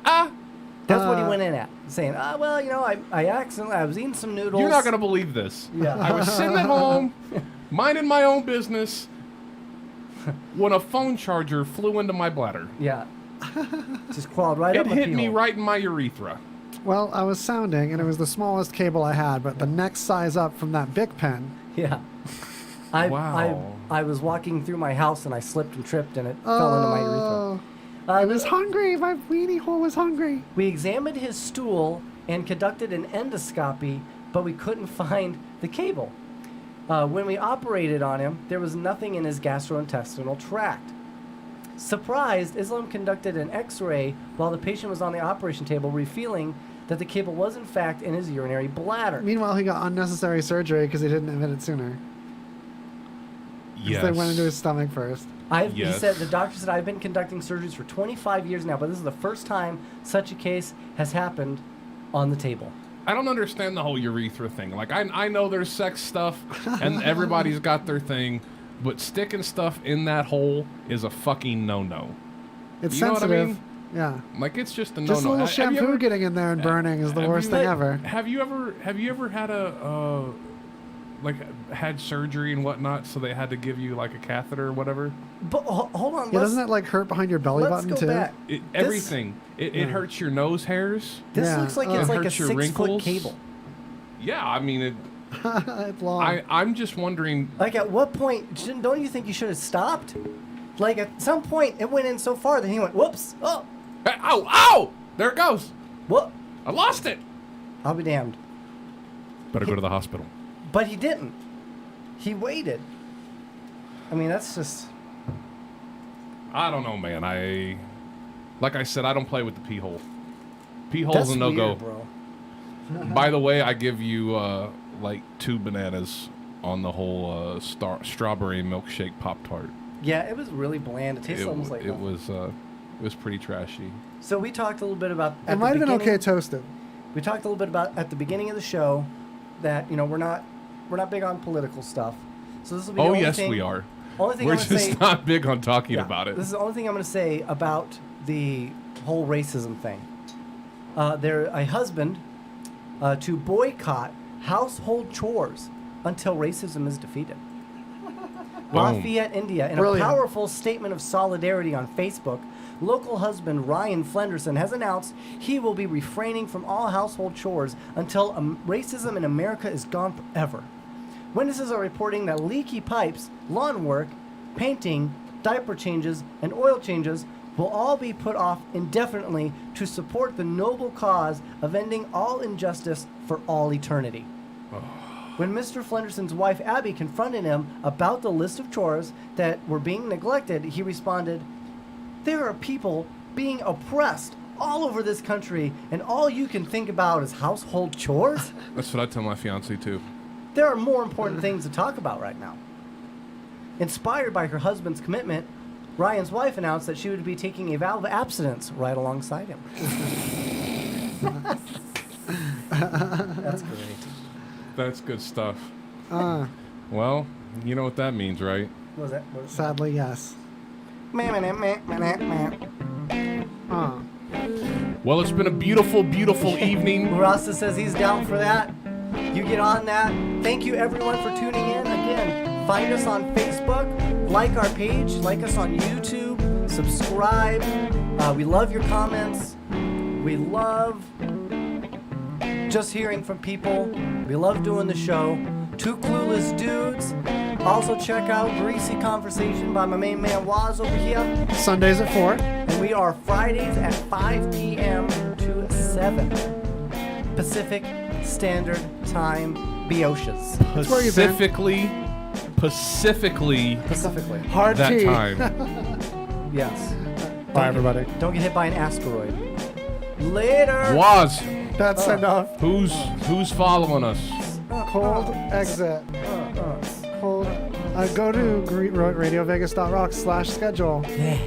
Speaker 3: That's what he went in at, saying, well, you know, I was eating some noodles.
Speaker 2: You're not gonna believe this.
Speaker 3: Yeah.
Speaker 2: I was sitting at home, minding my own business, when a phone charger flew into my bladder.
Speaker 3: Yeah. Just crawled right up
Speaker 2: It
Speaker 3: my
Speaker 2: hit me
Speaker 3: pee-hole.
Speaker 2: right in my urethra.
Speaker 1: Well, I was sounding, and it was the smallest cable I had, but the next size up from that Bic pen.
Speaker 3: Yeah.
Speaker 2: Wow.
Speaker 3: I was walking through my house and I slipped and tripped and it fell into my urethra.
Speaker 1: I was hungry. My weenie hole was hungry.
Speaker 3: We examined his stool and conducted an endoscopy, but we couldn't find the cable. When we operated on him, there was nothing in his gastrointestinal tract. Surprised, Islam conducted an x-ray while the patient was on the operation table, revealing that the cable was in fact in his urinary bladder.
Speaker 1: Meanwhile, he got unnecessary surgery because he didn't admit it sooner.
Speaker 2: Yes.
Speaker 1: They went into his stomach first.
Speaker 3: He said, the doctor said, I've been conducting surgeries for 25 years now, but this is the first time such a case has happened on the table.
Speaker 2: I don't understand the whole urethra thing. Like, I know there's sex stuff, and everybody's got their thing, but sticking stuff in that hole is a fucking no-no.
Speaker 1: It's
Speaker 2: you know
Speaker 1: sensitive.
Speaker 2: What I mean?
Speaker 1: Yeah.
Speaker 2: Like, it's just a no-no.
Speaker 1: Just a little
Speaker 2: Have you
Speaker 1: shampoo
Speaker 2: ever-
Speaker 1: getting in there and burning is the worst thing ever.
Speaker 2: Have you ever had had surgery and whatnot, so they had to give you like a catheter or whatever?
Speaker 3: But hold on.
Speaker 1: Yeah, doesn't that like hurt behind your belly
Speaker 3: let's
Speaker 1: button
Speaker 3: go
Speaker 1: too?
Speaker 3: back.
Speaker 2: Everything. It hurts your nose hairs.
Speaker 3: This looks like it's
Speaker 2: It
Speaker 3: like a
Speaker 2: hurts your
Speaker 3: 6-foot
Speaker 2: wrinkles.
Speaker 3: cable.
Speaker 2: Yeah, I mean it.
Speaker 1: It's long.
Speaker 2: I'm just wondering.
Speaker 3: Like, at what point don't you think you should have stopped? Like at some point, it went in so far that he went, "Whoops! Oh,
Speaker 2: Hey, ow! Ow! There it goes.
Speaker 3: what?
Speaker 2: I lost it.
Speaker 3: I'll be damned."
Speaker 2: Better go to the hospital.
Speaker 3: But he didn't. He waited. I mean, that's just.
Speaker 2: I don't know, man. Like I said, I don't play with the pee hole. Pee hole's
Speaker 3: That's
Speaker 2: a no-go.
Speaker 3: weird, bro.
Speaker 2: By the way, I give you like 2 bananas on the whole strawberry milkshake Pop-Tart.
Speaker 3: Yeah, it was really bland. It tasted almost like.
Speaker 2: It was pretty trashy.
Speaker 3: So we talked a little bit about.
Speaker 1: It might have been okay toasted.
Speaker 3: We talked a little bit about at the beginning of the show that we're not big on political stuff. So this will be.
Speaker 2: Oh
Speaker 3: the only
Speaker 2: yes,
Speaker 3: thing,
Speaker 2: we are.
Speaker 3: Only thing
Speaker 2: We're
Speaker 3: I'm gonna
Speaker 2: just
Speaker 3: say,
Speaker 2: not big on talking about it.
Speaker 3: This is the only thing I'm going to say about the whole racism thing. They're a husband to boycott household chores until racism is defeated. Lafayette, India, in
Speaker 1: Brilliant.
Speaker 3: a powerful statement of solidarity on Facebook, local husband Ryan Flenderson has announced he will be refraining from all household chores until racism in America is gone forever. Witnesses are reporting that leaky pipes, lawn work, painting, diaper changes, and oil changes will all be put off indefinitely to support the noble cause of ending all injustice for all eternity. When Mr. Flenderson's wife Abby confronted him about the list of chores that were being neglected, he responded, "There are people being oppressed all over this country, and all you can think about is household chores?
Speaker 2: That's what I tell my fiance too.
Speaker 3: There are more important things to talk about right now." Inspired by her husband's commitment, Ryan's wife announced that she would be taking a vow of abstinence right alongside him. That's great.
Speaker 2: That's good stuff. Well, you know what that means, right?
Speaker 3: What was that?
Speaker 1: Sadly, yes.
Speaker 2: Well, it's been a beautiful, beautiful evening.
Speaker 3: Rasta says he's down for that. You get on that. Thank you, everyone, for tuning in. Again, find us on Facebook, like our page, like us on YouTube, subscribe. We love your comments. We love just hearing from people. We love doing the show. Two Clueless Dudes. Also check out Greasy Conversation by my main man Waz over here.
Speaker 1: Sundays at 4.
Speaker 3: And we are Fridays at 5 p.m. to 7 Pacific Standard Time, Beotias.
Speaker 2: Pacifically.
Speaker 1: Hard
Speaker 2: that
Speaker 1: T.
Speaker 2: time.
Speaker 3: Yes.
Speaker 1: Bye, everybody.
Speaker 3: Don't get hit by an asteroid. Later.
Speaker 2: Waz.
Speaker 1: That's enough.
Speaker 2: Who's following us?
Speaker 1: Cold exit. Cold. Go to radiovegas.rocks/schedule.
Speaker 3: Yeah.